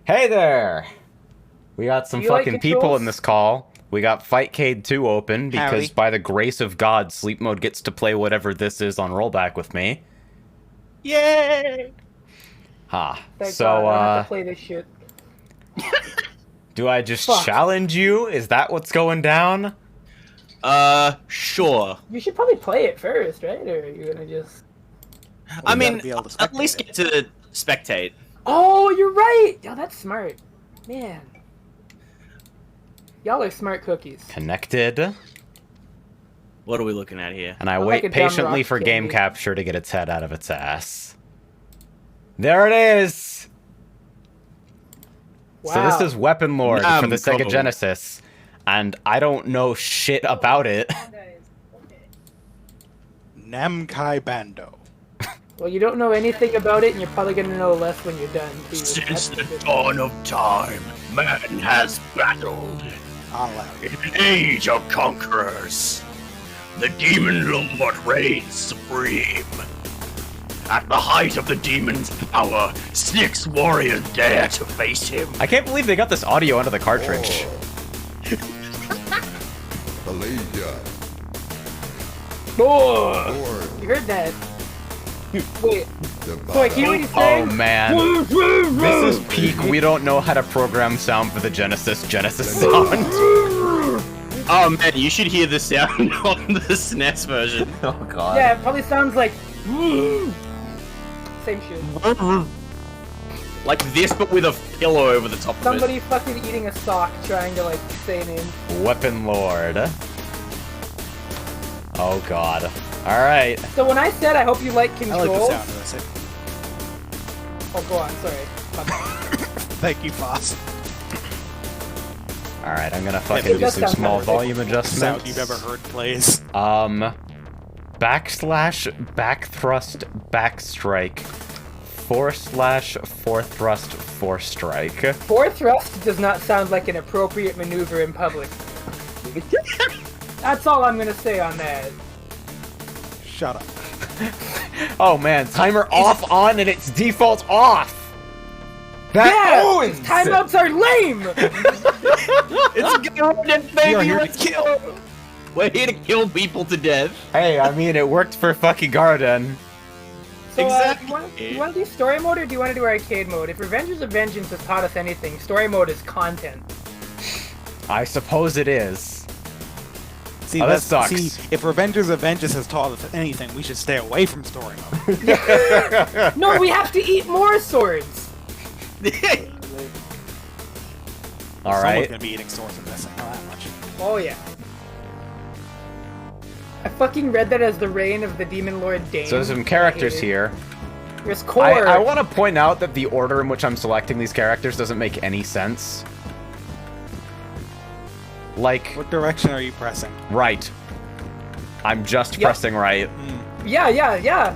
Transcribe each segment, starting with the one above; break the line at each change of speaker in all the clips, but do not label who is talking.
Hey there! We got some fucking people in this call. We got Fightcade 2 open because by the grace of God, Sleep Mode gets to play whatever this is on rollback with me.
Yay!
Thank God, I don't have to play this shit.
Do I just challenge you? Is that what's going down?
Sure.
You should probably play it first, right? Or are you gonna just...
I mean, at least get to spectate.
Oh, you're right! Yo, that's smart. Man. Y'all are smart cookies.
Connected.
What are we looking at here?
And I wait patiently for game capture to get its head out of its ass. There it is!
Wow.
So this is Weaponlord for the Sega Genesis. And I don't know shit about it.
Namkai Bando.
Well, you don't know anything about it, and you're probably gonna know less when you're done, too.
Since the dawn of time, man has battled. In an age of conquerors, the Demon Lord reigns supreme. At the height of the demon's power, 6 warriors dare to face him.
I can't believe they got this audio under the cartridge.
Oh! You heard that? Wait. Wait, can you what he's saying?
Oh man. This is peak. We don't know how to program sound for the Genesis sound.
Oh man, you should hear the sound on the SNES version.
Oh god.
Yeah, it probably sounds like... Same shit.
Like this, but with a pillow over the top
Somebody
of it.
fucking eating a sock trying to, like, say a name.
Weaponlord. Oh god. Alright.
So when I said I hope you like controls...
I like the sound of this.
Oh, go on, sorry.
Thank you, boss.
Alright, I'm gonna fucking do some small volume adjustments.
Sound you've ever heard plays.
Backslash, backthrust, backstrike. /4 thrust, 4 strike.
4 thrust does not sound like an appropriate maneuver in public. That's all I'm gonna say on that.
Shut up.
Oh man, timer off, on, and it's default off! That owns!
Timeouts are lame!
It's good, baby, let's kill! We're here to kill people to death.
Hey, I mean, it worked for fucking Garden.
So,
Exactly.
do you want to do story mode or do you want to do arcade mode? If Revengers of Vengeance has taught us anything, story mode is content.
I suppose it is.
See,
that sucks.
See, if Revengers of Vengeance has taught us anything, we should stay away from story mode.
No, we have to eat more swords!
Alright.
Someone's gonna be eating swords in this, I know that much.
Oh yeah. I fucking read that as the reign of the Demon Lord Dane.
So there's some characters here.
There's Core.
I want to point out that the order in which I'm selecting these characters doesn't make any sense. Like...
What direction are you pressing?
Right. I'm just pressing right.
Yeah.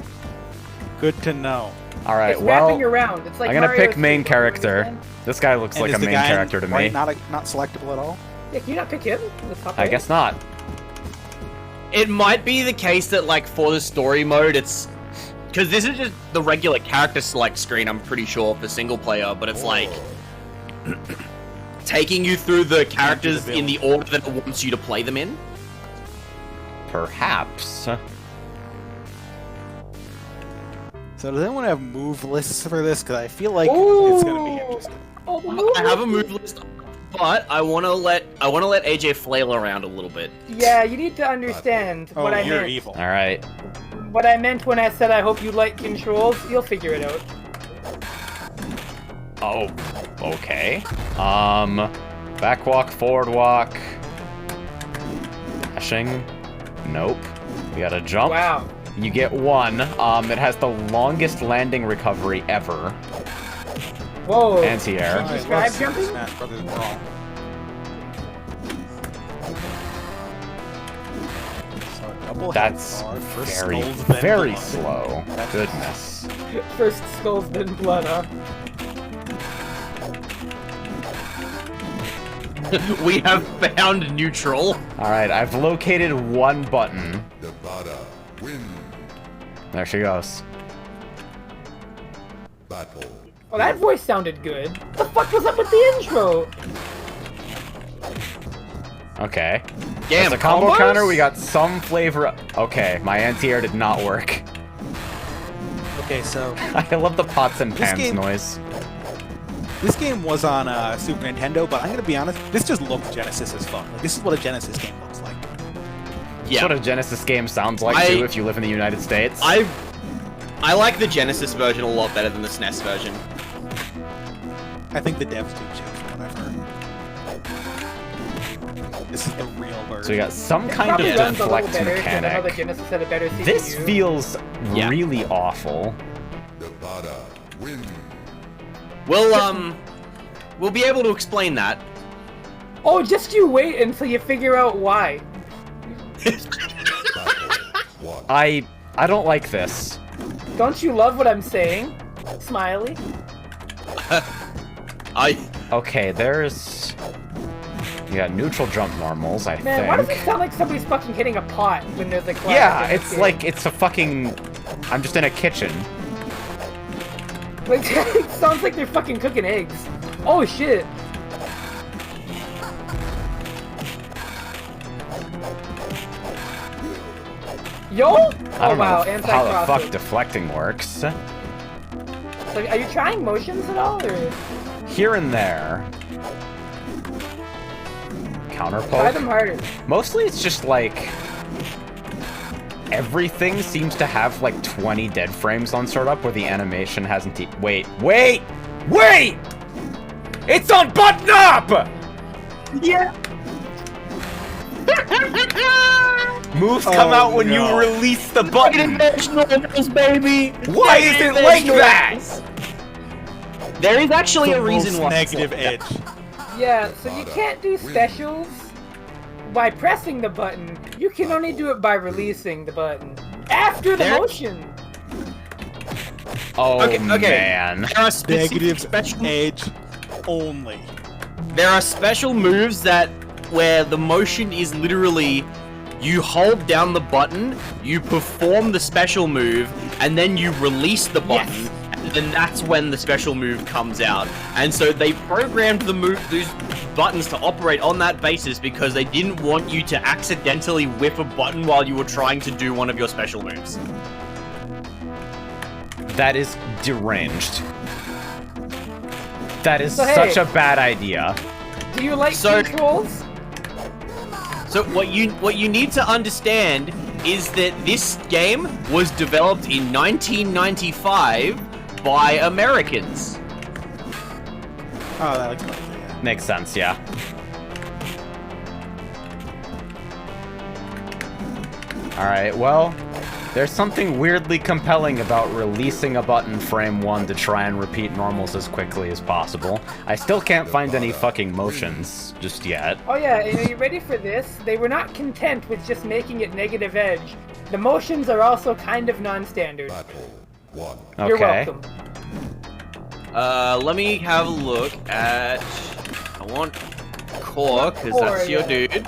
Good to know.
Alright,
It's
well...
wrapping around. It's like
I'm gonna
Mario
pick main
Super Mario
character.
Land.
This guy looks like a main character to me.
Not selectable at all?
Yeah, can you not pick him? The top
I
right?
guess not.
It might be the case that, like, for the story mode, it's... Because this is just the regular character select screen, I'm pretty sure, for single player, but it's like... taking you through the characters in the order that it wants you to play them in?
Perhaps.
So does anyone have move lists for this? Because I feel like it's gonna be interesting.
I have a move list, but I want to let AJ flail around a little bit.
Yeah, you need to understand what I
you're
meant.
evil.
Alright.
What I meant when I said I hope you like controls, you'll figure it out.
Oh, okay. Back walk, forward walk. Dashing. Nope. We gotta jump.
Wow.
You get 1. It has the longest landing recovery ever.
Whoa.
Anti-air.
Can you describe jumping?
Smash Brothers Brawl. So double
That's
head bar, first
very,
skulls, then
very
blood.
slow. Goodness.
First skulls, then blood, huh?
We have found neutral.
Alright, I've located 1 button. There she goes.
Battle
Oh, that voice sounded good. What the fuck was up with the intro?
Okay.
Damn,
As a combo
combos?
counter, we got some flavor. Okay, my anti-air did not work.
Okay, so
I love the pots and
This
pans
game-
noise.
this game was on Super Nintendo, but I'm gonna be honest, this just looked Genesis as fuck. Like, this is what a Genesis game looks like.
That's
Yeah.
what a Genesis game sounds like, too, if you live in the United States.
I like the Genesis version a lot better than the SNES version.
I think the devs do too, from what I've heard. This is the real version.
So we got some
It
kind of
probably runs a little
deflect
better, 'cause I know the
mechanic.
Genesis had a better CPU.
This feels
Yeah.
really awful.
We'll be able to explain that.
Oh, just you wait until you figure out why.
I don't like this.
Don't you love what I'm saying? Smiley.
Okay, there's... You got neutral jump normals, I
Man, why does it
think.
sound like somebody's fucking hitting a pot when there's a clap?
Yeah,
in this
it's
game?
like, it's a fucking... I'm just in a kitchen.
Like, it sounds like they're fucking cooking eggs. Oh shit. Yo!
I
Oh
don't
wow,
know how the fuck
anti-crossing.
deflecting works.
So, are you trying motions at all, or
Here and there. Counter
try them
poke.
harder?
Mostly it's just like... Everything seems to have like 20 dead frames on startup where the animation hasn't... Wait! It's on button up!
Yeah.
Moves come out when you
no.
release the button.
baby.
Why is it like that?
There is actually
The
a reason
most
why.
negative edge.
Yeah, so you can't do specials by pressing the button. You can only do it by releasing the button. After the
There-
motion!
Oh
Okay.
man.
There are
Negative
special.
edge only.
There are special moves where the motion is literally you hold down the button, you perform the special move, and then you release the button,
Yes.
and then that's when the special move comes out. And so they programmed these buttons to operate on that basis because they didn't want you to accidentally whip a button while you were trying to do one of your special moves.
That is deranged. That is
So, hey.
such a bad idea.
Do you like
So-
controls?
So what you need to understand is that this game was developed in 1995 by Americans.
Oh, that looks like yeah.
Makes sense, yeah. Alright, well, there's something weirdly compelling about releasing a button frame 1 to try and repeat normals as quickly as possible. I still can't find any fucking motions just yet.
Oh yeah, and are you ready for this? They were not content with just making it negative edge. The motions are also kind of non-standard.
Okay.
You're welcome.
Let me have a look at. I want Core because
Core,
that's your
yeah.
dude.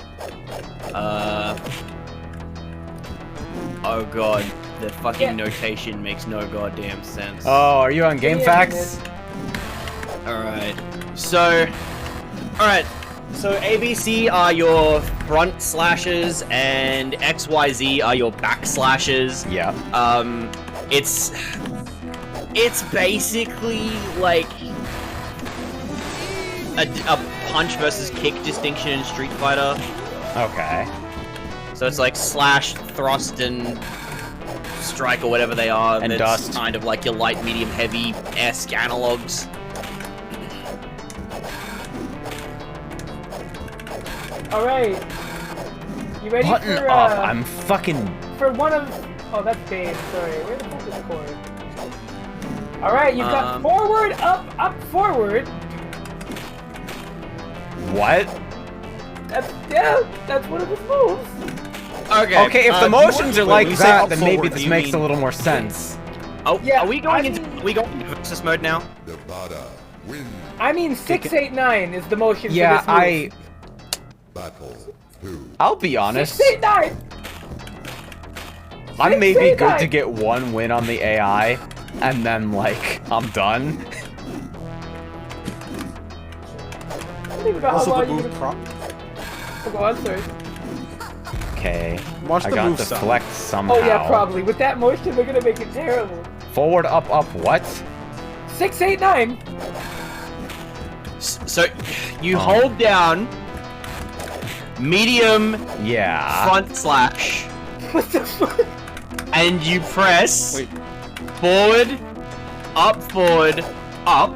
Oh god, the fucking
Yeah.
notation makes no goddamn sense.
Oh, are you on GameFAQs?
Alright. So ABC are your front slashes and XYZ are your back slashes.
Yeah.
It's basically like a punch versus kick distinction in Street Fighter.
Okay.
So it's like slash, thrust, and strike, or whatever they are.
And
that's
dust.
kind of like your light, medium, heavy-esque analogs.
Alright. You ready
Button
for,
up. I'm fucking...
for one of... Oh, that's Dave, sorry. Where the fuck is Core? Alright, you've got forward, up, forward.
What?
That's one of his moves.
Okay, if the motions are like
when you say
that,
up
then maybe
forward,
this
do you
makes a
mean-
little more sense.
Oh,
Yeah,
are we going
I
into versus mode now?
I mean, 689 is the motion
Yeah,
for this move.
I'll be honest.
689!
I'm maybe good
689!
to get one win on the AI, and then, like, I'm done.
don't even know how
Also,
long
the
you
move prop.
Go on, sorry.
Okay.
Watch
I
the
got
move style.
deflect somehow.
Oh yeah, probably. With that motion, they're gonna make it terrible.
Forward, up, what?
6, 8, 9.
So you hold down medium
Yeah.
front slash,
What the fuck?
and you press
Wait.
forward, up,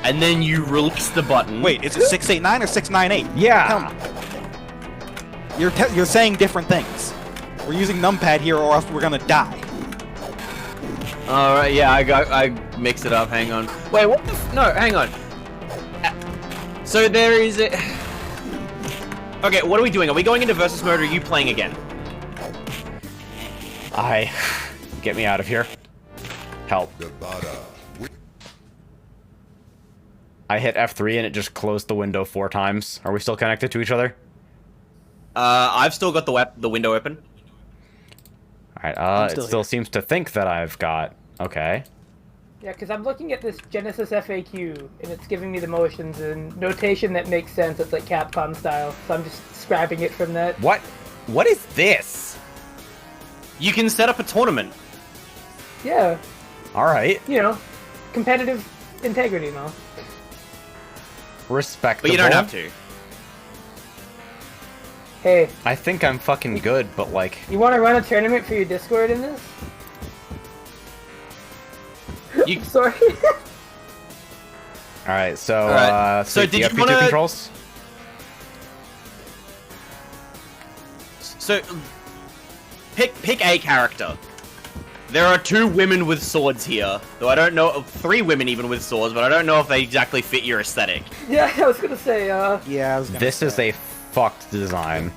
and then you release the button.
Wait, is it 689 or 698?
Yeah.
Tell me. You're saying different things. We're using numpad here, or else we're gonna die.
All right, yeah, I mixed it up. Hang on. Wait, what the? No, hang on. So there is a. Okay, what are we doing? Are we going into versus mode, or are you playing again?
Get me out of here. Help. I hit F3 and it just closed the window 4 times. Are we still connected to each other?
I've still got the window open.
Alright, it still seems to think that I've got... Okay.
Yeah, because I'm looking at this Genesis FAQ, and it's giving me the motions and notation that makes sense. It's like Capcom style, so I'm just scrapping it from that.
What? What is this?
You can set up a tournament.
Yeah,
Alright.
you know, competitive integrity and all.
Respectable.
But you don't have to.
Hey,
I think I'm fucking good, but like...
you want to run a tournament for your Discord in this?
You
Sorry.
Alright, so,
Alright, so
safety
did you
FP2
wanna-
controls?
So, pick a character. There are 2 women with swords here, though I don't know, 3 women even with swords, but I don't know if they exactly fit your aesthetic.
Yeah, I was gonna say,
Yeah, I was gonna
This
say.
is a fucked design.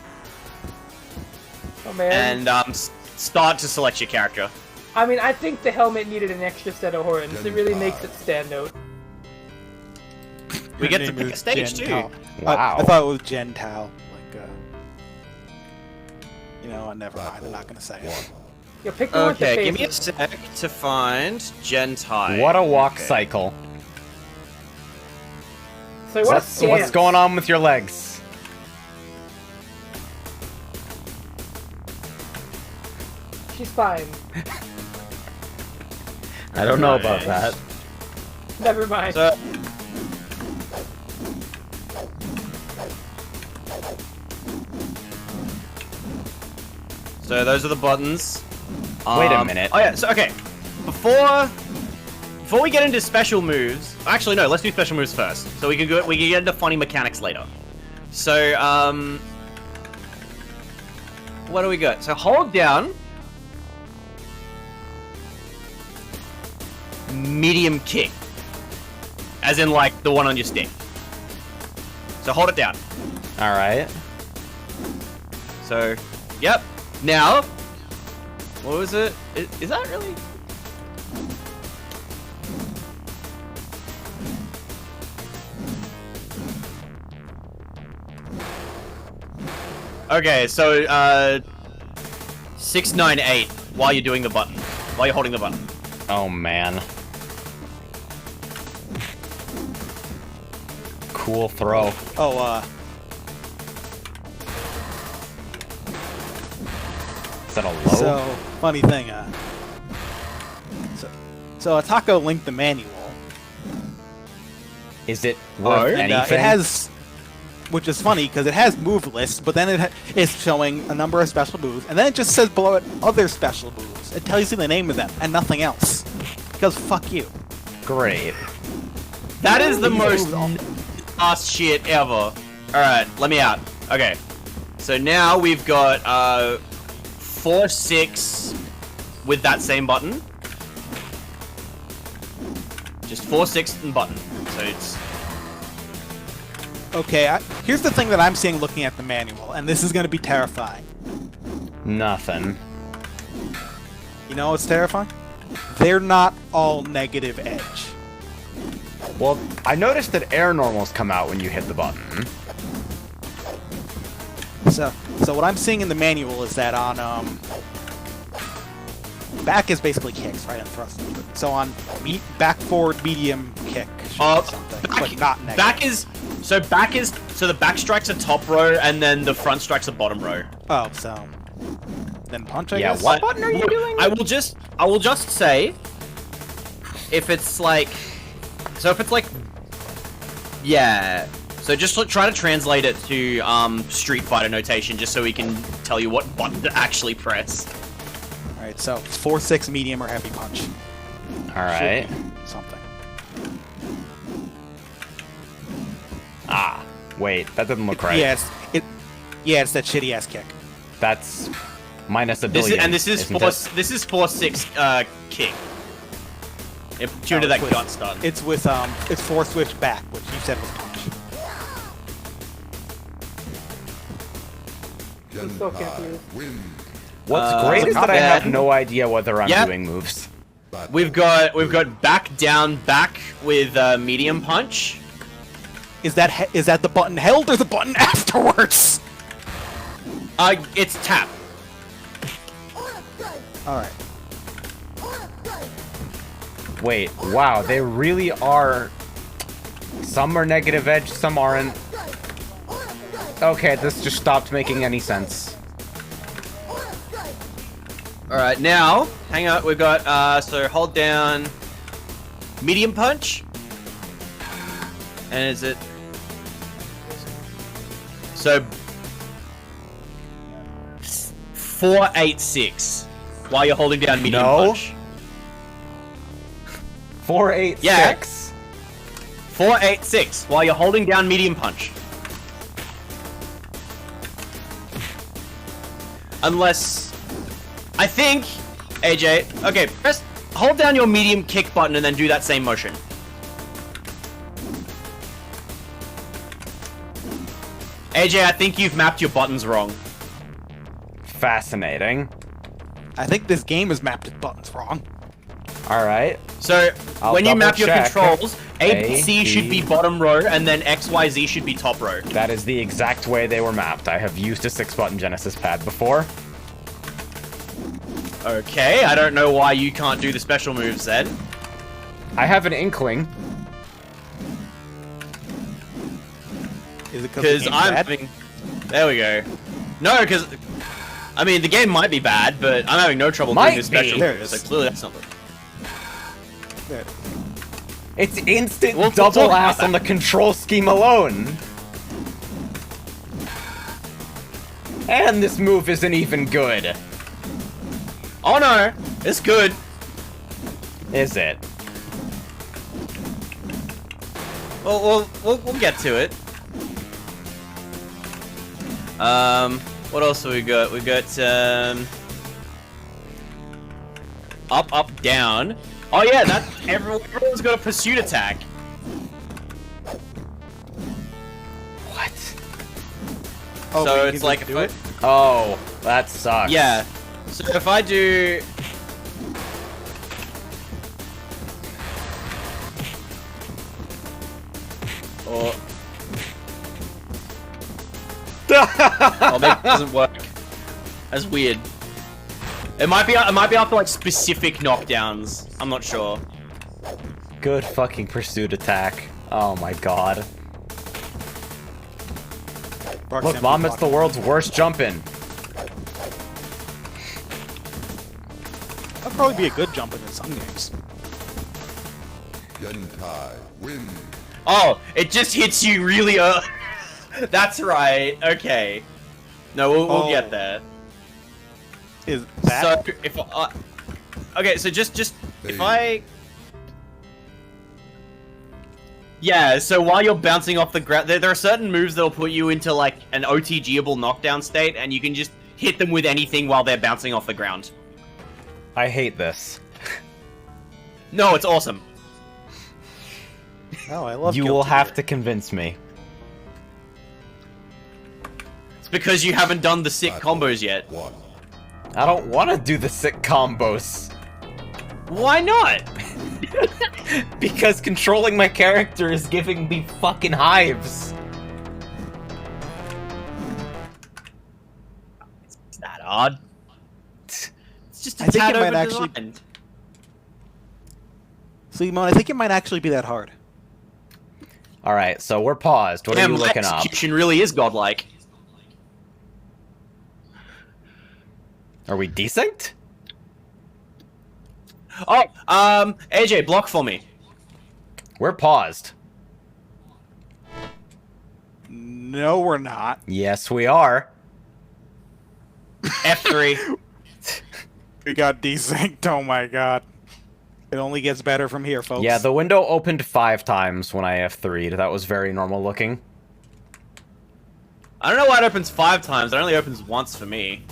oh man.
And start to select your character.
I mean, I think the helmet needed an extra set of horns. It really makes it stand out.
We get to
Name
pick a
is
stage
Jen
too.
Tao.
Wow.
I thought it was Jen Tao. Like, you know what? Never mind. I'm not gonna say it.
Yo, pick the one with the
Okay, give me a
faces.
sec to find Gentai.
What a walk
Okay.
cycle.
So what a
What's
stance.
going on with your legs?
She's fine.
I don't know about that.
Never mind.
So, those are the buttons.
Wait a minute.
Oh yeah, so okay. Before we get into special moves, actually no, let's do special moves first. So we can get into funny mechanics later. So what do we got? So hold down medium kick. As in like the one on your stick. So hold it down.
Alright.
So, yep. Now, what was it? Is that really? Okay, so 6, 9, 8. While you're doing the button, while you're holding the button.
Oh man. Cool throw.
Oh,
Is that a low?
so funny thing. So Atako linked the manual.
Is it worth
And,
anything?
it has, which is funny because it has move lists, but then it is showing a number of special moves, and then it just says below it other special moves. It tells you the name of them and nothing else. Because fuck you.
Great.
That is the most ass shit ever. Alright, let me out. Okay. So now we've got 4, 6 with that same button. Just 4, 6 and button. So it's
Okay, here's the thing that I'm seeing looking at the manual, and this is going to be terrifying.
Nothing.
You know what's terrifying? They're not all negative edge.
Well, I noticed that air normals come out when you hit the button.
So what I'm seeing in the manual is that on back is basically kicks, right, and thrust. So on back forward medium kick should be something, but not negative.
back is So the back strikes are top row, and then the front strikes are bottom row.
Oh, so then punch. I
Yeah,
guess.
what button are you doing?
I will just say, if it's like, yeah. So just try to translate it to Street Fighter notation, just so we can tell you what button to actually press.
All right, so 4-6 medium or heavy punch.
All right.
Something.
Ah, wait, that didn't look right.
Yes, it's that shitty ass kick.
That's minus a
This
billion.
is
isn't it?
4-6 kick. Tune to that gut stun.
It's with it's 4 switch back, which you said was punch.
I'm so confused.
What's great is
not
that I have
bad.
no idea whether I'm
Yep.
doing moves.
We've got back down back with medium punch.
Is that the button held or the button afterwards?
It's tap.
All right.
Wait, wow, they really are... Some are negative edge, some aren't. Okay, this just stopped making any sense.
Alright, now, hang on, we've got, so hold down medium punch. And is it... So... 4-8-6 while you're holding down medium
No.
punch.
4-8-6.
Yeah. 4-8-6 while you're holding down medium punch. Unless... I think... AJ... Okay, hold down your medium kick button and then do that same motion. AJ, I think you've mapped your buttons wrong.
Fascinating.
I think this game is mapped its buttons wrong.
Alright.
So,
I'll
when you map your
double-check.
controls, A,
A,
C should be
B.
bottom row, and then X, Y, Z should be top row.
That is the exact way they were mapped. I have used a 6-button Genesis pad before.
Okay, I don't know why you can't do the special moves then.
I have an inkling.
Is it
Because I'm
bad?
having... There we go. No, because... I mean, the game might be bad, but I'm having no trouble
Might
doing the special
be.
There it
moves,
is.
so clearly that's something.
There.
It's instant
We'll
double
talk about
ass
that.
on the control scheme alone. And this move isn't even good.
Oh no! It's good!
Is it?
Well, we'll get to it. What else have we got? We got, up, up, down. Oh yeah, everyone's got a pursuit attack.
What?
Oh, but
So
you
it's
can
like
just
if
do
I-
it.
Oh, that sucks.
Yeah. So if I do... Or... oh, maybe it doesn't work. That's weird. It might be after like specific knockdowns. I'm not sure.
Good fucking pursuit attack. Oh my god. Look, Mom, it's the world's worst jumping.
That'd probably be a good jumping in some games.
Gentai win.
Oh, it just hits you really early. That's right. Okay. No, we'll
Oh.
get there.
Is that?
So if okay, so just if I yeah, so while you're bouncing off the ground, there are certain moves that'll put you into like an OTG-able knockdown state, and you can just hit them with anything while they're bouncing off the ground.
I hate this.
No, it's awesome.
Oh, I love.
You
Guilty
will have
Gear.
to convince me.
It's because you haven't done the sick combos yet.
One.
I don't want to do the sick combos.
Why not?
Because controlling my character is giving me fucking hives.
It's not hard. It's just a
I think
tad
it might
over
actually-
designed.
So, Simone, I think it might actually be that hard.
Alright, so we're paused. What are
Damn,
you
my
looking up?
execution really is godlike.
Are we desynced?
Oh, AJ, block for me.
We're paused.
No, we're not.
Yes, we are.
F3.
We got desynced. Oh my god. It only gets better from here, folks.
Yeah, the window opened 5 times when I F3'd. That was very normal looking.
I don't know why it opens 5 times. It only opens once for me.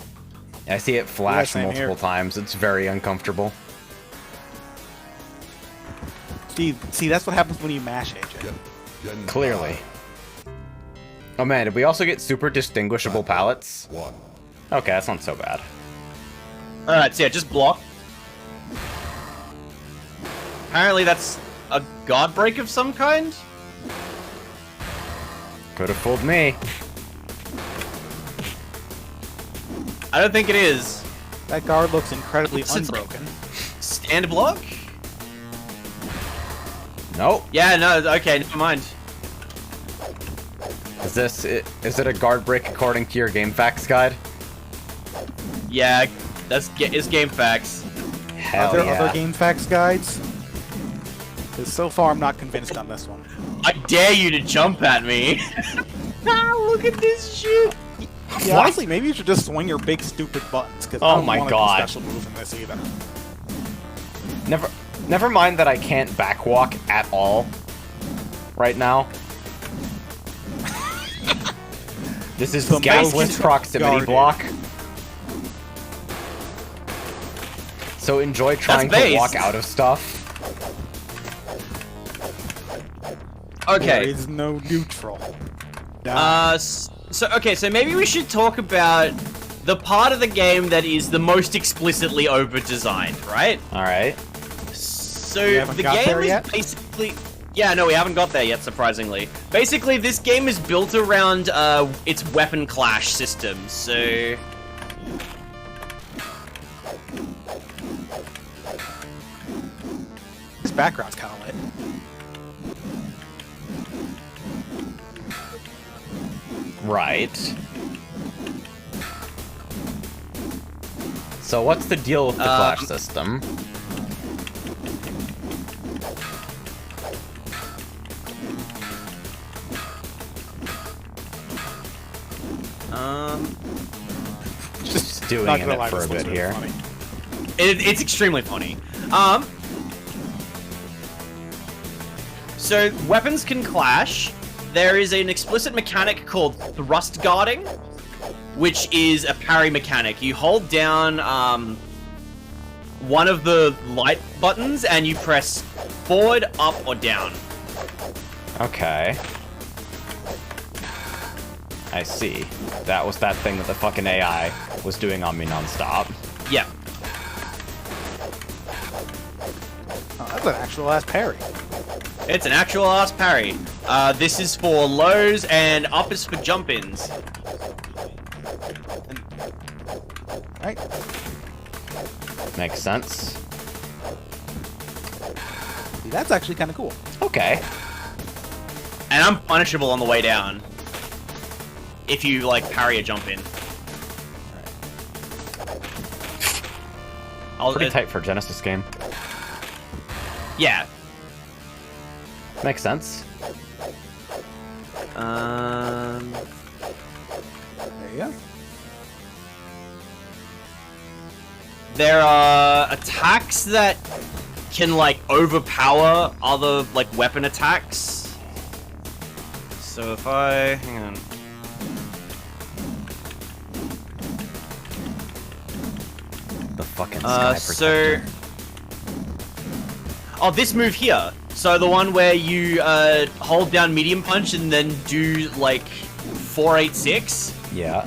I see it flash
same
multiple
here.
times. It's very uncomfortable.
See, that's what happens when you mash, AJ.
Clearly. Oh man, did we also get super distinguishable palettes? Okay, that's not so bad.
Alright, so yeah, just block. Apparently that's a god break of some kind?
Could have fooled me.
I don't think it is.
That guard looks incredibly
It's like-
unbroken.
Stand block?
Nope.
Yeah, no, okay, never mind.
Is it a guard break according to your game facts guide?
Yeah, it's game facts.
Hell
Are there
yeah.
other game facts guides? Because so far I'm not convinced on this one.
I dare you to jump at me. Look at this shit.
Yeah, honestly, maybe you should just swing your big stupid buttons. Because
Oh
I don't
my
want
God.
a special move in this either.
Never mind that I can't backwalk at all right now. This is
The
gasless
most
proximity
guarded.
block. So enjoy trying to
based.
walk out of stuff.
There
Okay.
is no neutral. Down.
So maybe we should talk about the part of the game that is the most explicitly over-designed, right?
Alright.
So
We haven't
the
got
game
there
is
yet?
basically... Yeah, no, we haven't got there yet, surprisingly. Basically, this game is built around its weapon clash system, so...
This background's kind of lit.
Right. So what's the deal with the clash system? Just doing
Not gonna lie,
it for
this
a
looks
bit
really
here.
funny.
It's extremely funny. So weapons can clash. There is an explicit mechanic called thrust guarding, which is a parry mechanic. You hold down one of the light buttons and you press forward, up, or down.
Okay. I see. That was that thing that the fucking AI was doing on me nonstop.
Yeah.
Oh, that's an actual ass parry.
It's an actual ass parry. This is for lows and up is for jump-ins.
Right?
Makes sense.
See, that's actually kind of cool.
Okay.
And I'm punishable on the way down. If you, like, parry a jump-in.
Pretty tight for a Genesis game.
Yeah.
Makes sense.
There you go.
There are attacks that can, like, overpower other, like, weapon attacks. So if I... hang on.
The fucking sky
So...
protector.
Oh, this move here. So the one where you, hold down medium punch and then do, like, 486.
Yeah.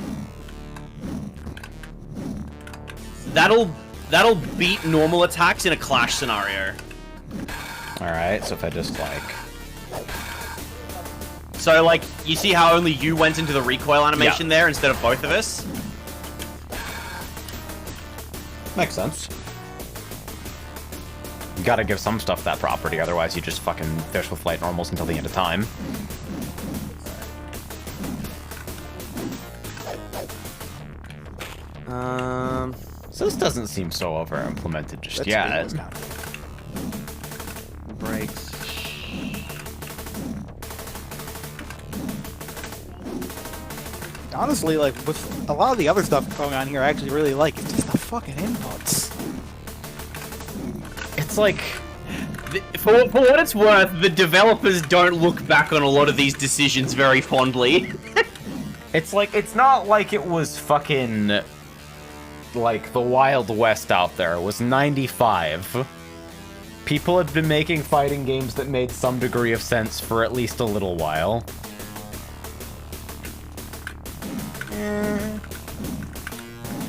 That'll beat normal attacks in a clash scenario.
Alright, so if I just like...
So, like, you see how only you went into the recoil animation there instead of both of us?
Makes sense. You gotta give some stuff that property, otherwise you just fucking fish with light normals until the end of time. So this doesn't seem so over-implemented just yet.
Breaks.
Honestly, like, with a lot of the other stuff going on here, I actually really like. It's just the fucking inputs.
It's like...
For what it's worth, the developers don't look back on a lot of these decisions very fondly.
It's like, it's not like it was fucking... like, the Wild West out there. It was 95. People had been making fighting games that made some degree of sense for at least a little while.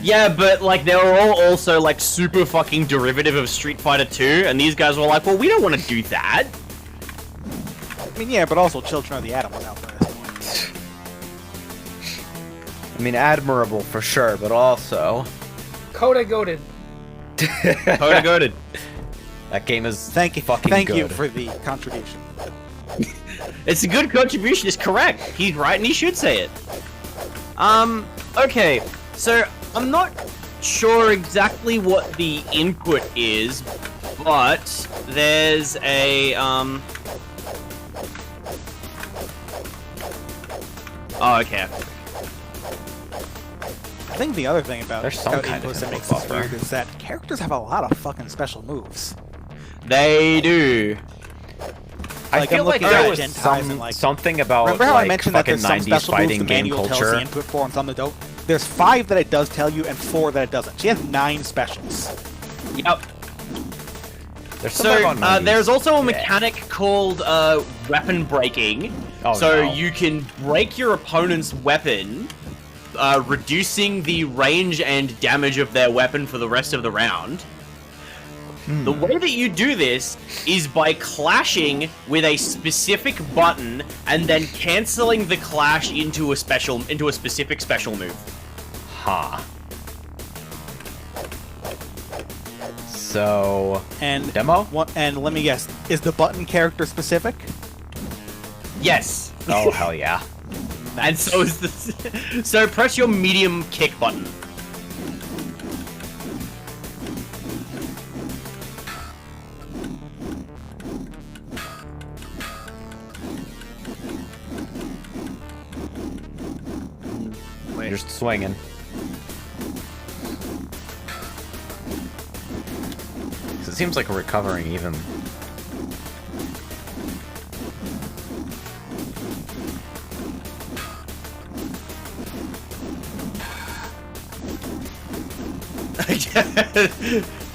Yeah, but, like, they were all also, like, super fucking derivative of Street Fighter 2, and these guys were like, well, we don't want to do that.
I mean, yeah, but also Children of the Atom was out there.
I mean, admirable for sure, but also...
Coda goated.
Coda goated.
That game is
Thank you
good.
for the contribution.
It's a good contribution, it's correct. He's right and he should say it. Okay, so I'm not sure exactly what the input is, but there's a, Oh, okay.
I think the other thing about
There's some kind of
inputs that
input
makes this
buffer.
weird is that characters have a lot of fucking special moves.
They do.
I
Like,
feel
I'm
like
looking at
there was
Gentais and, like,
something about
Remember how
like
I mentioned that
fucking
there's some
90s
special moves
fighting
the
game
manual tells the
culture?
input for and some that don't? There's 5 that it does tell you and 4 that it doesn't. She has 9 specials.
Yep.
There's something
So,
about 90s.
there's also a
Yeah.
mechanic called, weapon breaking.
Oh,
so
no.
you can break your opponent's weapon, reducing the range and damage of their weapon for the rest of the round. The way that you do this is by clashing with a specific button and then canceling the clash into a specific special move.
Huh. So...
And
Demo?
And let me guess, is the button character specific?
Yes.
Oh, hell yeah.
And so is the so press your medium kick button.
You're just swinging. So it seems like we're recovering even.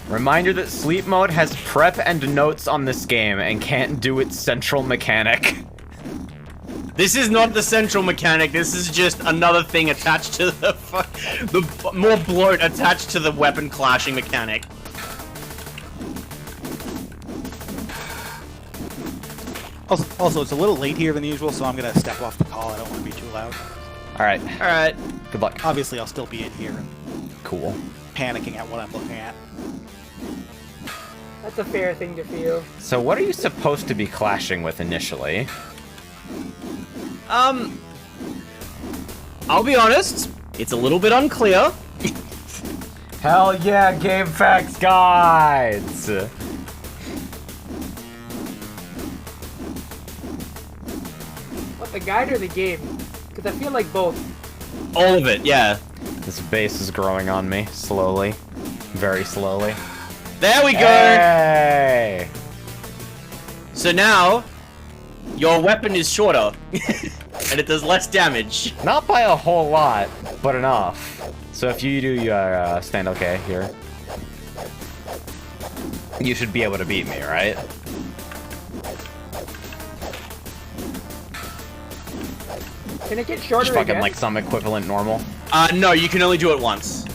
Reminder that sleep mode has prep and notes on this game and can't do its central mechanic.
This is not the central mechanic. This is just another thing attached to the more bloat attached to the weapon clashing mechanic.
Also, it's a little late here than usual, so I'm gonna step off the call. I don't want to be too loud.
Alright,
All right.
good luck.
Obviously, I'll still be in here and
Cool.
panicking at what I'm looking at.
That's a fair thing to feel.
So what are you supposed to be clashing with initially?
I'll be honest. It's a little bit unclear.
Hell yeah, game facts guides!
What, the guide or the game? Because I feel like both.
All of it, yeah.
This base is growing on me, slowly. Very slowly.
There we go.
Hey!
So now, your weapon is shorter, and it does less damage.
Not by a whole lot, but enough. So if you do your stand okay here, you should be able to beat me, right?
Can it get shorter
Just fucking
again?
like some equivalent normal.
No, you can only do it once.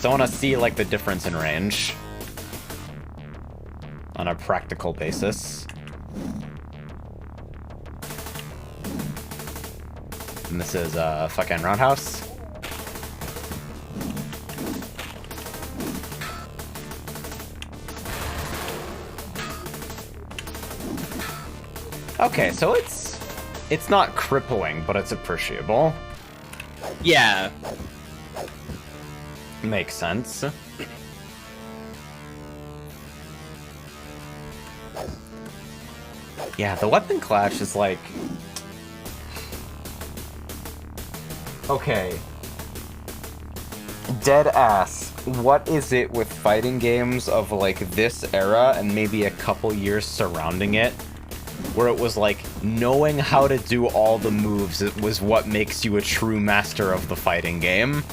So I want to see like the difference in range on a practical basis. And this is fucking roundhouse. Okay, so it's not crippling, but it's appreciable.
Yeah.
Makes sense. Yeah, the weapon clash is like... Okay. Dead ass. What is it with fighting games of like this era and maybe a couple years surrounding it, where it was like knowing how to do all the moves it was what makes you a true master of the fighting game?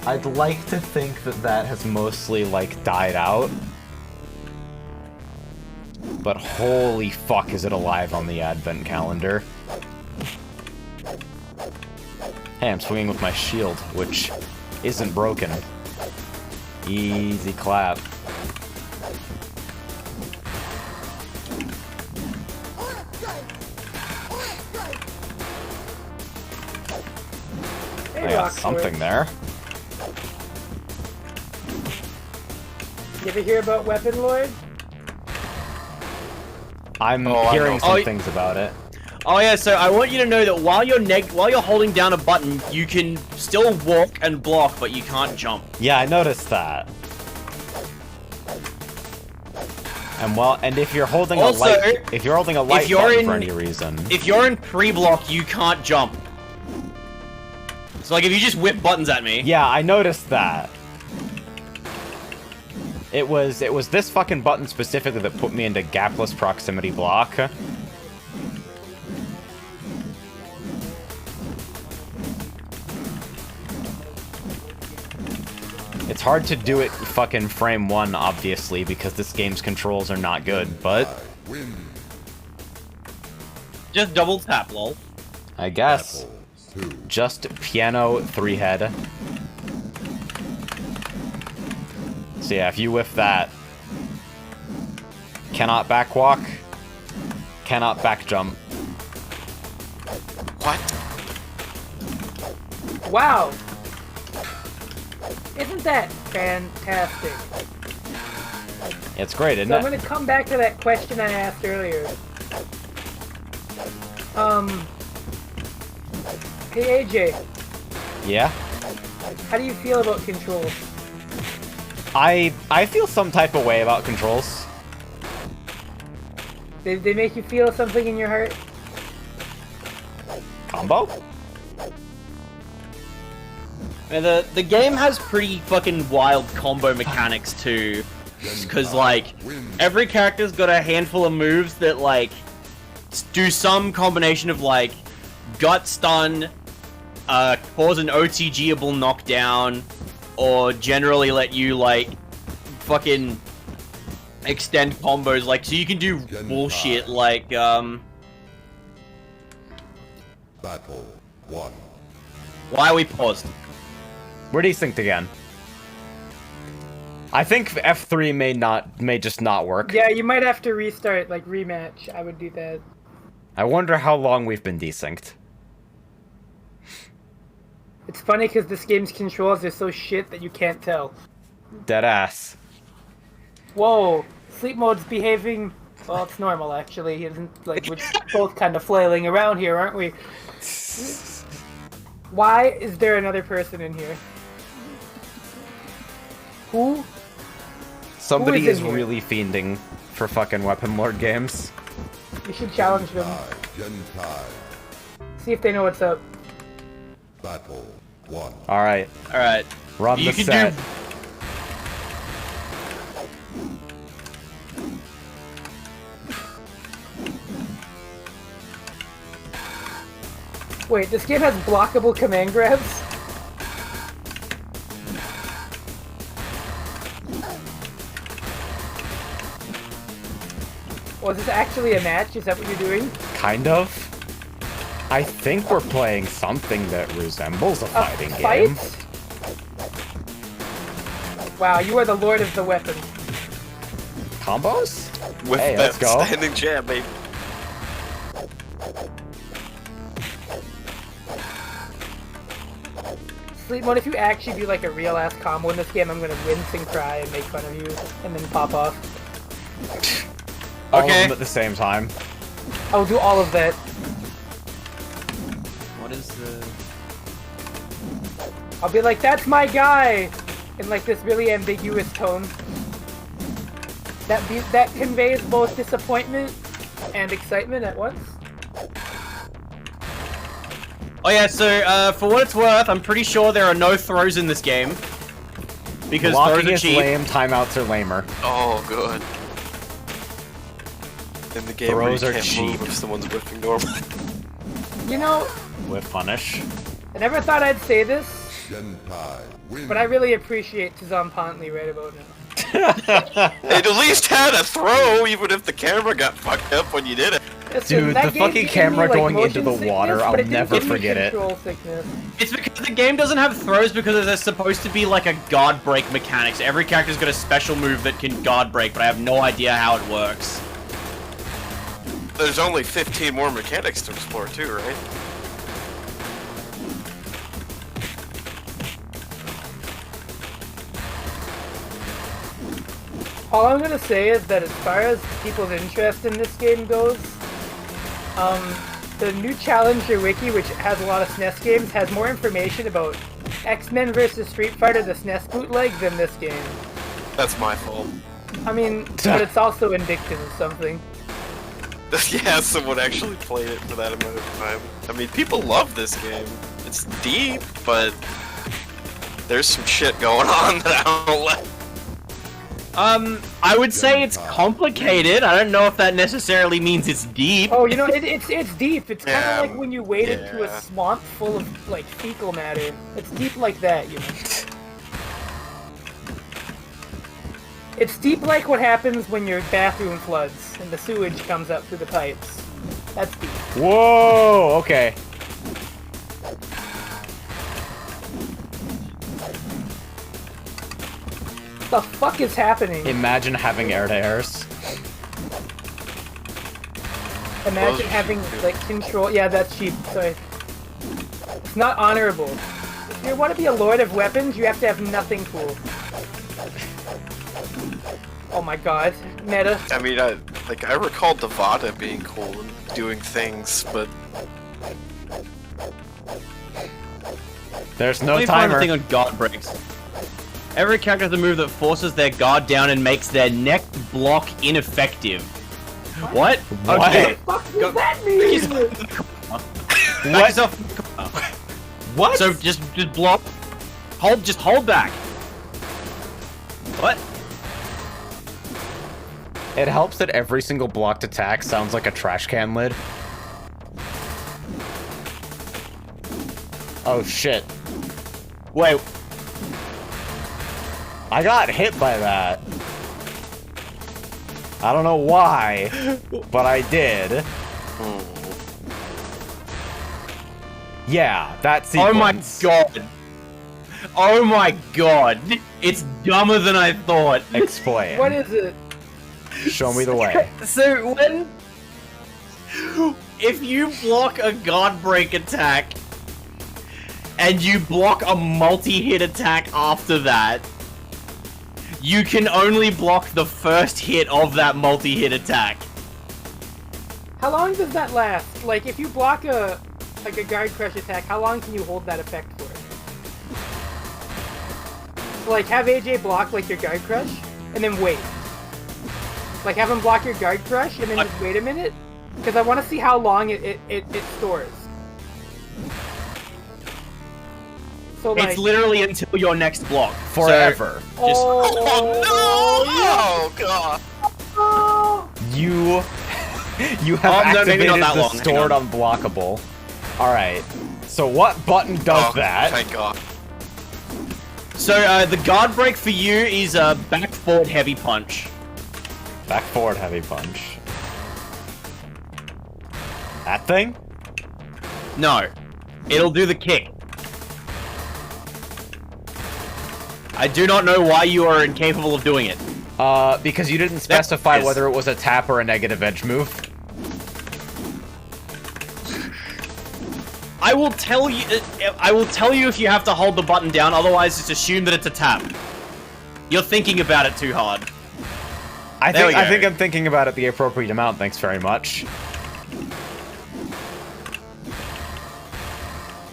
I'd like to think that that has mostly like died out. But holy fuck is it alive on the advent calendar. Hey, I'm swinging with my shield, which isn't broken. Easy clap. I got something there.
You ever hear about Weaponlord?
I'm hearing some things about it.
Oh yeah, so I want you to know that while you're holding down a button, you can still walk and block, but you can't jump.
Yeah, I noticed that. And if you're holding a light button for any reason,
if you're in pre-block, you can't jump. So like if you just whip buttons at me.
Yeah, I noticed that. It was this fucking button specifically that put me into gapless proximity block. It's hard to do it fucking frame 1, obviously, because this game's controls are not good, but...
Just double tap, lol.
I guess. Just piano 3-head. So yeah, if you whiff that... Cannot back walk. Cannot back jump.
What?
Wow! Isn't that fantastic?
It's great, isn't
So
it?
I'm gonna come back to that question I asked earlier. Hey AJ,
Yeah?
how do you feel about controls?
I feel some type of way about controls.
They make you feel something in your heart?
Combo?
And the game has pretty fucking wild combo mechanics too, because like every character's got a handful of moves that like do some combination of like gut stun, cause an OTG-able knockdown, or generally let you like fucking extend combos. Like so you can do bullshit like
Battle 1.
Why are we paused?
We're desynced again. I think F3 may just not work.
Yeah, you might have to restart, like rematch. I would do that.
I wonder how long we've been desynced.
It's funny because this game's controls are so shit that you can't tell.
Dead ass.
Whoa, sleep mode's behaving. Well, it's normal actually. He doesn't like. We're both kind of flailing around here, aren't we? Why is there another person in here? Who?
Somebody
Who is
is
in here?
really fiending for fucking Weaponlord games.
You should challenge them.
Gentai.
See if they know what's up.
Battle 1.
Alright,
Alright.
run
You
the
can
set.
do
Wait, this game has blockable command grabs? Was this actually a match? Is that what you're doing?
Kind of. I think we're playing something that resembles a fighting
fight?
game.
Wow, you are the lord of the weapon.
Combos?
With
Hey,
the
let's go.
standing jab, baby.
Sleep mode, if you actually do like a real ass combo in this game, I'm gonna wince and cry and make fun of you and then pop off.
All of
Okay.
them at the same time.
I'll do all of that.
What is the...
I'll be like, that's my guy! In like this really ambiguous tone. That conveys both disappointment and excitement at once.
Oh yeah, so for what it's worth, I'm pretty sure there are no throws in this game. Because
Blocking
throws are
is
cheap.
lame, timeouts are lamer.
Oh, good. In the game
Throws
where
are
you can't
cheap.
move if someone's whiffing normally.
You know,
With punish.
I never thought I'd say this,
Gentai win.
but I really appreciate Tizon Pontley right about now.
It at least had a throw, even if the camera got fucked up when you did it.
Listen,
Dude,
that
the
game
fucking
gave me,
camera
like,
going into
motion
the water,
sickness,
I'll
but it didn't
never
give me
forget it.
control sickness.
It's because the game doesn't have throws because there's supposed to be like a guard break mechanics. Every character's got a special move that can guard break, but I have no idea how it works.
There's only 15 more mechanics to explore too, right?
All I'm gonna say is that as far as people's interest in this game goes, the new Challenger Wiki, which has a lot of SNES games, has more information about X-Men vs. Street Fighter, the SNES bootleg, than this game.
That's my fault.
I mean, but it's also indicative of something.
Yeah, someone actually played it for that amount of time. I mean, people love this game. It's deep, but there's some shit going on that I don't like.
I would say it's complicated. I don't know if that necessarily means it's deep.
Oh, you know, it's deep. It's kind of
Yeah,
like when you wade into a
yeah.
swamp full of, like, fecal matter. It's deep like that, you know. It's deep like what happens when your bathroom floods and the sewage comes up through the pipes. That's deep.
Whoa, okay.
The fuck is happening?
Imagine having air-to-airs.
Imagine
Those are
having,
cheap, too.
like, control. Yeah, that's cheap. Sorry. It's not honorable. If you want to be a lord of weapons, you have to have nothing cool. Oh my god. Meta.
I mean, I recall Devada being cool and doing things, but
There's no
Let me find the
timer.
thing on guard breaks. Every character has a move that forces their guard down and makes their next block ineffective. What?
What?
Okay.
What the fuck does that mean?
Back yourself.
What?
So just block. Just hold back. What?
It helps that every single blocked attack sounds like a trash can lid. Oh shit.
Wait.
I got hit by that. I don't know why, but I did. Yeah, that
Oh my
sequence.
god. Oh my god. It's dumber than I thought.
Explain.
What is it?
Show me the way.
So when... If you block a guard break attack, and you block a multi-hit attack after that, you can only block the first hit of that multi-hit attack.
How long does that last? Like, if you block a guard crush attack, how long can you hold that effect for? So, like, have AJ block, like, your guard crush, and then wait. Like, have him block your guard crush, and then just wait a minute? Because I want to see how long it stores. So, like...
It's literally until your next block.
Forever.
So, just...
oh god!
Oh!
You have
Oh, no, maybe
activated
not that
the
long. Hang
stored
on.
unblockable. Alright. So what button does
Oh,
that?
Thank god.
So, the guard break for you is a back forward heavy punch.
Back forward heavy punch. That thing?
No. It'll do the kick. I do not know why you are incapable of doing it.
Because you didn't specify
is-
whether it was a tap or a negative edge move.
I will tell you if you have to hold the button down, otherwise just assume that it's a tap. You're thinking about it too hard.
I
There we
think
go.
I think I'm thinking about it the appropriate amount. Thanks very much.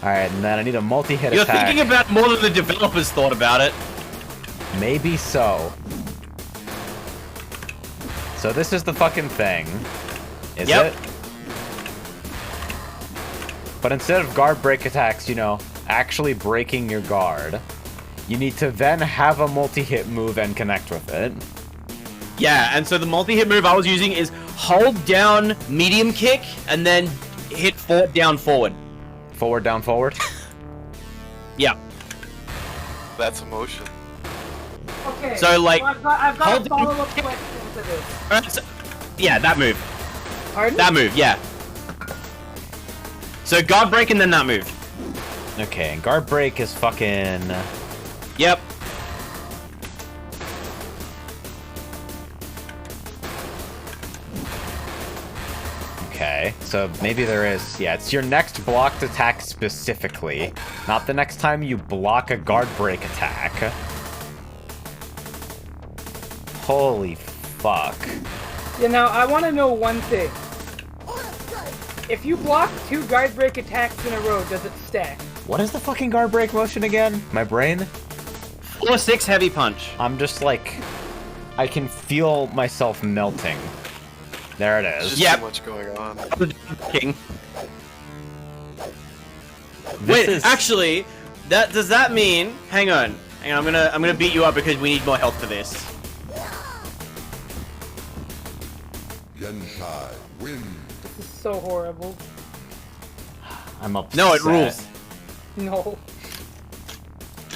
All right, and then I need a multi-hit
You're
attack.
thinking about more than the developers thought about it.
Maybe so. So this is the fucking thing, is
Yep.
it? But instead of guard break attacks, you know, actually breaking your guard, you need to then have a multi-hit move and connect with it.
Yeah, and so the multi-hit move I was using is hold down medium kick and then hit forward down forward.
Forward, down, forward.
Yeah.
That's emotion.
Okay.
So, like,
I've got
hold
a
on.
follow-up question to this.
Alright, so, yeah, that move.
Pardon?
That move, yeah. So guard break and then that move.
Okay, and guard break is fucking...
Yep.
Okay, so maybe there is... Yeah, it's your next blocked attack specifically, not the next time you block a guard break attack. Holy fuck.
Yeah, now I want to know one thing. If you block 2 guard break attacks in a row, does it stack?
What is the fucking guard break motion again? My brain?
4-6 heavy punch.
I'm just like... I can feel myself melting. There it
There's
is.
just
Yep.
too much going on.
King.
This
Wait,
is...
actually, does that mean? Hang on, I'm gonna beat you up because we need more health for this.
Genkai win.
This is so horrible.
I'm upset.
No, it rules.
No.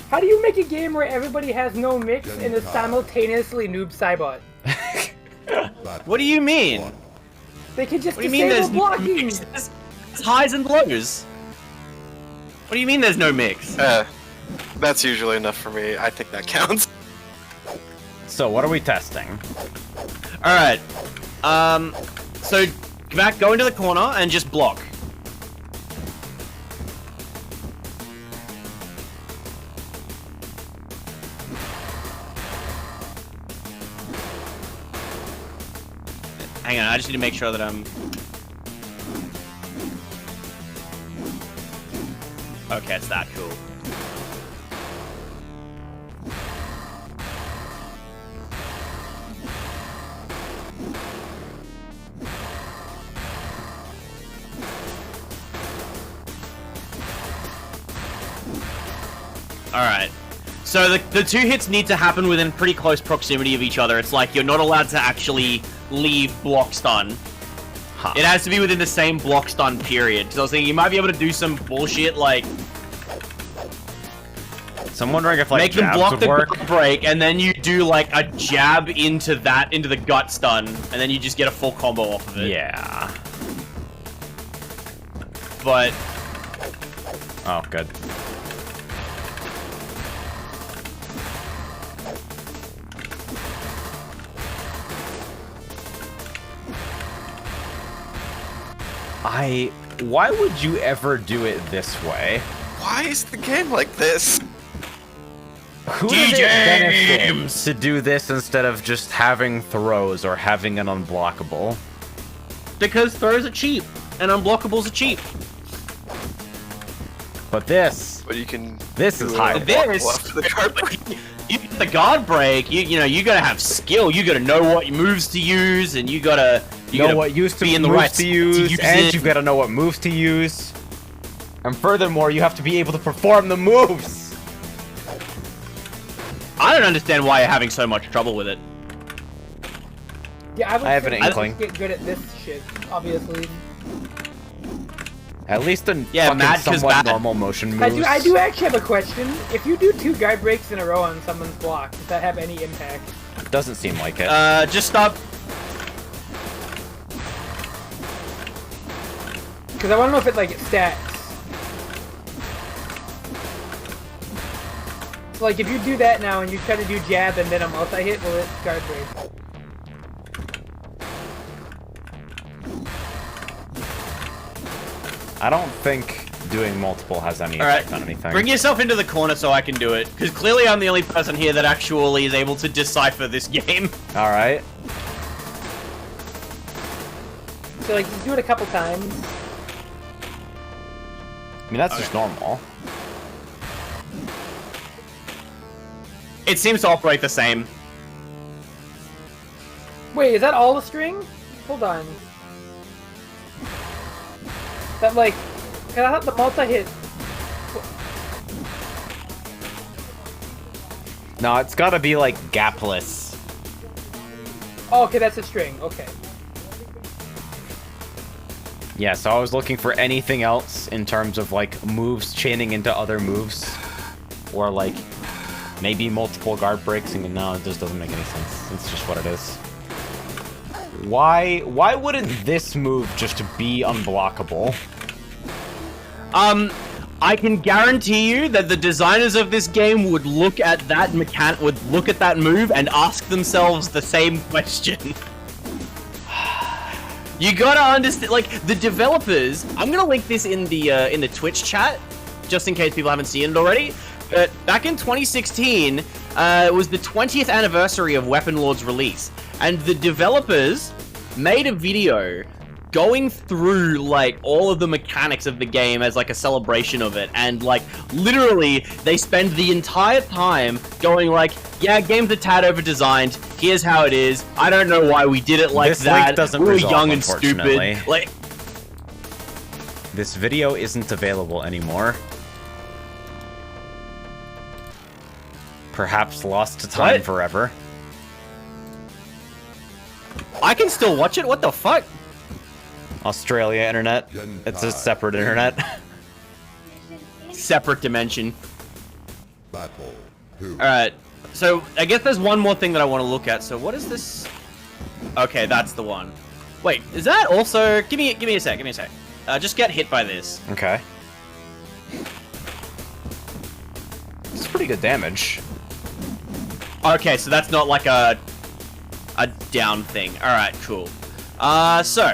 How do you make a game where everybody has no mix and is simultaneously noob Cybot?
What do you mean?
They can just
What do you mean there's
disable
no
blocking!
mix? It's highs and lows. What do you mean there's no mix?
That's usually enough for me. I think that counts.
So, what are we testing?
Alright. So, back, go into the corner and just block. Hang on, I just need to make sure that I'm... Okay, it's that cool. Alright. So the 2 hits need to happen within pretty close proximity of each other. It's like you're not allowed to actually leave block stun.
Huh.
It has to be within the same block stun period. Because I was thinking you might be able to do some bullshit like
So I'm wondering if, like,
make them
jabs
block
would
the
work.
gut break, and then you do like a jab into the gut stun, and then you just get a full combo off of it.
Yeah.
But
Oh, good. Why would you ever do it this way?
Why is the game like this?
Who does it benefit to do this instead of just having throws or having an unblockable?
because throws are cheap and unblockables are cheap.
But this
But you can.
is
do a
high.
This-
left to the guard break.
You get the guard break. You know you gotta have skill. You gotta know what moves to use, and you gotta
know what use to
be in the
moves
right
to use, and
it.
you've got to know what moves to use. And furthermore, you have to be able to perform the moves.
I don't understand why you're having so much trouble with it.
Yeah,
I have an
say just
inkling.
get good at this shit, obviously.
At least in
Yeah,
fucking
mad 'cause
somewhat
bad.
normal motion moves.
I do actually have a question. If you do 2 guard breaks in a row on someone's block, does that have any impact?
Doesn't seem like it.
Just stop.
Because I want to know if it, like, it stacks. So, like, if you do that now and you try to do jab and then a multi-hit, will it guard break?
I don't think doing multiple has any
All right,
effect on anything.
bring yourself into the corner so I can do it. Because clearly I'm the only person here that actually is able to decipher this game.
All right.
So like, just do it a couple times.
I mean, that's just normal.
It seems to operate the same.
Wait, is that all the string? Hold on. That like, cause I thought the multi-hit.
No, it's gotta be like gapless.
Oh, okay, that's a string. Okay.
Yeah, so I was looking for anything else in terms of like moves chaining into other moves, or like maybe multiple guard breaks. And no, it just doesn't make any sense. It's just what it is. Why wouldn't this move just be unblockable?
I can guarantee you that the designers of this game would look at that move and ask themselves the same question. You gotta understand, like, the developers. I'm gonna link this in the Twitch chat, just in case people haven't seen it already. But back in 2016, it was the 20th anniversary of Weaponlord's release, and the developers made a video going through like all of the mechanics of the game as like a celebration of it, and like literally they spend the entire time going like, yeah, game's a tad over designed, here's how it is, I don't know why we did it like
This
that,
link doesn't
we were
resolve,
young and
unfortunately.
stupid. Like,
This video isn't available anymore. Perhaps lost to time
What?
forever.
I can still watch it, what the fuck?
Australia internet. It's a separate internet.
Separate dimension.
Battle 2.
Alright, so I guess there's one more thing that I want to look at. So what is this? Okay, that's the one. Wait, is that also... Give me a sec. Just get hit by this.
Okay. It's pretty good damage.
Okay, so that's not like a down thing. Alright, cool. So...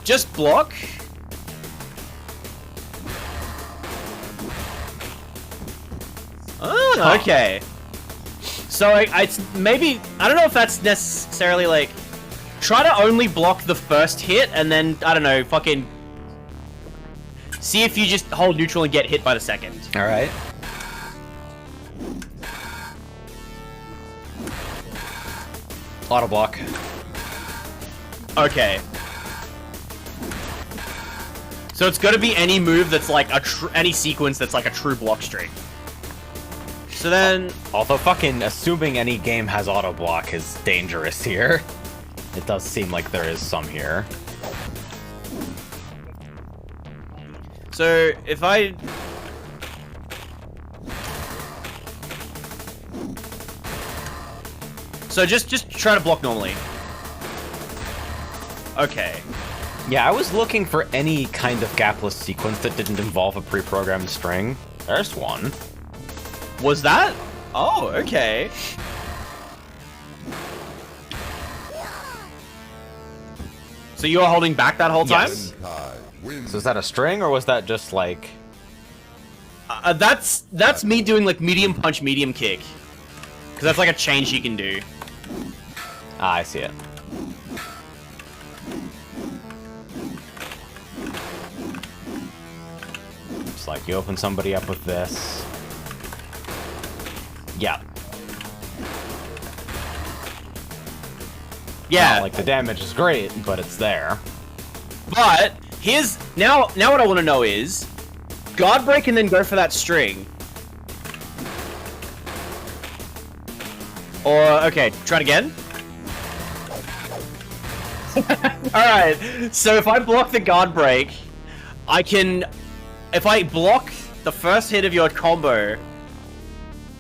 Just block. Oh, okay. So I maybe, I don't know if that's necessarily like, try to only block the first hit and then, I don't know, fucking see if you just hold neutral and get hit by the second.
Alright. Auto block.
Okay. So it's got to be any move that's like any sequence that's like a true block string. So then,
Although fucking assuming any game has auto block is dangerous here. It does seem like there is some here.
so if I just try to block normally. Okay.
Yeah, I was looking for any kind of gapless sequence that didn't involve a pre-programmed string. There's one.
Was that? Oh, okay. So you were holding back that whole time?
Yes.
Tide wins.
So is that a string, or was that just like...
That's me doing like medium punch, medium kick. Because that's like a change you can do.
Ah, I see it. It's like you open somebody up with this. Yeah.
Yeah,
Not like the damage is great, but it's there.
but here's now what I want to know is guard break and then go for that string. Or okay, try it again. Alright, so if I block the guard break, I can... If I block the first hit of your combo,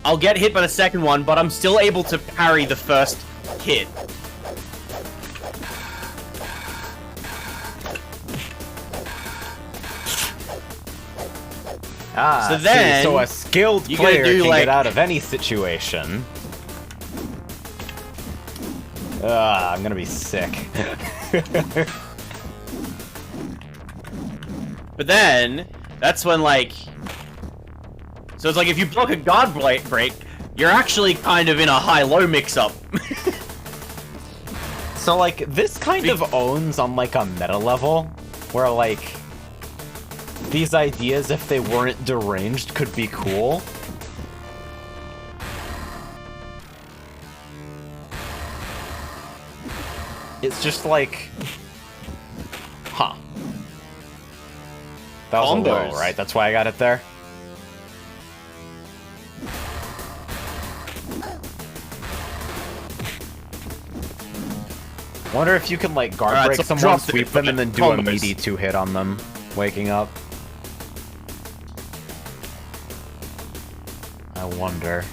I'll get hit by the second one, but I'm still able to parry the first hit.
Ah,
So
see,
then,
so a skilled
you gotta
player
do,
can
like-
get out of any situation. I'm gonna be sick.
But then, that's when, like... So it's like, if you block a guard break, you're actually kind of in a high-low mix-up.
So, like, this kind of owns on, like, a meta level, where, like, these ideas, if they weren't deranged, could be cool. It's just like... Huh. That was a low, right? That's why I got it there? Wonder if you can, like, guard break someone, sweep them, and then do a meaty 2-hit on them, waking up. I wonder.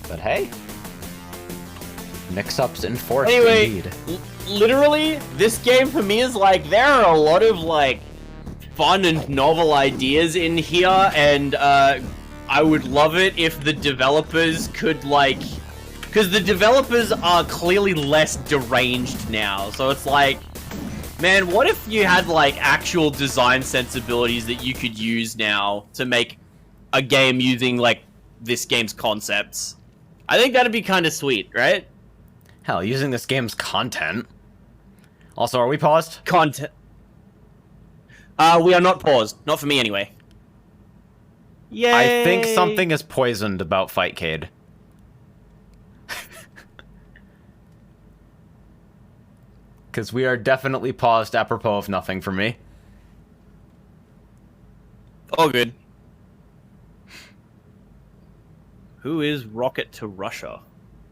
But hey. Mix-ups enforced, indeed.
Literally, this game for me is like, there are a lot of, like, fun and novel ideas in here, and, I would love it if the developers could, like... Because the developers are clearly less deranged now, so it's like... Man, what if you had, like, actual design sensibilities that you could use now to make a game using, like, this game's concepts? I think that'd be kind of sweet, right?
Hell, using this game's content. Also, are we paused?
Content. We are not paused. Not for me, anyway. Yay!
I think something is poisoned about Fightcade. Because we are definitely paused apropos of nothing for me.
All good. Who is Rocket to Russia?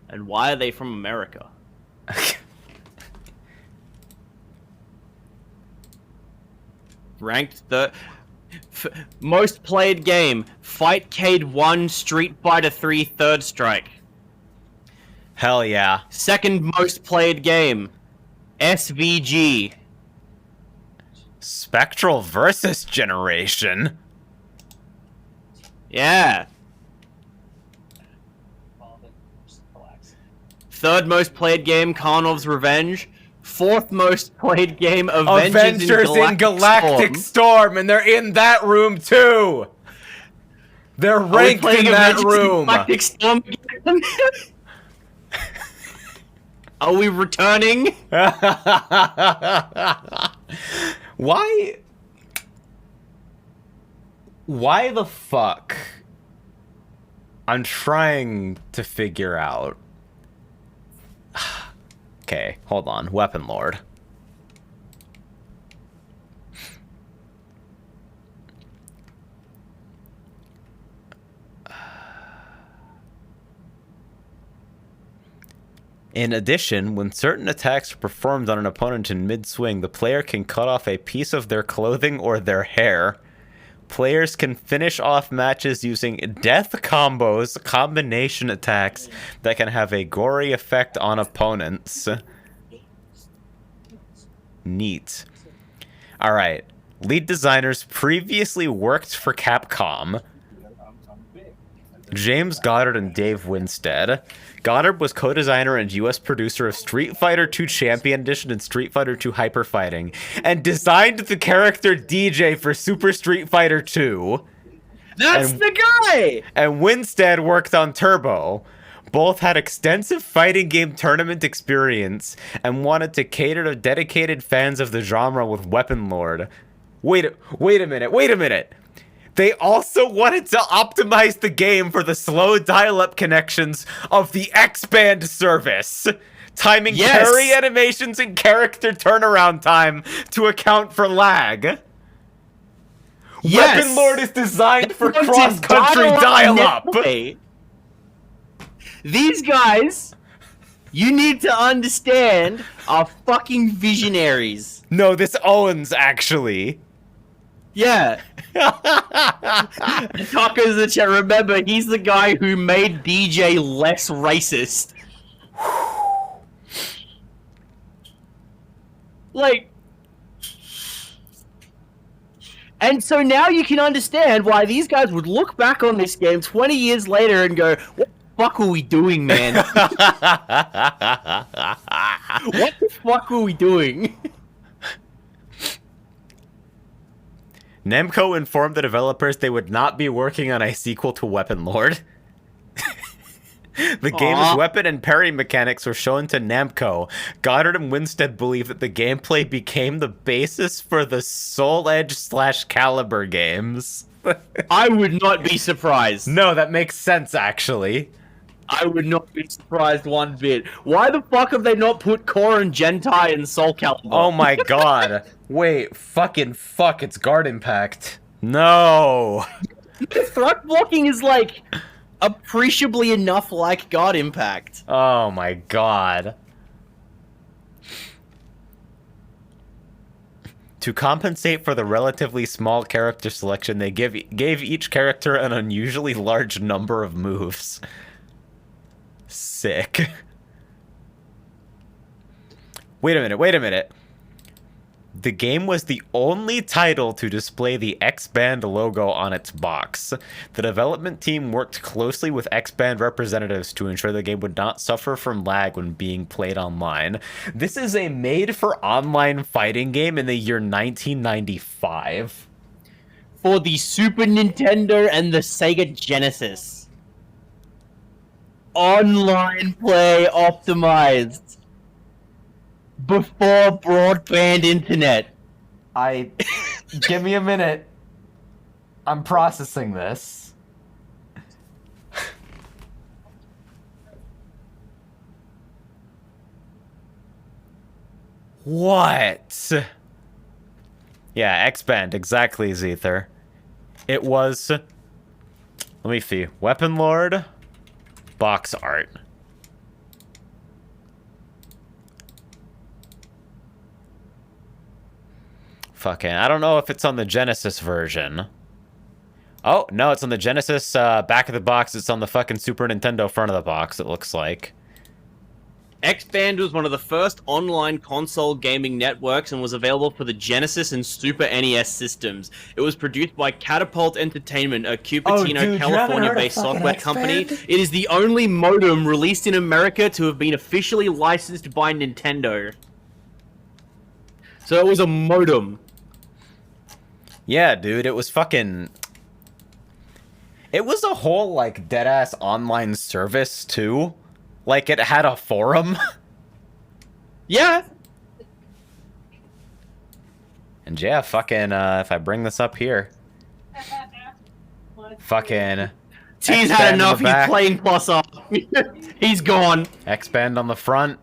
And why are they from America? Ranked most played game. Fightcade 1, Street Fighter 3, Third Strike.
Hell yeah.
Second most played game. SVG.
Spectral versus Generation.
Yeah. Third most played game, Karnov's Revenge. Fourth most played game, Avengers in Galactic
Storm, and they're in that room too. They're ranked in that room.
Galactic Storm again? Are we returning?
Why? Why the fuck? I'm trying to figure out. Okay, hold on. Weaponlord. In addition, when certain attacks are performed on an opponent in mid-swing, the player can cut off a piece of their clothing or their hair. Players can finish off matches using death combos, combination attacks that can have a gory effect on opponents. Neat. Alright. Lead designers previously worked for Capcom. James Goddard and Dave Winstead. Goddard was co-designer and US producer of Street Fighter II Champion Edition and Street Fighter II Hyper Fighting, and designed the character DJ for Super Street Fighter II.
That's the guy!
And Winstead worked on Turbo. Both had extensive fighting game tournament experience and wanted to cater to dedicated fans of the genre with Weaponlord. Wait a minute. They also wanted to optimize the game for the slow dial-up connections of the X-Band service, timing carry animations and character turnaround time to account for lag.
Yes.
Weaponlord is designed for cross-country dial-up.
These guys, you need to understand, are fucking visionaries.
No, this owns, actually.
Yeah. Tacos the chat. Remember, he's the guy who made DJ less racist. Like, and so now you can understand why these guys would look back on this game 20 years later and go, "What the fuck were we doing, man? What the fuck were we doing?"
Namco informed the developers they would not be working on a sequel to Weaponlord. The game's weapon and parry mechanics were shown to Namco. Goddard and Winstead believe that the gameplay became the basis for the Soul Edge / Calibur games.
I would not be surprised.
No, that makes sense, actually.
I would not be surprised one bit. Why the fuck have they not put Core and Gentai in Soul Calibur?
Oh my god. Wait, fucking fuck, it's Guard Impact. No!
The thrust blocking is, like, appreciably enough like God Impact.
Oh my god. To compensate for the relatively small character selection, they gave each character an unusually large number of moves. Sick. Wait a minute. The game was the only title to display the X-Band logo on its box. The development team worked closely with X-Band representatives to ensure the game would not suffer from lag when being played online. This is a made-for-online fighting game in the year 1995.
For the Super Nintendo and the Sega Genesis. Online play optimized. Before broadband internet.
Give me a minute. I'm processing this. What? Yeah, X-Band, exactly, Zether. It was... Let me see. Weaponlord. Box art. Fucking, I don't know if it's on the Genesis version. Oh, no, it's on the Genesis back of the box. It's on the fucking Super Nintendo front of the box, it looks like.
X-Band was one of the first online console gaming networks and was available for the Genesis and Super NES systems. It was produced by Catapult Entertainment, a Cupertino, California-based software company. It is the only modem released in America to have been officially licensed by Nintendo. So it was a modem.
Yeah, dude, it was fucking... It was a whole, like, dead-ass online service, too. Like, it had a forum.
Yeah.
And yeah, fucking, if I bring this up here. Fucking...
T's had enough, he's playing plus up. He's gone.
X-Band on the front.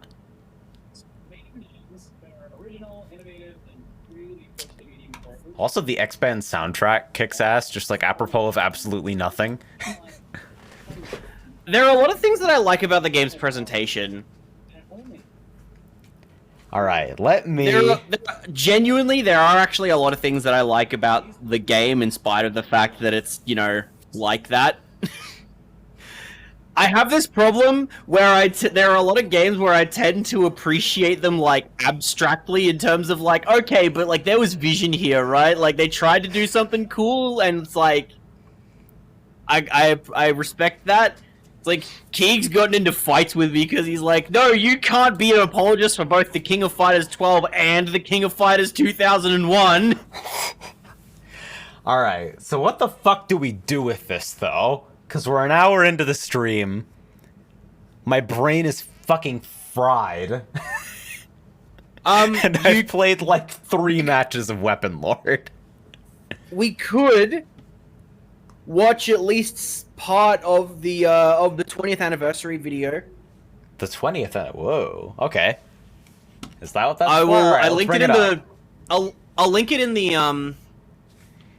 Also, the X-Band soundtrack kicks ass, just like apropos of absolutely nothing.
There are a lot of things that I like about the game's presentation.
Alright, let me...
Genuinely, there are actually a lot of things that I like about the game, in spite of the fact that it's, you know, like that. I have this problem where there are a lot of games where I tend to appreciate them, like, abstractly in terms of, like, okay, but, like, there was vision here, right? Like, they tried to do something cool, and it's like... I respect that. It's like, Keeg's gotten into fights with me because he's like, no, you can't be an apologist for both the King of Fighters 12 and the King of Fighters 2001.
Alright, so what the fuck do we do with this, though? Because we're an hour into the stream. My brain is fucking fried. And I've played like 3 matches of Weaponlord.
We could watch at least part of the 20th anniversary video.
The 20th? Whoa. Okay. Is that what that's
I
for?
will.
Right,
I linked it in the. I'll link it in the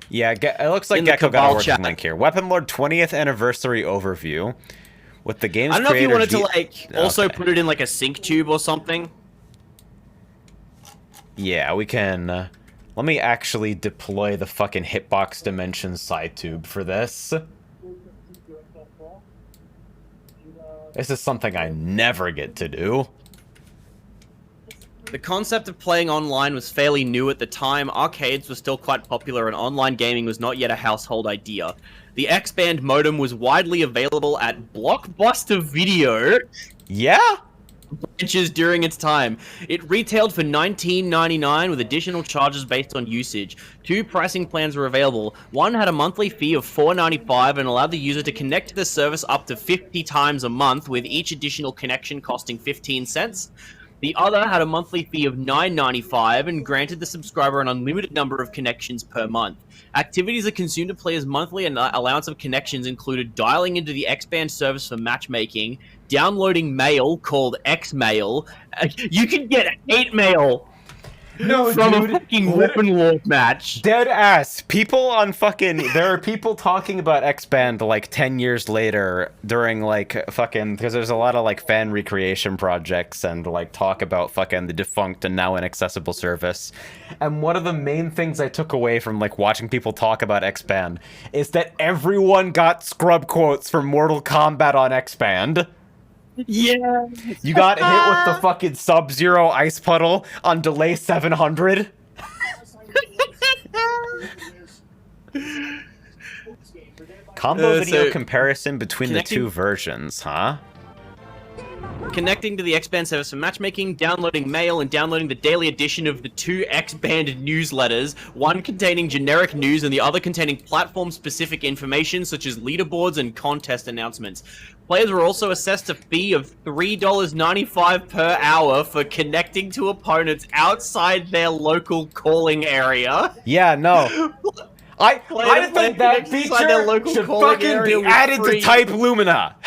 Yeah, it looks like Gecko got a working link here. Weaponlord 20th anniversary overview with the game's
I don't know if you wanted to
creator
like also put it in like a sync tube or something.
Yeah, we can. Let me actually deploy the fucking hitbox dimension side tube for this. This is something I never get to do.
The concept of playing online was fairly new at the time. Arcades were still quite popular and online gaming was not yet a household idea. The X-Band modem was widely available at Blockbuster Video.
Yeah?
branches during its time. It retailed for $19.99 with additional charges based on usage. 2 pricing plans were available. One had a monthly fee of $4.95 and allowed the user to connect to the service up to 50 times a month, with each additional connection costing 15 cents. The other had a monthly fee of $9.95 and granted the subscriber an unlimited number of connections per month. Activities that consumed a player's monthly allowance of connections included dialing into the X-Band service for matchmaking, downloading mail called X-Mail. You can get hate mail from a fucking Weaponlord match.
Dead ass. People on fucking... There are people talking about X-Band like 10 years later during like fucking... Because there's a lot of like fan recreation projects and like talk about fucking the defunct and now inaccessible service. And one of the main things I took away from like watching people talk about X-Band is that everyone got scrub quotes from Mortal Kombat on X-Band.
Yeah.
You got hit with the fucking Sub-Zero ice puddle on delay 700. Combo video comparison between the 2 versions, huh?
Connecting to the X-Band service for matchmaking, downloading mail, and downloading the daily edition of the 2 X-Band newsletters, one containing generic news and the other containing platform-specific information such as leaderboards and contest announcements. Players were also assessed a fee of $3.95 per hour for connecting to opponents outside their local calling area.
Yeah, no. I think that feature should fucking be added to Type Lumina.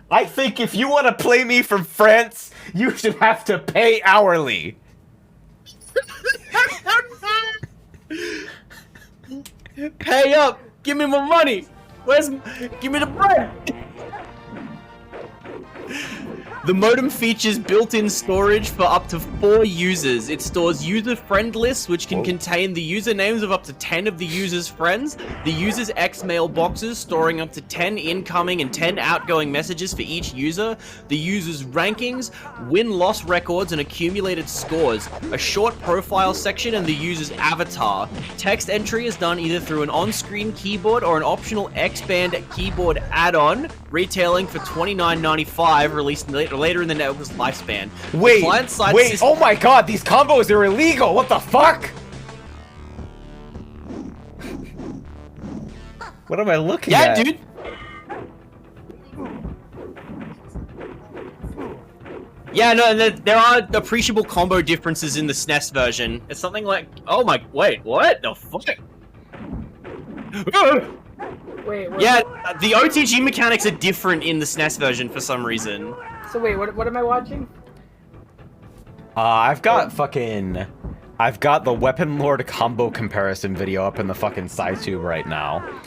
I think if you want to play me from France, you should have to pay hourly.
Pay up! Give me my money! Give me the bread! The modem features built-in storage for up to 4 users. It stores user friend lists, which can contain the usernames of up to 10 of the user's friends, the user's X-mail boxes, storing up to 10 incoming and 10 outgoing messages for each user, the user's rankings, win-loss records, and accumulated scores, a short profile section, and the user's avatar. Text entry is done either through an on-screen keyboard or an optional X-Band keyboard add-on, retailing for $29.95, released later in the network's lifespan.
Wait, oh my god, these combos are illegal, what the fuck? What am I looking at?
Yeah, dude. Yeah, no, there are appreciable combo differences in the SNES version. It's something like, oh my, wait, what the fuck?
Wait,
yeah, the OTG mechanics are different in the SNES version for some reason.
So wait, what am I watching?
I've got the Weaponlord combo comparison video up in the fucking SciTube right now.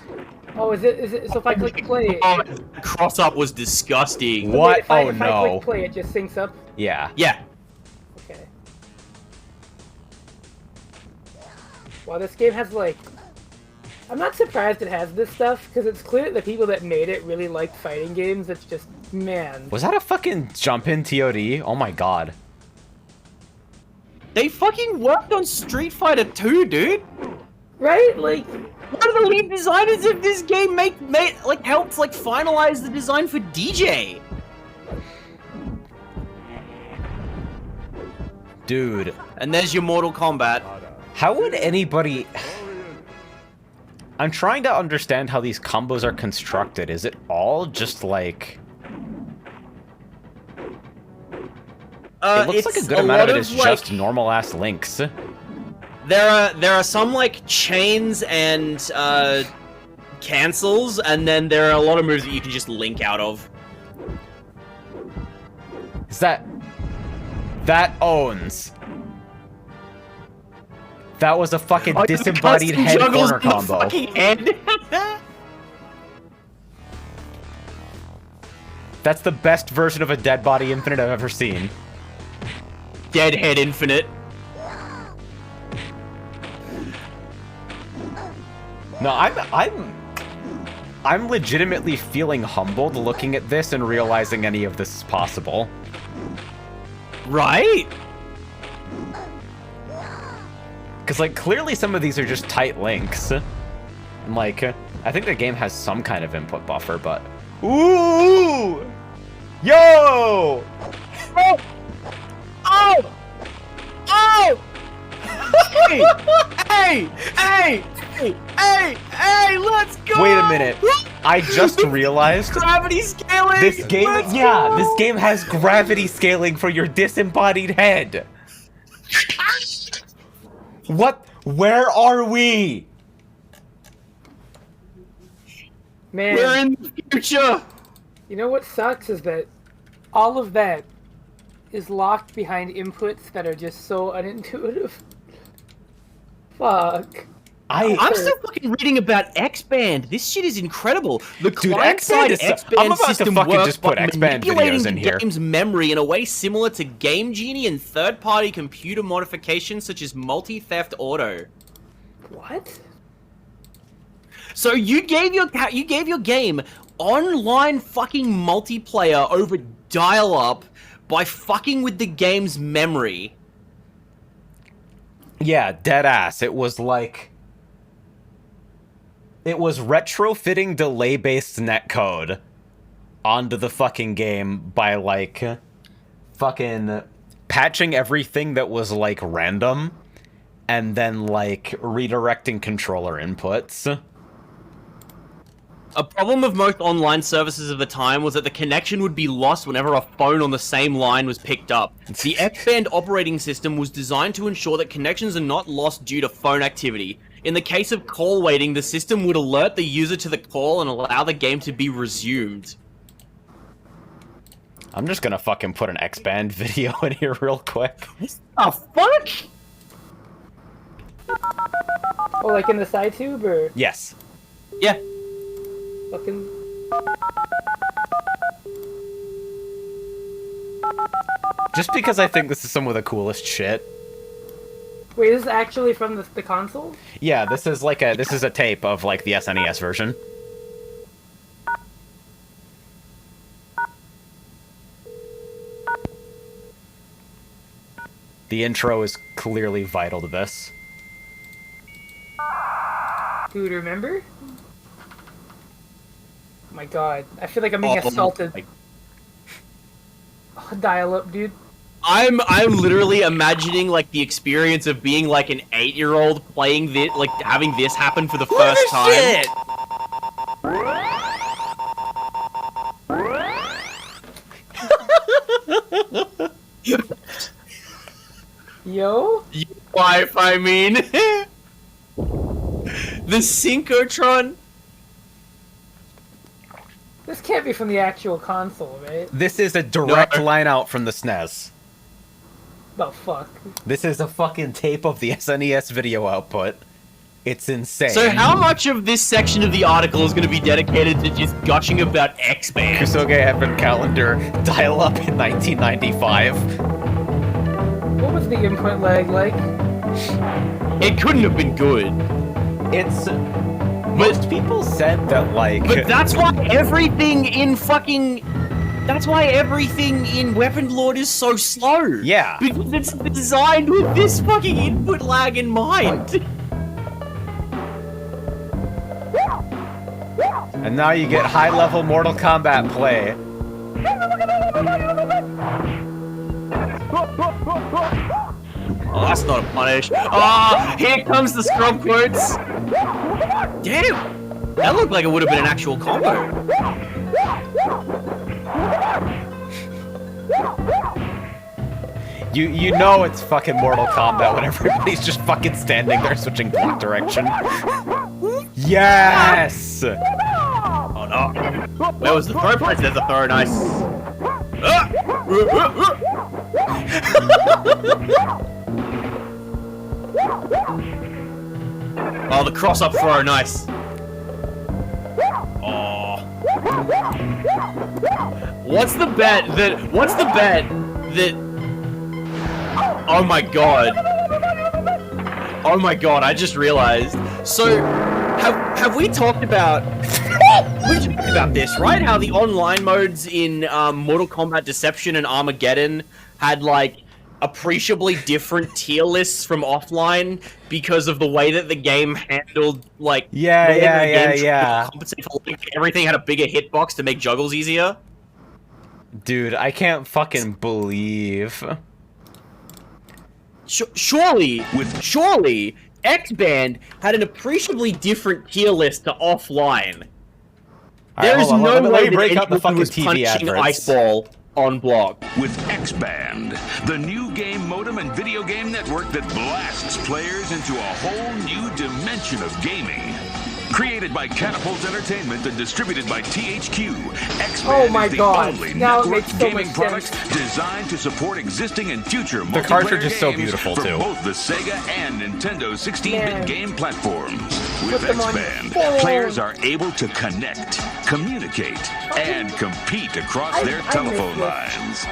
Oh, is it, so if I click play...
Oh, cross-up was disgusting.
What?
Wait, if I
no.
click play, it just syncs up?
Yeah.
Yeah.
Okay. Wow, this game has, like... I'm not surprised it has this stuff, because it's clear that the people that made it really like fighting games. It's just, man.
Was that a fucking jump-in TOD? Oh my god.
They fucking worked on Street Fighter 2, dude!
Right? Like...
One of the lead designers of this game helped finalize the design for DJ!
Dude.
And there's your Mortal Kombat.
How would anybody... I'm trying to understand how these combos are constructed. Is it all just like... it looks like a good amount of it is just normal-ass links.
There are some, like, chains and, cancels, and then there are a lot of moves that you can just link out of.
Is that owns. That was a fucking disembodied head corner combo.
Fucking head.
That's the best version of a Dead Body Infinite I've ever seen.
Deadhead Infinite.
No, I'm legitimately feeling humbled looking at this and realizing any of this is possible.
Right?
Because, like, clearly some of these are just tight links. And, like, I think the game has some kind of input buffer, but... Ooh! Yo!
Oh! Oh! Oh! Hey! Hey! Hey! Hey! Hey! Let's go!
Wait a minute. I just realized
Gravity scaling!
this game,
Let's
yeah,
go!
this game has gravity scaling for your disembodied head. What? Where are we?
Man,
We're in the future!
you know what sucks is that all of that is locked behind inputs that are just so unintuitive. Fuck.
I'm still fucking reading about X-Band. This shit is incredible. The
Dude,
client-side
X-Band is-
X-Band
I'm about to
system
fucking
works
just put
by
X-Band
manipulating
videos in
the
here.
game's memory in a way similar to Game Genie and third-party computer modifications such as Multi-Theft Auto.
What?
So you gave your game online fucking multiplayer over dial-up by fucking with the game's memory.
Yeah, dead ass. It was like... It was retrofitting delay-based netcode onto the fucking game by, like, fucking patching everything that was, like, random, and then, like, redirecting controller inputs.
A problem of most online services of the time was that the connection would be lost whenever a phone on the same line was picked up. The X-Band operating system was designed to ensure that connections are not lost due to phone activity. In the case of call waiting, the system would alert the user to the call and allow the game to be resumed.
I'm just gonna fucking put an X-Band video in here real quick.
Oh, fuck!
Oh, like in the side tube or
Yes.
Yeah.
fucking?
Just because I think this is some of the coolest shit.
Wait, this is actually from the console?
Yeah, this is like this is a tape of, like, the SNES version. The intro is clearly vital to this.
Dude, remember? Oh my god, I feel like I'm being assaulted. Oh, dial up, dude.
I'm literally imagining, like, the experience of being, like, an 8-year-old playing this, like, having this happen for the first time.
Shit!
Yo?
Wife, I mean. The Synchrotron.
This can't be from the actual console, right?
This is a direct
No.
line out from the SNES.
Oh, fuck.
This is a fucking tape of the SNES video output. It's insane.
So how much of this section of the article is going to be dedicated to just gushing about X-Band?
KUSOGE Advent Calendar dial-up in 1995.
What was the input lag like?
It couldn't have been good.
It's... Most people said that, like...
But that's why everything in fucking... That's why everything in Weaponlord is so slow.
Yeah.
Because it's designed with this fucking input lag in mind.
And now you get high-level Mortal Kombat play.
Oh, that's not a punish. Ah, here comes the scrub quotes. Damn, that looked like it would have been an actual combo.
You know it's fucking Mortal Kombat when everybody's just fucking standing there switching block direction. Yes!
Oh no. Where was the throw place? There's a throw, nice. Ah! Oh, the cross-up throw, nice. Oh. What's the bet that... Oh my god. Oh my god, I just realized. So, have we talked about... we talked about this, right? How the online modes in Mortal Kombat Deception and Armageddon had, like, appreciably different tier lists from offline because of the way that the game handled, like...
Yeah,
the way that the
yeah,
game
yeah,
tried to
yeah.
compensate for, like, everything had a bigger hitbox to make juggles easier.
Dude, I can't fucking believe.
Surely, X-Band had an appreciably different tier list to offline. There is no way that anyone was punching Ice Ball on block.
With X-Band, the new game modem and video game network that blasts players into a whole new dimension of gaming. Created by Catapult Entertainment and distributed by THQ, X-Band is the only networked gaming product designed to support existing and future multiplayer
cartridge is
games
so beautiful,
for
too.
both the Sega and Nintendo 16-bit game platforms. With
them on
X-Band,
phone.
players are able to connect, communicate, and compete across their telephone lines.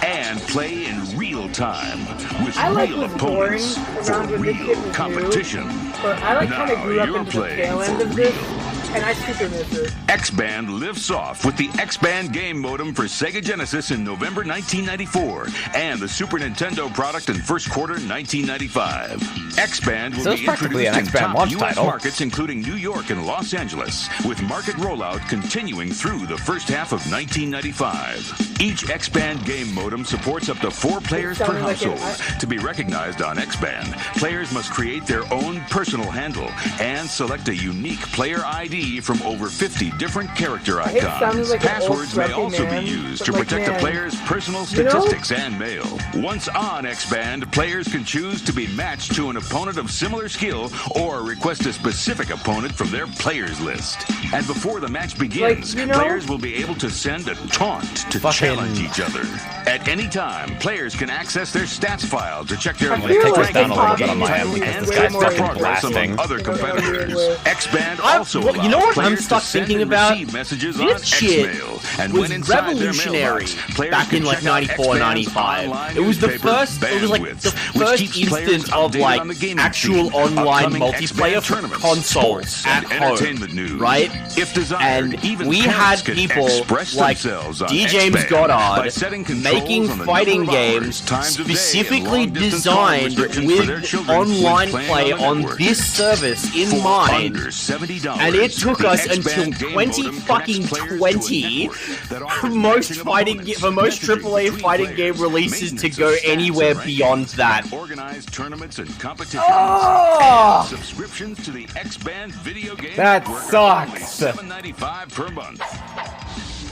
And play in real time with real opponents for real competition.
But I kind of grew up
Now
into
you're
the tail
playing
end of
for
this,
real.
and I super miss it.
X-Band lifts off with the X-Band game modem for Sega Genesis in November 1994 and the Super Nintendo product in first quarter 1995. X-Band will
So it's
be
practically an
introduced in
X-Band
top
launch
U.S.
title.
markets including New York and Los Angeles, with market rollout continuing through the first half of 1995. Each X-Band game modem supports up to 4 players per
sounded like
household. To be recognized on X-Band, players must create their own personal handle and select a unique player ID from over 50 different character
It sounded
icons.
like an old
Passwords may
scruffy
also
man,
be used
but
to
like,
protect a
man,
player's personal
you know?
statistics and mail. Once on X-Band, players can choose to be matched to an opponent of similar skill or request a specific opponent from their players list. And before the match begins,
you know?
players will be able to send a taunt to challenge each other. At any time, players can access their stats file to check their
I'm gonna take this down a little
bit on my end because this guy's fucking
progress
blasting.
among other competitors. X-Band
I'm-
also
well, you know
allows
what I'm
players
stuck
to send
thinking
and
about?
receive messages
This
on
shit
X-Mail, and
was
when inside their
revolutionary
mailbox, players
back in
can
like
check out
94,
X-Band's
95.
online
It was the
newspaper,
first, it was like
Bandwidth,
the
which
first
keeps players
instance of
updated
like
on the gaming
actual
scene,
online
upcoming
multiplayer
X-Band
for
tournaments,
consoles
sports,
at
and
home,
entertainment news.
right?
If desired,
And
even
we
parents
had
can
people
express
like
themselves on
D. James
X-Band by
Goddard
setting controls
making
on the
fighting
number of hours,
games
times of day, and
specifically
long-distance calling
designed
restrictions for their
with
children when
online
playing
play
the
on
network.
this service in
For
mind.
under $70,
And it took
the
us
X-Band
until
game
20
modem
fucking
connects players to a
20
network that offers
most
matching
fighting
opponents,
for most
messaging
AAA
between
fighting
players,
game releases to
maintenance
go
of stats
anywhere
and rankings,
beyond that.
and organized tournaments and competitions.
Oh!
And subscriptions to the X-Band video game
That
network are only
sucks.
$7.95 per month.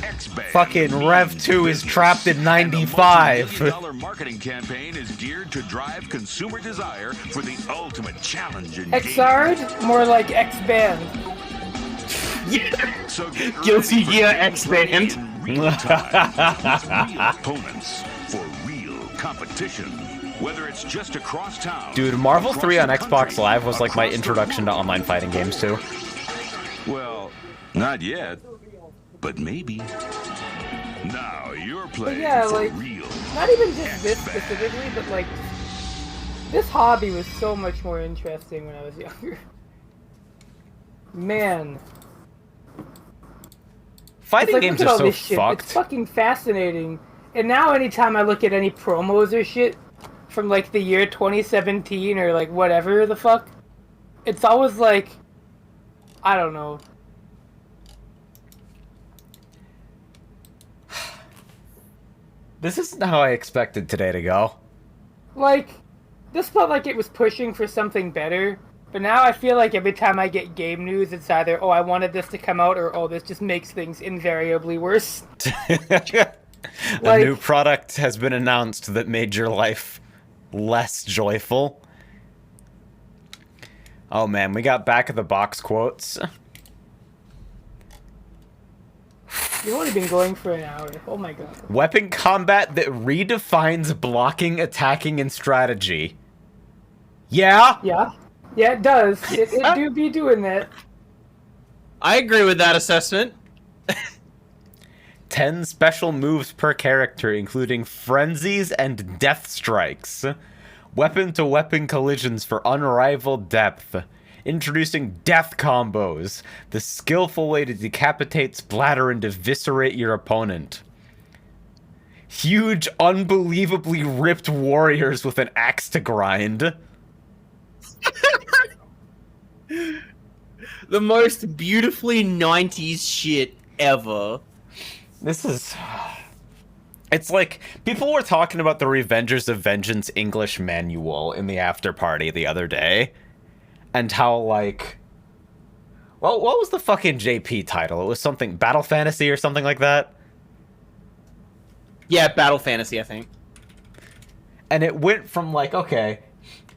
X-Band
Fucking Rev 2 is trapped in 95.
And the multi-million-dollar marketing campaign is geared to drive consumer desire for the ultimate challenge in gaming.
Xrd? More like X-Band.
So get
Guilty
ready for
Gear
games
X-Band.
in real time, with real opponents for real competition. Whether it's just across town,
Dude, Marvel
across
3 on
the
Xbox
country,
Live was like my
across the
introduction to
world.
online fighting games too.
Well, not yet, but maybe. Now you're playing
yeah,
for
like,
real.
Not even just this specifically, but like, this hobby was so much more interesting when I was younger. Man.
Fighting
It's like,
games
look at
are
all
so
this shit.
fucked.
It's fucking fascinating. And now anytime I look at any promos or shit from like the year 2017 or like whatever the fuck, it's always like, I don't know.
This isn't how I expected today to go.
Like, this felt like it was pushing for something better. But now I feel like every time I get game news, it's either, oh, I wanted this to come out, or, oh, this just makes things invariably worse.
A
Like-
new product has been announced that made your life less joyful. Oh man, we got back of the box quotes.
You've only been going for an hour. Oh my god.
Weapon combat that redefines blocking, attacking, and strategy. Yeah?
Yeah? Yeah, it does. It do be doing that.
I agree with that assessment.
10 special moves per character, including frenzies and death strikes. Weapon-to-weapon collisions for unrivaled depth. Introducing death combos, the skillful way to decapitate, splatter, and eviscerate your opponent. Huge, unbelievably ripped warriors with an axe to grind.
The most beautifully 90s shit ever.
This is... It's like, people were talking about the Revengers of Vengeance English manual in the after party the other day. And how, like... Well, what was the fucking JP title? It was something... Battle Fantasy or something like that?
Yeah, Battle Fantasy, I think.
And it went from, like, okay,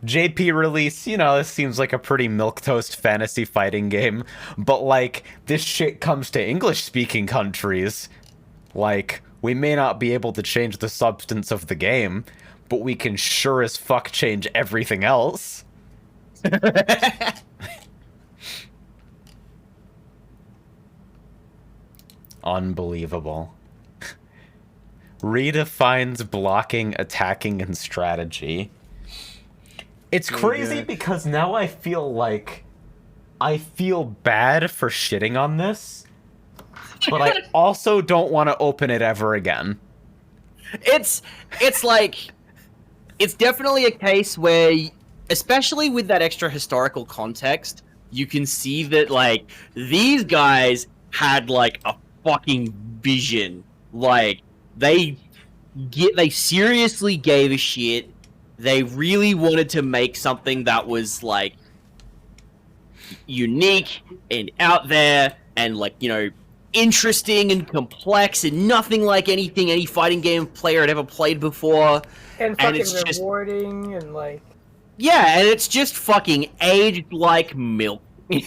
JP release, you know, this seems like a pretty milquetoast fantasy fighting game. But, like, this shit comes to English-speaking countries. Like... We may not be able to change the substance of the game, but we can sure as fuck change everything else. Unbelievable. Redefines blocking, attacking, and strategy. It's crazy because now I feel like I feel bad for shitting on this. But I also don't want to open it ever again.
It's like, it's definitely a case where, especially with that extra historical context, you can see that, like, these guys had, like, a fucking vision. Like, they seriously gave a shit. They really wanted to make something that was, like, unique and out there and, like, you know, interesting and complex and nothing like anything any fighting game player had ever played before.
And fucking
it's
rewarding and like...
Yeah, and it's just fucking aged like milk. And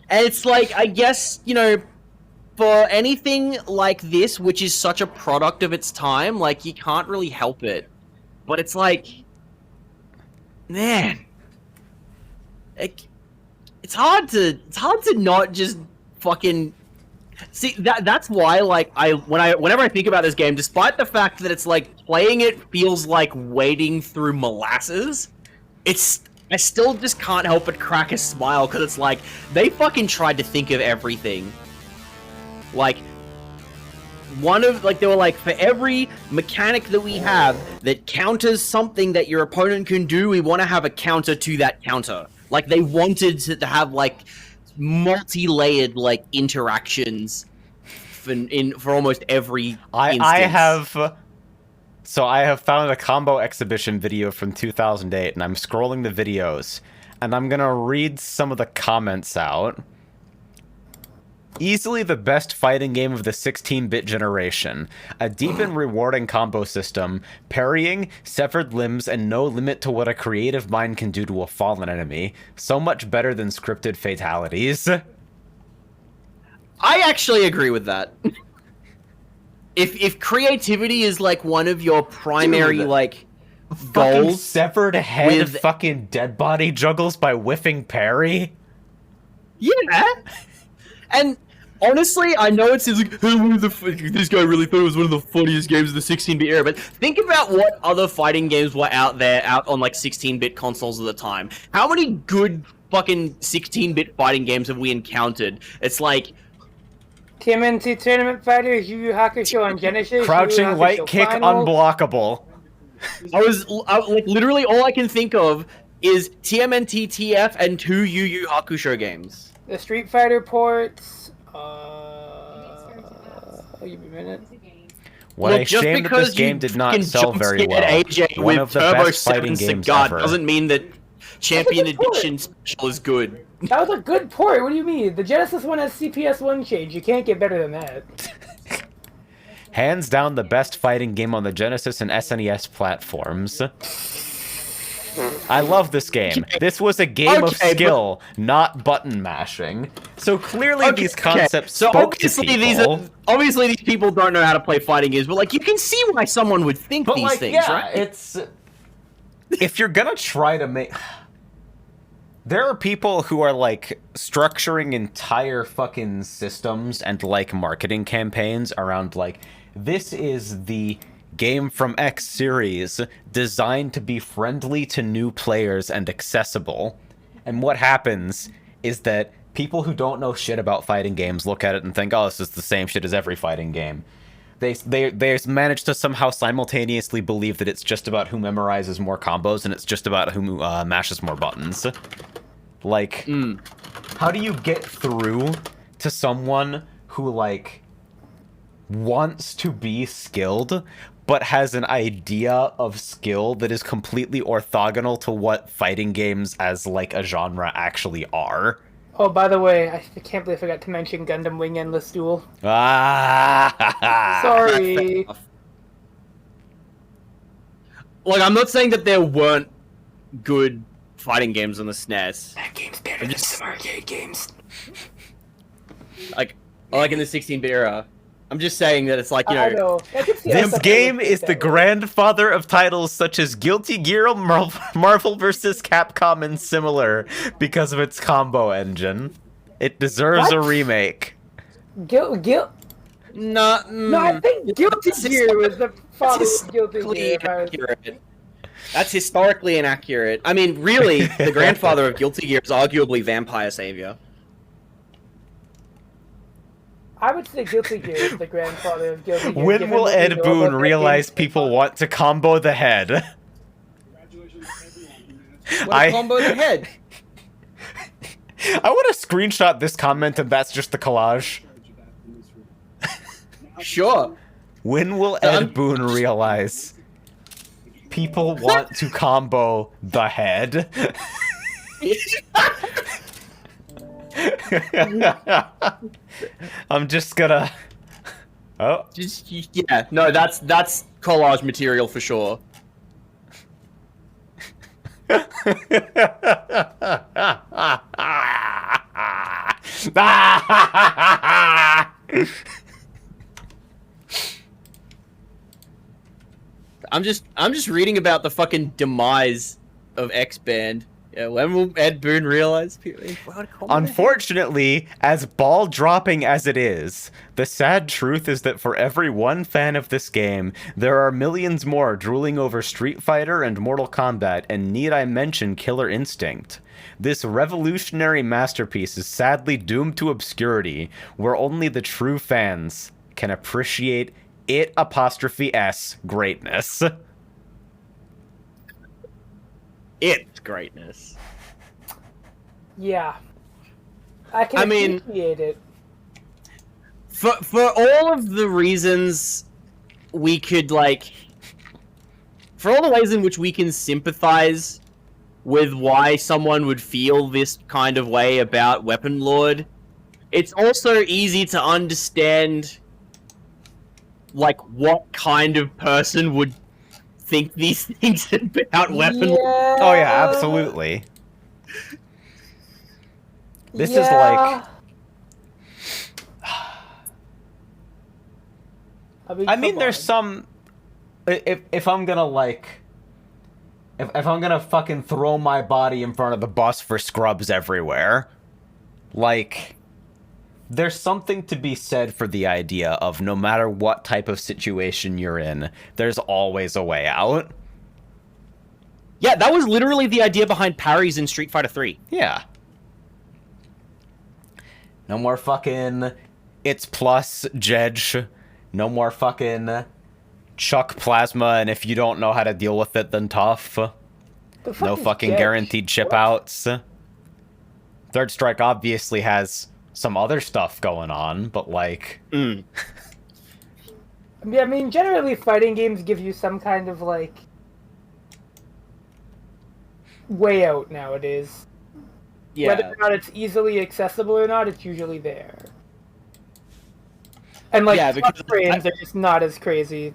it's like, I guess, you know, for anything like this, which is such a product of its time, like, you can't really help it. But it's like... Man... It's hard to not just fucking see that's why, like, whenever I think about this game, despite the fact that it's like playing it feels like wading through molasses, I still just can't help but crack a smile because it's like they fucking tried to think of everything. Like, they were like, for every mechanic that we have that counters something that your opponent can do, we want to have a counter to that counter. Like, they wanted to have, like, multi-layered, like, interactions for almost every instance.
I have found a combo exhibition video from 2008, and I'm scrolling the videos, and I'm gonna read some of the comments out. Easily the best fighting game of the 16-bit generation. A deep and rewarding combo system, parrying, severed limbs, and no limit to what a creative mind can do to a fallen enemy. So much better than scripted fatalities.
I actually agree with that. If creativity is, like, one of your primary, like,
Fucking
goals...
severed head fucking dead body juggles by whiffing parry?
Yeah! And... honestly, I know it seems like, this guy really thought it was one of the funniest games of the 16-bit era, but think about what other fighting games were out on, like, 16-bit consoles at the time. How many good fucking 16-bit fighting games have we encountered? It's like...
TMNT Tournament Fighters, Yu Yu Hakusho on Genesis,
Crouching light kick unblockable.
like, literally all I can think of is TMNT TF and 2 Yu Yu Hakusho games.
The Street Fighter ports... I'll give you a minute.
What a shame that this game did not sell very well.
AJ
One of the best fighting games ever.
Doesn't mean that Champion Edition Special is good.
That was a good port. What do you mean? The Genesis one has CPS1 change. You can't get better than that.
Hands down the best fighting game on the Genesis and SNES platforms. I love this game. This was a game of skill, not button mashing. So clearly these concepts spoke to people.
Obviously these people don't know how to play fighting games, but, like, you can see why someone would think these things, right?
It's... If you're gonna try to make... There are people who are, like, structuring entire fucking systems and, like, marketing campaigns around, like, this is the game from X series designed to be friendly to new players and accessible. And what happens is that people who don't know shit about fighting games look at it and think, oh, this is the same shit as every fighting game. They managed to somehow simultaneously believe that it's just about who memorizes more combos and it's just about who mashes more buttons. Like, how do you get through to someone who, like, wants to be skilled, but has an idea of skill that is completely orthogonal to what fighting games as like a genre actually are.
Oh, by the way, I can't believe I forgot to mention Gundam Wing Endless Duel.
Ah!
Sorry.
Like, I'm not saying that there weren't good fighting games on the SNES.
That game's better than some arcade games.
Like in the 16-bit era. I'm just saying that it's like, you
I
know...
know. I could see how
This
something
game
would
is
fit
the
that way.
grandfather of titles such as Guilty Gear, Marvel vs. Capcom, and similar because of its combo engine. It deserves a
What?
remake.
No, I think Guilty Gear was the father of Guilty Gear.
Inaccurate. That's historically inaccurate. I mean, really, the grandfather of Guilty Gear is arguably Vampire Savior.
I would say Guilty Gear is the grandfather of Guilty Gear.
When
given
will
what we
Ed
know
Boon
about that
realize
game.
people want to combo the head?
What a combo the head.
I want to screenshot this comment and that's just the collage.
Sure.
When will Ed Boon realize people want to combo the head? I'm just gonna... Oh.
Just, yeah, no, that's collage material for sure. I'm just reading about the fucking demise of X-Band. Yeah, when will Ed Boon realize people want to combo the head?
Unfortunately, as ball-dropping as it is, the sad truth is that for every one fan of this game, there are millions more drooling over Street Fighter and Mortal Kombat, and need I mention Killer Instinct. This revolutionary masterpiece is sadly doomed to obscurity, where only the true fans can appreciate it'(s) greatness.
It's greatness.
Yeah. I
mean,
appreciate it.
For all of the reasons we could, like... For all the ways in which we can sympathize with why someone would feel this kind of way about Weaponlord, it's also easy to understand, like, what kind of person would think these things about Weaponlord.
Yeah.
Oh yeah, absolutely. This is like... I mean, there's some... If I'm gonna, like... If I'm gonna fucking throw my body in front of the bus for scrubs everywhere, like... There's something to be said for the idea of no matter what type of situation you're in, there's always a way out.
Yeah, that was literally the idea behind parries in Street Fighter 3.
Yeah. No more fucking it's plus Jedge. No more fucking chuck plasma, and if you don't know how to deal with it, then tough. No fucking
Jedge?
guaranteed chip outs. Third Strike obviously has some other stuff going on, but like...
I mean, generally fighting games give you some kind of, like, way out nowadays.
Yeah.
Whether or not it's easily accessible or not, it's usually there. And, like,
Yeah, because
frames are just not as crazy.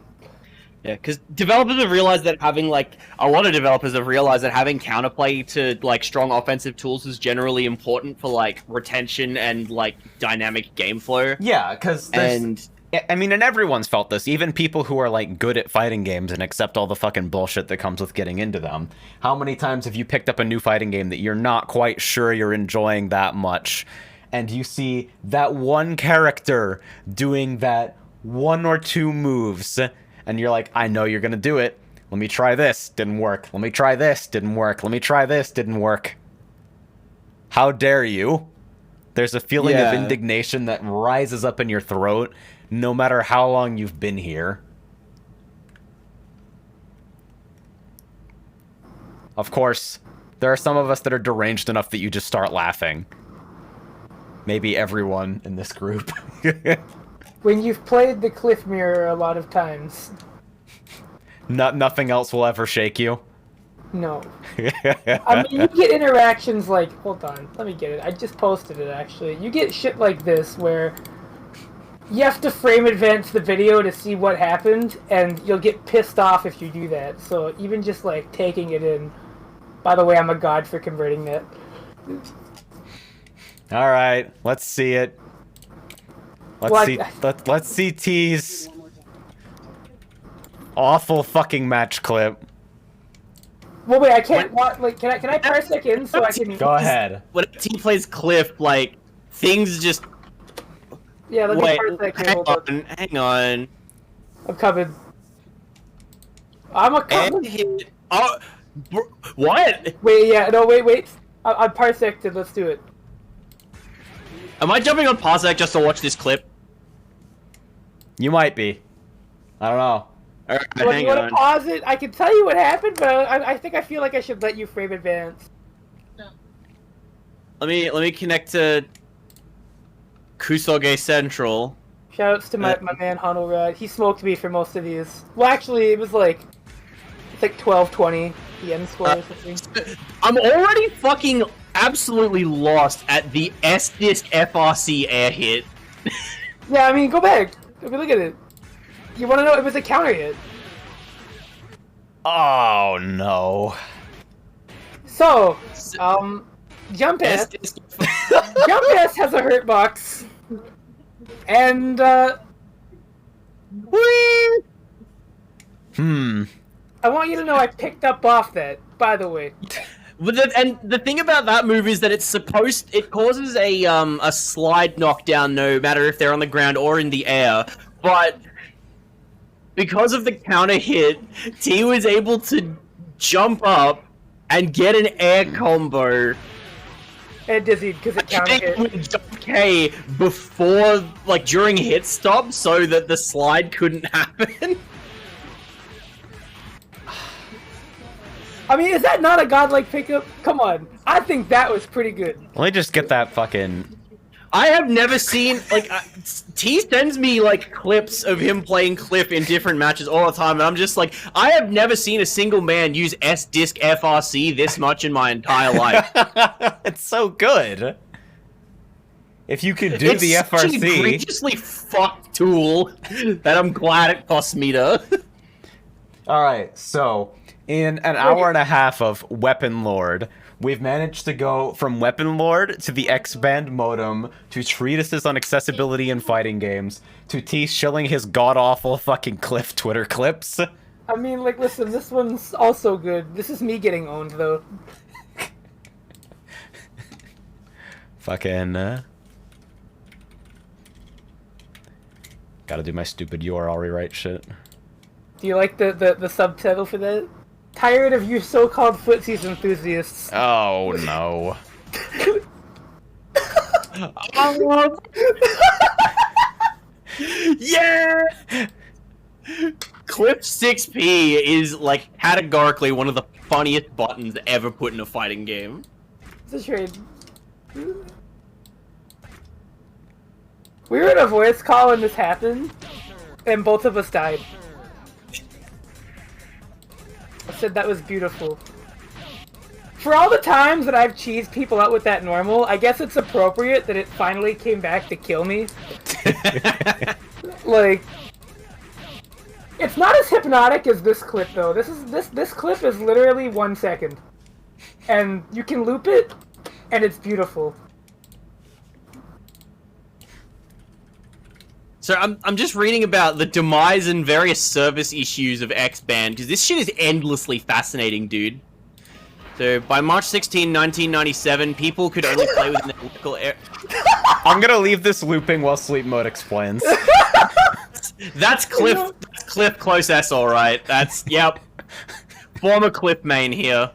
Yeah, because developers have realized that having, like, a lot of developers have realized that having counterplay to, like, strong offensive tools is generally important for, like, retention and, like, dynamic game flow.
Yeah, because I mean, and everyone's felt this, even people who are, like, good at fighting games and accept all the fucking bullshit that comes with getting into them. How many times have you picked up a new fighting game that you're not quite sure you're enjoying that much, and you see that one character doing that one or two moves, and you're like, I know you're gonna do it. Let me try this. Didn't work. Let me try this. Didn't work. Let me try this. Didn't work. How dare you? There's a feeling of indignation that rises up in your throat no matter how long you've been here. Of course, there are some of us that are deranged enough that you just start laughing. Maybe everyone in this group.
When you've played the Cliff Mirror a lot of times.
Nothing else will ever shake you.
No. I mean, you get interactions like... Hold on, let me get it. I just posted it, actually. You get shit like this, where you have to frame advance the video to see what happened, and you'll get pissed off if you do that. So even just, like, taking it in... By the way, I'm a god for converting that.
Alright, let's see it. Let's see T's awful fucking match clip.
Well, wait, I can't. Like, can I parsec in so I can?
Go ahead.
When a team plays Cliff, like things just.
Yeah, let me
wait.
parsec in.
Hang on.
I'm coming. I'm a coming.
Hit. Oh, what?
Wait, yeah, no, wait. I'm parsected. Let's do it.
Am I jumping on Parsec just to watch this clip?
You might be. I don't know.
Alright,
Well,
hang
you want
on.
to pause it? I can tell you what happened, but I think I feel like I should let you frame advance.
Let me connect to KUSOGE Central.
Shoutouts to my man Honolrad. He smoked me for most of these. Well, actually, it's like 12-20 the end score or something.
I'm already fucking absolutely lost at the S-Disc FRC air hit.
Yeah, I mean, go back. I mean, look at it. You want to know if it was a counter hit?
Oh no.
So, Jump S. Jump S has a hurt box. And, whee! I want you to know I picked up off that, by the way.
And the thing about that move is that it causes a slide knockdown no matter if they're on the ground or in the air, but because of the counter hit, T was able to jump up and get an air combo.
And dizzy because it counter hit.
With jump K before, like during hit stop, so that the slide couldn't happen.
I mean, is that not a godlike pickup? Come on. I think that was pretty good.
Let me just get that fucking...
I have never seen, like, T sends me, like, clips of him playing Cliff in different matches all the time, and I'm just like, I have never seen a single man use S-Disc FRC this much in my entire life.
It's so good. If you could do the
It's such an
FRC...
egregiously fucked tool that I'm glad it cost me to.
Alright, so... In an hour and a half of Weaponlord, we've managed to go from Weaponlord to the X-Band modem, to treatises on accessibility in fighting games, to T shilling his god-awful fucking Cliff Twitter clips.
I mean, like, listen, this one's also good. This is me getting owned, though.
Fucking, gotta do my stupid URL rewrite shit.
Do you like the subtitle for that? Tired of you so-called footsies enthusiasts.
Oh, no.
Yeah! Cliff 6P is, like, categorically one of the funniest buttons ever put in a fighting game.
It's a trade. We were in a voice call when this happened, and both of us died. I said that was beautiful. For all the times that I've cheesed people out with that normal, I guess it's appropriate that it finally came back to kill me. Like, it's not as hypnotic as this clip though. This clip is literally 1 second, and you can loop it, and it's beautiful.
So I'm just reading about the demise and various service issues of X-Band, because this shit is endlessly fascinating, dude. So, by March 16, 1997, people could only play within their local area.
I'm gonna leave this looping while sleep mode explains.
That's Cliff Close S, alright. That's, yep. Former Cliff main here.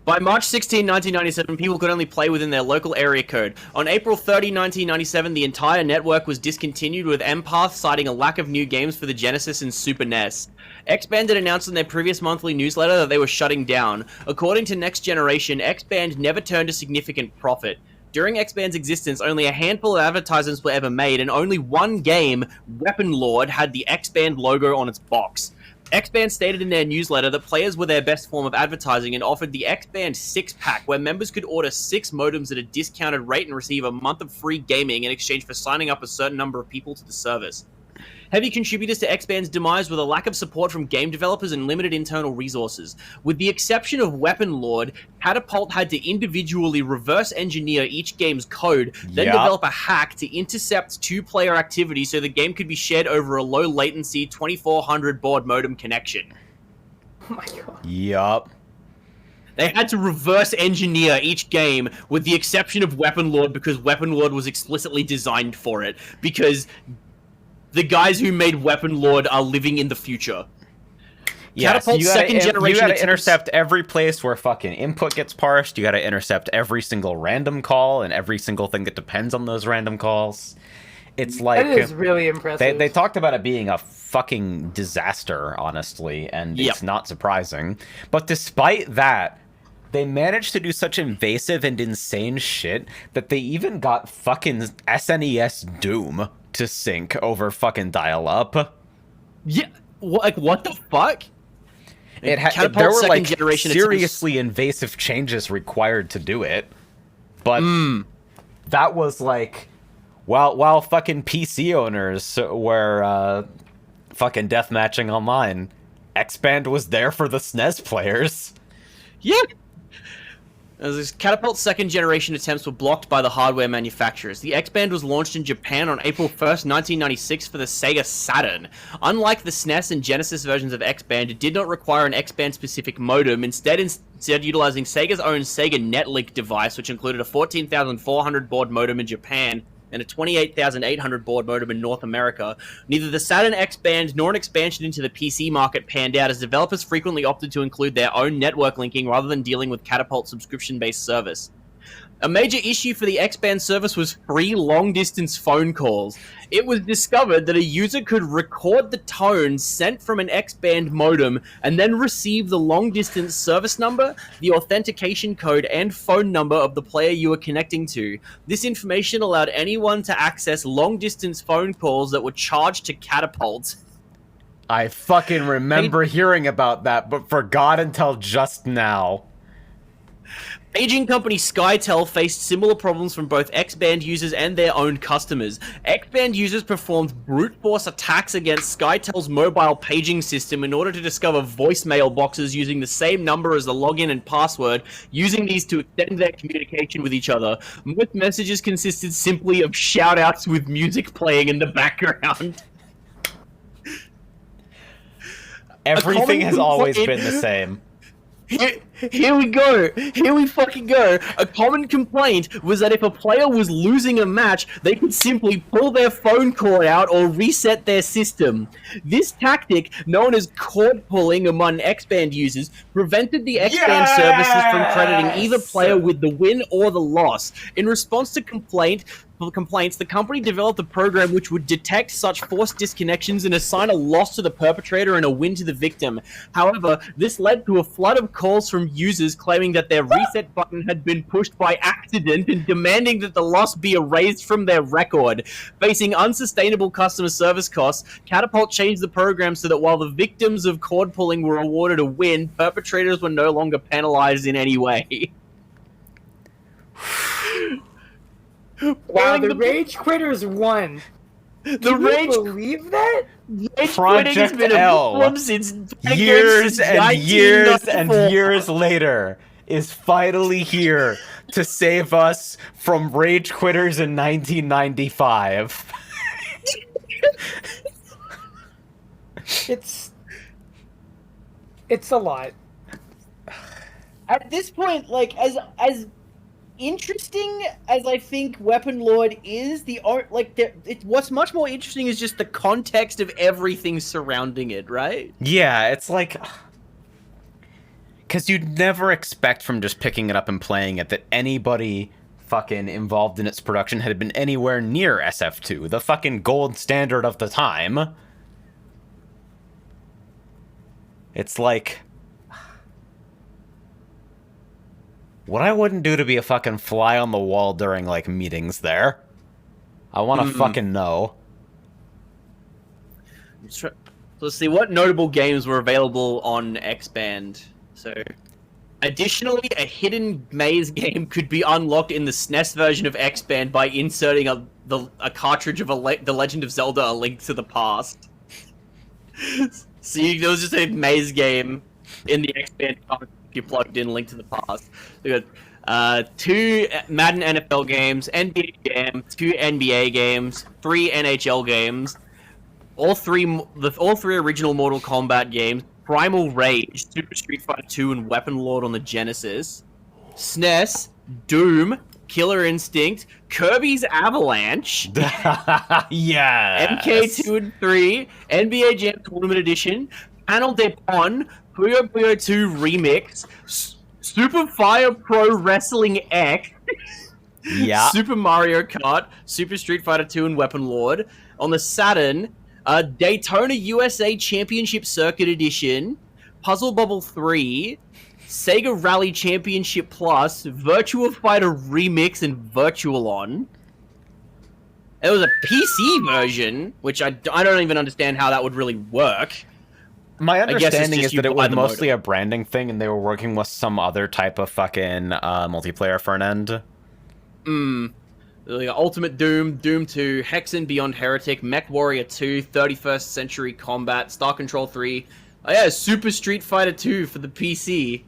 By March 16, 1997, people could only play within their local area code. On April 30, 1997, the entire network was discontinued, with Empath citing a lack of new games for the Genesis and Super NES. X-Band had announced in their previous monthly newsletter that they were shutting down. According to Next Generation, X-Band never turned a significant profit. During X-Band's existence, only a handful of advertisements were ever made, and only one game, Weaponlord, had the X-Band logo on its box. X-Band stated in their newsletter that players were their best form of advertising and offered the X-Band 6-pack, where members could order 6 modems at a discounted rate and receive a month of free gaming in exchange for signing up a certain number of people to the service. Heavy contributors to X-Band's demise were the lack of support from game developers and limited internal resources. With the exception of Weaponlord, Catapult had to individually reverse engineer each game's code, then develop a hack to intercept 2-player activity so the game could be shared over a low latency 2400 baud modem connection.
Oh my god.
Yup.
They had to reverse engineer each game with the exception of Weaponlord because Weaponlord was explicitly designed for it. Because the guys who made Weaponlord are living in the future. Catapult's second generation.
You gotta intercept every place where fucking input gets parsed. You gotta intercept every single random call and every single thing that depends on those random calls. It's like
that is really impressive.
They talked about it being a fucking disaster, honestly, and it's not surprising. But despite that, they managed to do such invasive and insane shit that they even got fucking SNES Doom to sync over fucking dial-up.
Yeah, like what the fuck?
There were like seriously invasive changes required to do it, but that was like while fucking PC owners were fucking deathmatching online, X-Band was there for the SNES players.
Yeah. Catapult's second generation attempts were blocked by the hardware manufacturers. The X-Band was launched in Japan on April 1st, 1996 for the Sega Saturn. Unlike the SNES and Genesis versions of X-Band, it did not require an X-Band specific modem, instead utilizing Sega's own Sega Netlink device, which included a 14,400 baud modem in Japan and a 28,800 baud modem in North America. Neither the Saturn X-Band nor an expansion into the PC market panned out, as developers frequently opted to include their own network linking rather than dealing with Catapult's subscription-based service. A major issue for the X-Band service was free long-distance phone calls. It was discovered that a user could record the tone sent from an X-Band modem and then receive the long-distance service number, the authentication code, and phone number of the player you were connecting to. This information allowed anyone to access long-distance phone calls that were charged to Catapult.
I fucking remember hearing about that, but forgot until just now.
Paging company SkyTel faced similar problems from both X-Band users and their own customers. X-Band users performed brute force attacks against SkyTel's mobile paging system in order to discover voicemail boxes using the same number as the login and password, using these to extend their communication with each other. Most messages consisted simply of shout-outs with music playing in the background.
Everything has always been the same.
Here we go. Here we fucking go. A common complaint was that if a player was losing a match, they could simply pull their phone cord out or reset their system. This tactic, known as cord pulling among X-Band users, prevented the X-Band services from crediting either player with the win or the loss. In response to complaints, the company developed a program which would detect such forced disconnections and assign a loss to the perpetrator and a win to the victim. However, this led to a flood of calls from users claiming that their reset button had been pushed by accident and demanding that the loss be erased from their record. Facing unsustainable customer service costs, Catapult changed the program so that while the victims of cord pulling were awarded a win, perpetrators were no longer penalized in any way.
Wow, the Rage Quitters won. Can you believe that?
Project L, years and years and years later, is finally here to save us from Rage Quitters in 1995.
It's a lot.
At this point, like, as interesting as I think Weaponlord is, the art, like,
what's much more interesting is just the context of everything surrounding it, right?
Yeah, it's like, because you'd never expect from just picking it up and playing it that anybody fucking involved in its production had been anywhere near SF2, the fucking gold standard of the time. It's like, What I wouldn't do to be a fucking fly on the wall during, like, meetings there. I want to fucking know.
So let's see, what notable games were available on X-Band? So, additionally, a hidden maze game could be unlocked in the SNES version of X-Band by inserting a cartridge of The Legend of Zelda: A Link to the Past. So there was just a maze game in the X-Band cartridge you plugged in Link to the Past. We got 2 Madden NFL games, NBA games, 2 NBA games, 3 NHL games, all three original Mortal Kombat games, Primal Rage, Super Street Fighter 2, and Weaponlord on the Genesis, SNES, Doom, Killer Instinct, Kirby's Avalanche,
Yes.
MK2 and 3, NBA Jam Tournament Edition, Panel de Pon, Puyo Puyo 2 Remix, Super Fire Pro Wrestling X,
Yeah.
Super Mario Kart, Super Street Fighter 2, and Weaponlord. On the Saturn, Daytona USA Championship Circuit Edition, Puzzle Bobble 3, Sega Rally Championship Plus, Virtua Fighter Remix, and Virtualon. There was a PC version, which I don't even understand how that would really work.
My understanding is that it was
the
mostly
modem.
a branding thing, and they were working with some other type of fucking multiplayer for an end.
Ultimate Doom, Doom 2, Hexen Beyond Heretic, Mech Warrior 2, 31st Century Combat, Star Control 3. Oh yeah, Super Street Fighter 2 for the PC.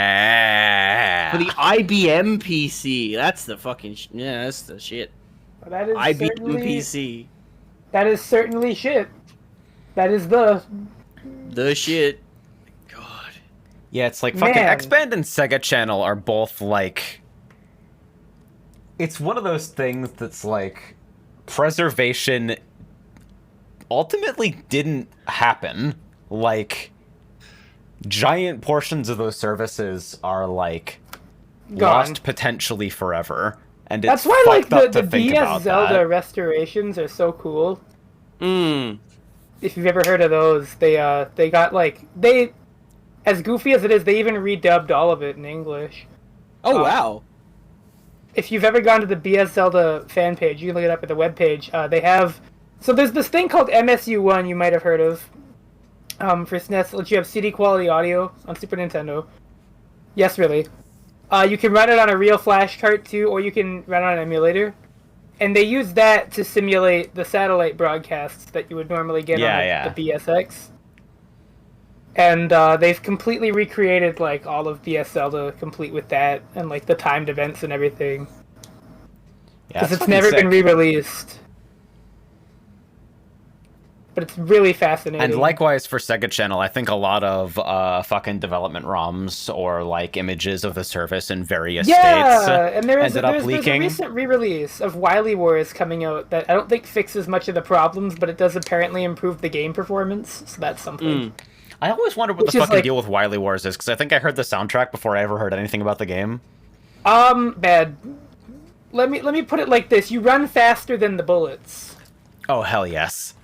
Yeah.
For the IBM PC. That's the fucking yeah, that's the shit.
That is
IBM
certainly,
PC.
That is certainly shit. That is the
shit. God.
Yeah, it's like fucking
Man.
X-Band and Sega Channel are both like... It's one of those things that's like... Preservation ultimately didn't happen. Like, giant portions of those services are like...
Gone.
Lost potentially forever. And
That's
it's
why like
fucked up
the
to think
DS
about
Zelda
that.
restorations are so cool.
Mm.
If you've ever heard of those, they got like they, as goofy as it is, they even redubbed all of it in English.
Oh wow.
If you've ever gone to the BS Zelda fan page, you can look it up at the webpage. They have so there's this thing called MSU1 you might have heard of. For SNES, lets you have CD quality audio on Super Nintendo. Yes, really. You can run it on a real flash cart too, or you can run it on an emulator. And they use that to simulate the satellite broadcasts that you would normally get on the BSX. And they've completely recreated like all of BS Zelda complete with that, and like the timed events and everything.
Yeah,
Because
it's
it's never
fucking
been
sick.
re-released. But it's really fascinating.
And likewise for Sega Channel, I think a lot of fucking development ROMs or like images of the service in various states
and there's
ended up
a
leaking.
recent re-release of Wily Wars coming out that I don't think fixes much of the problems, but it does apparently improve the game performance, so that's something.
I always wondered what
Which
the
is
fucking
like-
deal with Wily Wars is, because I think I heard the soundtrack before I ever heard anything about the game.
Bad. Let me put it like this: you run faster than the bullets.
Oh hell yes.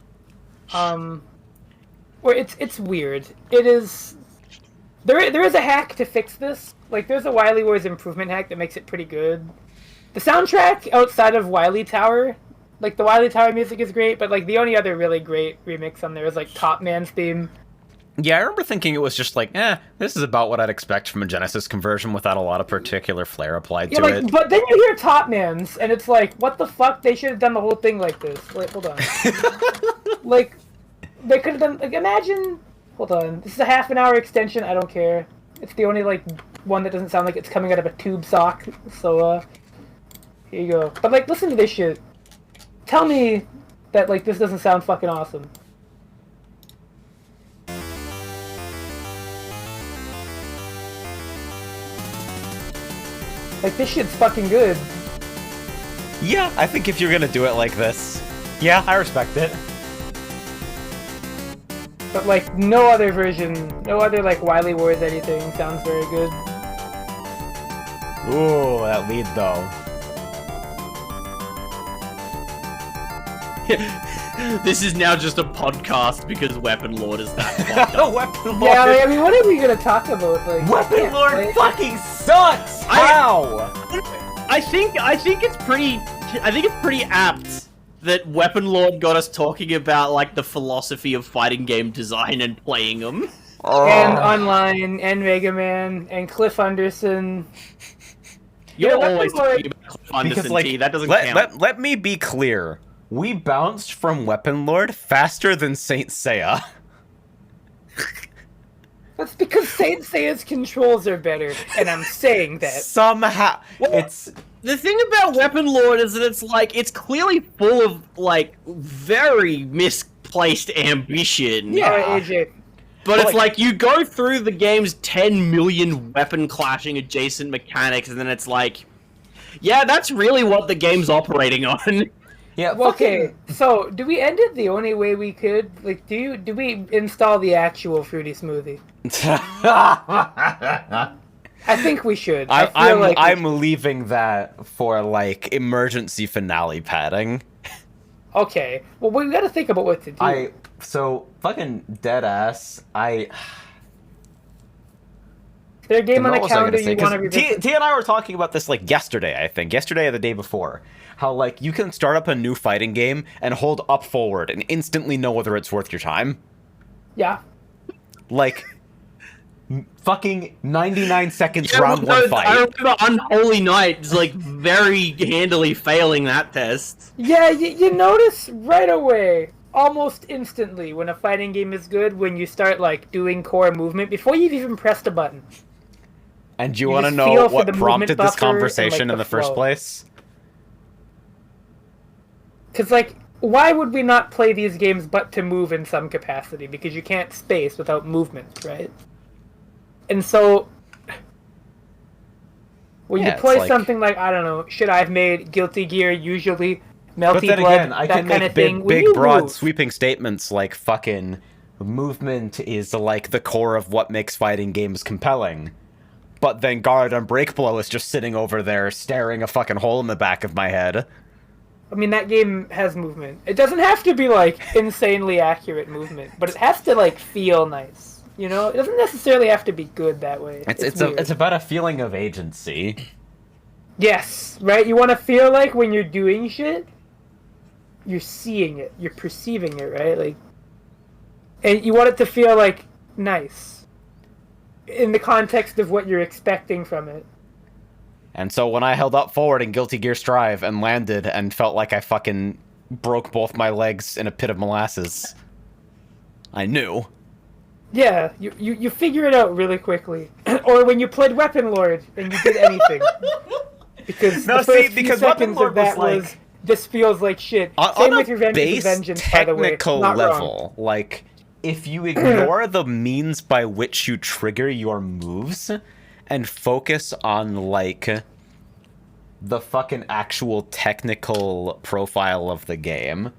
Or it's weird. It is. There is a hack to fix this. Like there's a Wily Wars improvement hack that makes it pretty good. The soundtrack outside of Wily Tower, like the Wily Tower music is great, but like the only other really great remix on there is like Top Man's theme.
Yeah, I remember thinking it was just like, this is about what I'd expect from a Genesis conversion without a lot of particular flair applied
Yeah,
to
like,
it.
but then you hear Top Man's, and it's like, what the fuck? They should have done the whole thing like this. Wait, hold on. Like, they could have done, like, imagine, hold on, this is a half-an-hour extension, I don't care. It's the only, like, one that doesn't sound like it's coming out of a tube sock, so, here you go. But, like, listen to this shit. Tell me that, like, this doesn't sound fucking awesome. Like, this shit's fucking good.
Yeah, I think if you're gonna do it like this, yeah, I respect it.
But, like, no other version, no other, like, Wily Wars anything sounds very good.
Ooh, that lead though.
This is now just a podcast because Weaponlord is that fucked up.
Weaponlord.
Yeah, like, I mean, what are we gonna talk about? Like,
Weaponlord
like,
fucking sucks. How?
I think it's pretty apt that Weaponlord got us talking about like the philosophy of fighting game design and playing them.
and Online, and Mega Man, and Cliff Anderson.
You're
Yeah,
always
Weaponlord-
talking about Cliff Anderson,
like,
T. That doesn't count.
let me be clear. We bounced from Weaponlord faster than Saint Seiya.
That's because Saint Seiya's controls are better, and I'm saying that.
Somehow,
Well,
it's
The thing about Weaponlord is that it's clearly full of like very misplaced ambition.
Yeah.
Alright, AJ.
But it's
like-
like you go through the game's 10 million weapon clashing adjacent mechanics, and then it's like, yeah, that's really what the game's operating on.
yeah.
Okay, so do we end it the only way we could? Like, do we install the actual Fruity Smoothie? I think we should.
I'm leaving that for like emergency finale padding.
Okay, well, we gotta think about what to do.
So fucking dead ass.
Is there a game on the calendar you want to revisit?
T and I were talking about this like yesterday, I think. Yesterday or the day before. How like you can start up a new fighting game and hold up forward and instantly know whether it's worth your time.
Yeah.
Like fucking 99 seconds round one
I
fight.
remember Unholy Knight is like very handily failing that test.
Yeah, you notice right away, almost instantly, when a fighting game is good, when you start like doing core movement before you've even pressed a button.
And you
You
want to
just
know
feel for
what
the
prompted
movement
this
buffer and,
conversation
like,
in
the
the first
flow.
place?
Because, like, why would we not play these games but to move in some capacity? Because you can't space without movement, right? And so, when
Yeah,
you
it's
play
like-
something like, I don't know, should I've made Guilty Gear usually, Melty
But then
Blood,
again, I
that
can
kind
make
of thing.
big,
when
big,
you
broad,
move,
sweeping statements like fucking movement is like the core of what makes fighting games compelling. But then Guard Unbreakable is just sitting over there staring a fucking hole in the back of my head.
I mean, that game has movement. It doesn't have to be, like, insanely accurate movement, but it has to, like, feel nice. You know? It doesn't necessarily have to be good that way.
It's about a feeling of agency.
Yes, right? You want to feel like when you're doing shit, you're seeing it, you're perceiving it, right? Like, and you want it to feel like nice in the context of what you're expecting from it.
And so when I held up forward in Guilty Gear Strive and landed and felt like I fucking broke both my legs in a pit of molasses, I knew.
Yeah, you figure it out really quickly. Or when you played Weaponlord and you did anything. Because
No,
the first
see, because
few seconds
Weaponlord
of that
was,
was
like-
this feels like shit.
On
Same
a
with Revenge
base
of Vengeance, by the way.
technical
Not wrong.
level, like, if you ignore the means by which you trigger your moves and focus on, like, the fucking actual technical profile of the game,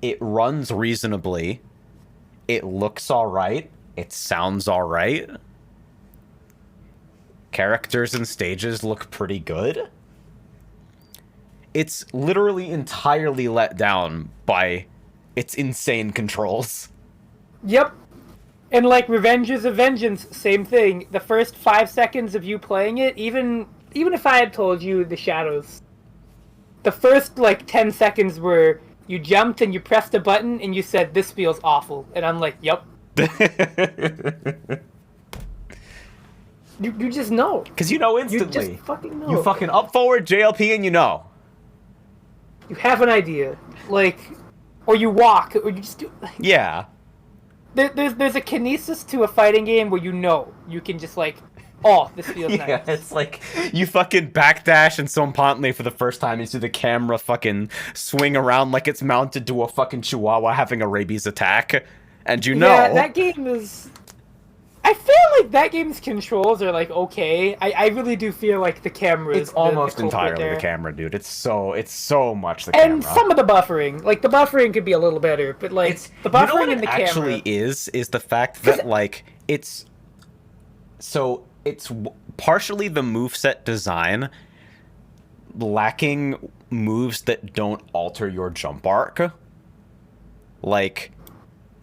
it runs reasonably, it looks alright, it sounds alright, characters and stages look pretty good. It's literally entirely let down by its insane controls.
Yep. And like Revenges of Vengeance, same thing. The first 5 seconds of you playing it, even if I had told you the shadows, the first like 10 seconds were you jumped and you pressed a button and you said, "This feels awful," and I'm like, "Yep." You just know.
Because you know
You
instantly.
just fucking know.
You fucking up forward JLP and you know.
You have an idea, like, or you walk, or you just do.
Yeah.
There's a kinesis to a fighting game where you know you can just like, oh, this feels
Yeah,
nice.
it's like you fucking backdash and so importantly for the first time you see the camera fucking swing around like it's mounted to a fucking chihuahua having a rabies attack. And you know.
Yeah, that game is. I feel like that game's controls are like okay. I really do feel like the camera is
It's almost
the culprit
entirely
there.
the camera, dude. It's so much the
And
camera.
some of the buffering, like the buffering could be a little better, but like the buffering
you know what
in the
it
camera.
actually is the fact that like it's partially the moveset design lacking moves that don't alter your jump arc. like,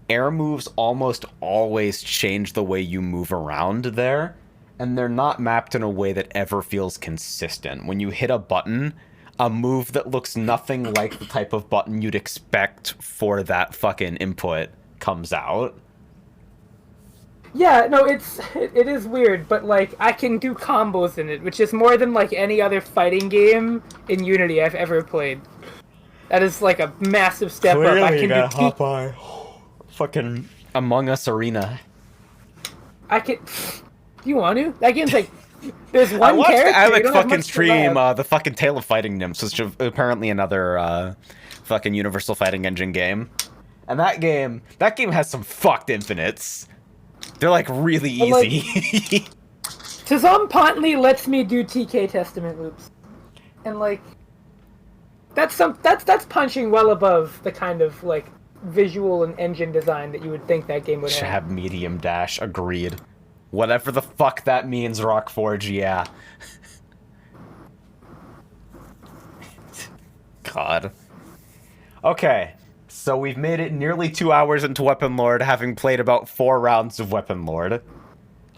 air moves almost always change the way you move around there, and they're not mapped in a way that ever feels consistent. When you hit a button, a move that looks nothing like the type of button you'd expect for that fucking input comes out.
Yeah, no, it is weird, but like I can do combos in it, which is more than like any other fighting game in Unity I've ever played. That is like a massive step up. I can do
hop on fucking Among Us Arena.
I can. Do you want to? That game's like there's one
I watched
character.
Alec
you don't have
fucking
much to
stream
love.
the fucking Tale of Fighting Nymphs, which is apparently another fucking Universal Fighting Engine game. And that game has some fucked infinites. They're like really easy.
Tazom Pontley lets me do TK Testament loops, and like that's punching well above the kind of like visual and engine design that you would think that game would
Should
have.
have medium dash, agreed. Whatever the fuck that means, Rockforge, yeah. God. Okay, so we've made it nearly 2 hours into Weaponlord, having played about 4 rounds of Weaponlord.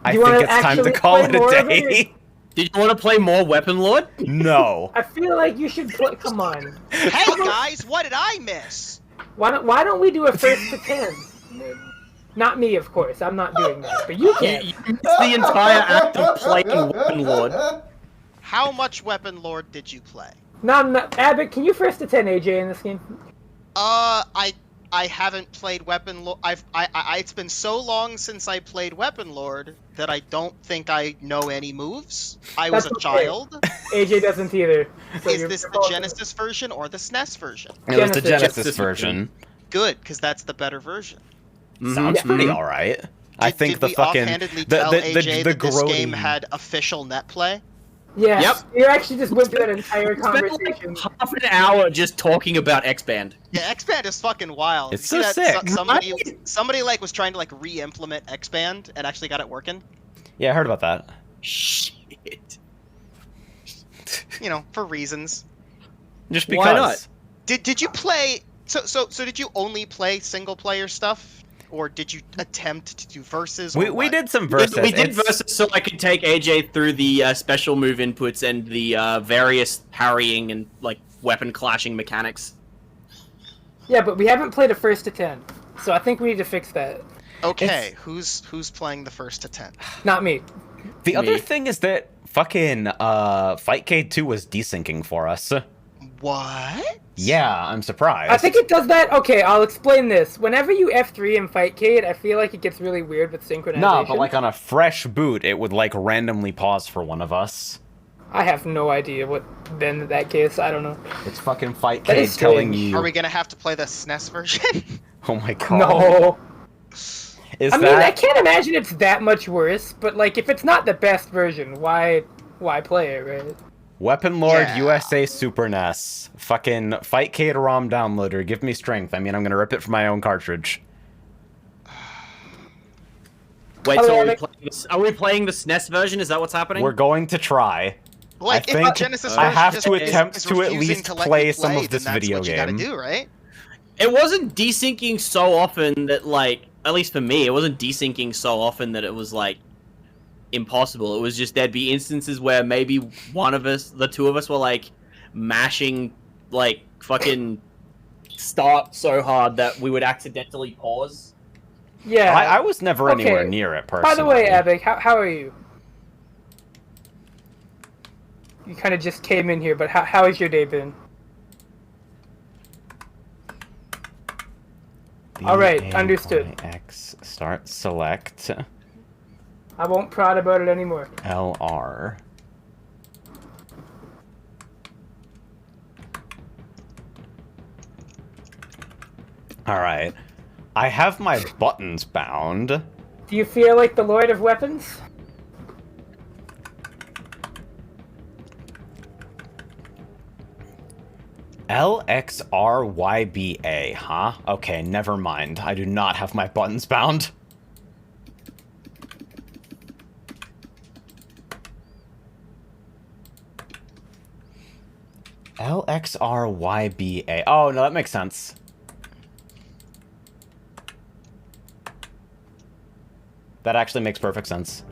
I
You
think
wanna
it's time to
actually
call
play
it a
more of
day.
Did you want to play more Weaponlord?
No.
I feel like you should play. Come on.
Hey guys, what did I miss?
Why don't we do a first to 10? Not me, of course. I'm not doing that, but you can.
You missed the entire act of playing Weaponlord.
How much Weaponlord did you play?
No, Abbott, can you first to 10 AJ in this game?
I haven't played Weaponlord. It's been so long since I played Weaponlord that I don't think I know any moves. I was
That's
a
okay.
child.
AJ doesn't either. So
Is
you're
this the
both-
Genesis version or the SNES version?
It was the
Genesis.
Genesis version.
Good, because that's the better version.
Sounds pretty alright. I think
did
the
we
fucking
offhandedly tell AJ that this
grody-
game had official net play?
Yeah.
Yep.
You actually just went through that entire
Spent like
conversation.
half an hour just talking about X-Band.
Yeah, X-Band is fucking wild.
It's
You see
so
that?
sick.
Somebody like was trying to like re-implement X-Band and actually got it working.
Yeah, I heard about that.
Shit.
You know, for reasons.
Just because.
Why not?
Did you play? So did you only play single player stuff, or did you attempt to do versus?
We did some versus.
We did
It's-
versus so I could take AJ through the special move inputs and the various parrying and like weapon clashing mechanics.
Yeah, but we haven't played a first to 10, so I think we need to fix that.
Okay, who's playing the first to 10?
Not me.
The other
Me.
thing is that fucking Fightcade 2 was desyncing for us.
What?
Yeah, I'm surprised.
I think it does that. Okay, I'll explain this. Whenever you F3 in Fightcade, I feel like it gets really weird with synchronization.
No, but like on a fresh boot, it would like randomly pause for one of us.
I have no idea what then in that case. I don't know.
It's fucking
That
Fightcade
is
telling
strange.
you.
Are we gonna have to play the SNES version?
Oh my god.
No.
Is
I mean,
that?
I can't imagine it's that much worse. But like, if it's not the best version, why play it, right?
Weaponlord
Yeah.
USA Super NES. Fucking Fightcade ROM downloader. Give me strength. I mean, I'm gonna rip it from my own cartridge.
Wait,
Oh,
so
yeah,
are we playing the SNES version? Is that what's happening?
We're going to try.
Like,
I
if the
think
Genesis
I
version
have
just
to
is
attempt to at
refusing
least
to let
play
you
some
play,
of this
then that's
video
what you
game.
gotta do, right?
It wasn't desyncing so often that, like, at least for me, it wasn't desyncing so often that it was, like, impossible. It was just there'd be instances where maybe one of us, the two of us, were, like, mashing, like, fucking start so hard that we would accidentally pause.
Yeah.
I was never
Okay.
anywhere near it personally.
By the way, Abig, how are you? You kind of just came in here, but how has your day been? All right, understood.
X start select
I won't prod about it anymore.
LR. All right. I have my buttons bound.
Do you feel like the Lord of Weapons?
LXRYBA, huh? Okay, never mind. I do not have my buttons bound. LXRYBA. Oh, no, that makes sense. That actually makes perfect sense.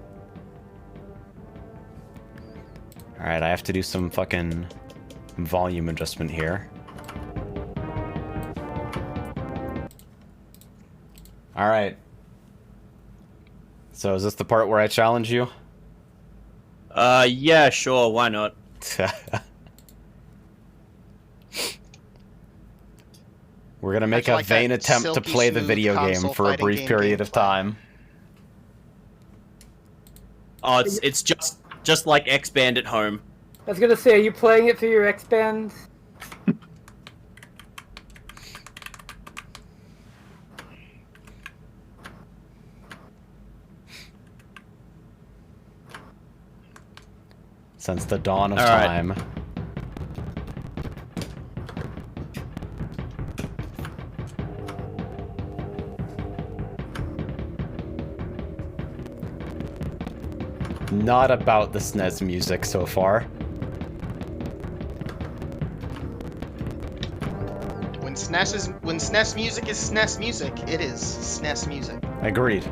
Alright, I have to do some fucking volume adjustment here. Alright. So is this the part where I challenge you?
Yeah, sure, why not?
We're gonna make
I
a
like
vain
that
attempt to
silky
play the
smooth
video game
console
for a
fighting
brief
game
period of
gameplay.
time.
Oh, it's just like X-Band at home.
I was gonna say, are you playing it through your X-Band?
Since the dawn of
All right.
time. Not about the SNES music so far.
When SNES music is SNES music, it is SNES music.
Agreed.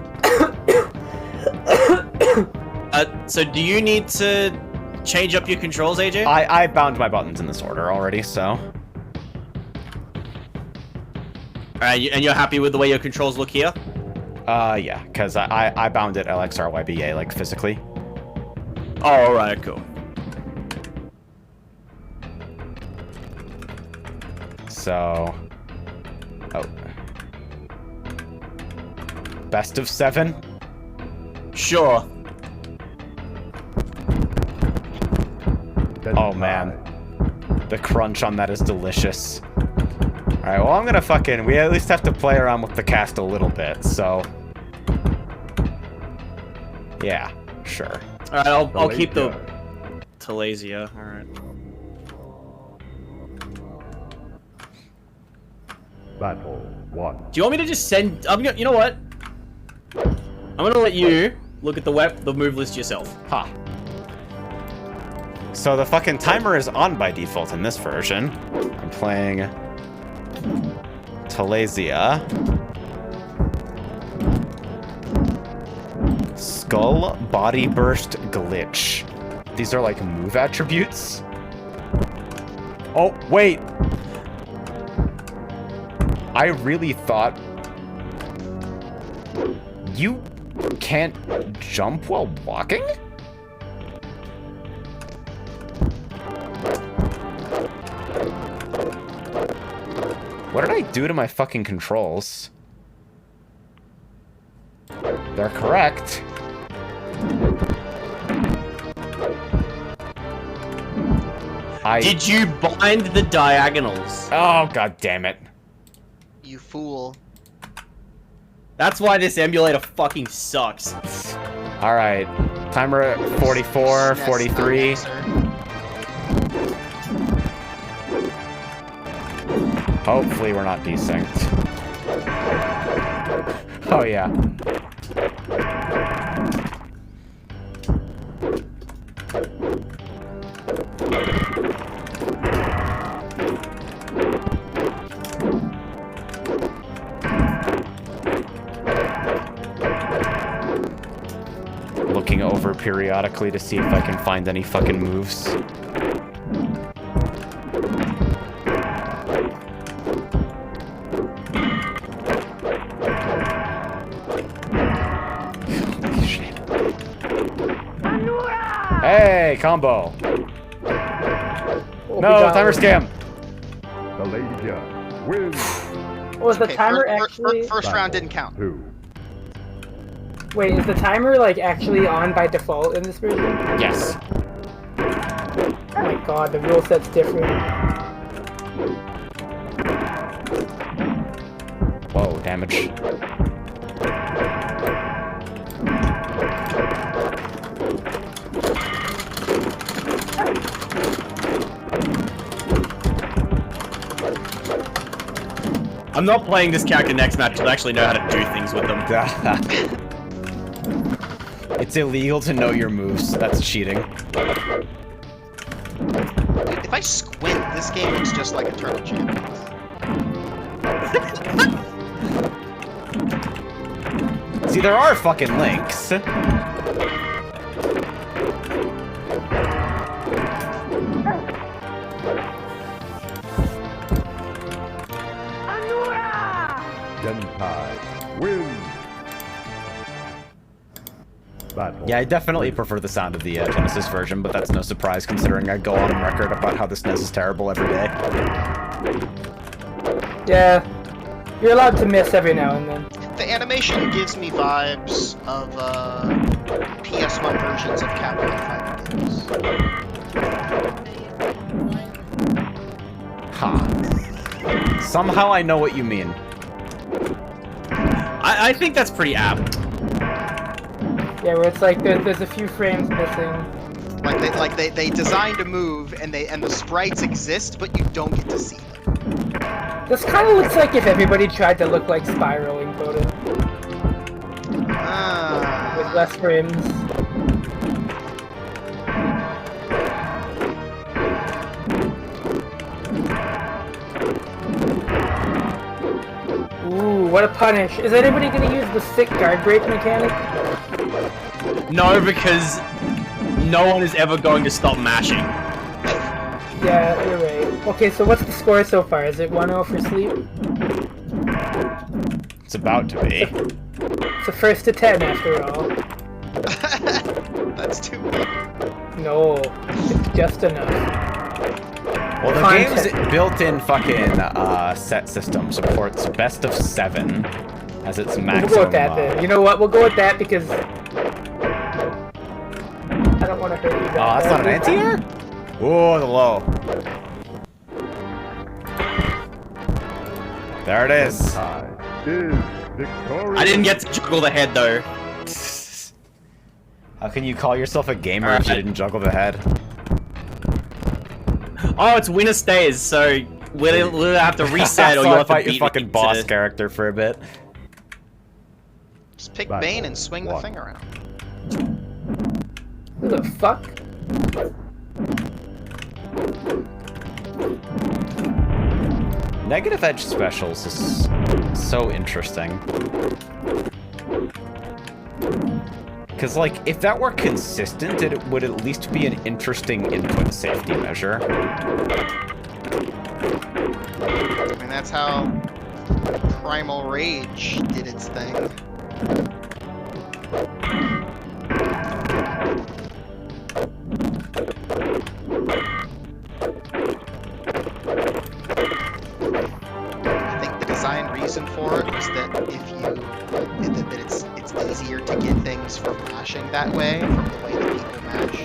So do you need to change up your controls, AJ?
I bound my buttons in this order already, so...
Alright, and you're happy with the way your controls look here?
Yeah, because I bound it LXRYBA, like, physically.
Oh, alright, cool.
So... Oh. Best of 7?
Sure.
Oh, man. The crunch on that is delicious. Alright, well, I'm gonna fucking... We at least have to play around with the cast a little bit, so... Yeah, sure.
Alright, I'll keep the... Talasia, alright.
Battle 1.
Do you want me to just send... you know what? I'm gonna let you look at the move list yourself.
Ha. So the fucking timer is on by default in this version. I'm playing... Talasia. Skull Body Burst Glitch. These are like move attributes? Oh, wait! I really thought... You can't jump while walking? What did I do to my fucking controls? They're correct.
Did you bind the diagonals?
Oh, god damn it.
You fool.
That's why this emulator fucking sucks.
Alright. Timer at 44, 43. Hopefully we're not desynced. Oh yeah. Looking over periodically to see if I can find any fucking moves. Hey, combo. No, timer scam.
Talasia wins.
Was the
Okay,
timer actually...
First round didn't count.
2.
Wait, is the timer, like, actually on by default in this version?
Yes.
Oh my god, the rule set's different.
Whoa, damage.
I'm not playing this character next match to actually know how to do things with them.
It's illegal to know your moves. That's cheating.
If I squint, this game looks just like a Turtle Champions.
See, there are fucking links.
Gentai wins. Battle.
Yeah, I definitely prefer the sound of the Genesis version, but that's no surprise considering I go on record about how this NES is terrible every day.
Yeah, you're allowed to miss every now and then.
The animation gives me vibes of PS1 versions of Capcom fighting games.
Ha. Somehow I know what you mean.
I think that's pretty apt.
Yeah, where it's like there's a few frames missing.
Like they designed a move and the sprites exist, but you don't get to see them.
This kind of looks like if everybody tried to look like Spyro in Coda. With less frames. Ooh, what a punish. Is anybody gonna use the sick guard break mechanic?
No, because no one is ever going to stop mashing.
Yeah, you're right. Okay, so what's the score so far? Is it 1-0 for Sleep?
It's about to be.
It's a first to 10 after all.
That's too much.
No, it's just enough.
Well, the
Content.
game's built-in fucking set system supports best of 7 as its maximum.
We'll go with that then. You know what? We'll go with that because I don't want to hurt you guys.
Oh, that's not an anti-air? Ooh, the low. There it is.
Gentai is victorious.
I didn't get to juggle the head though.
How can you call yourself a gamer if you didn't juggle the head?
Oh, it's winner stays, so we'll have to reset or
So
you'll
I'll
have to
fight your
beat
fucking
me
boss
to-
character for a bit.
Just pick
Battle
Bane and swing the
one.
thing around.
Who the fuck?
Negative Edge Specials is so interesting. Because, like, if that were consistent, it would at least be an interesting input safety measure.
I mean, that's how Primal Rage did its thing. I think the design reason for it was that if you that it's easier to get things from mashing that way, from the way that people mash.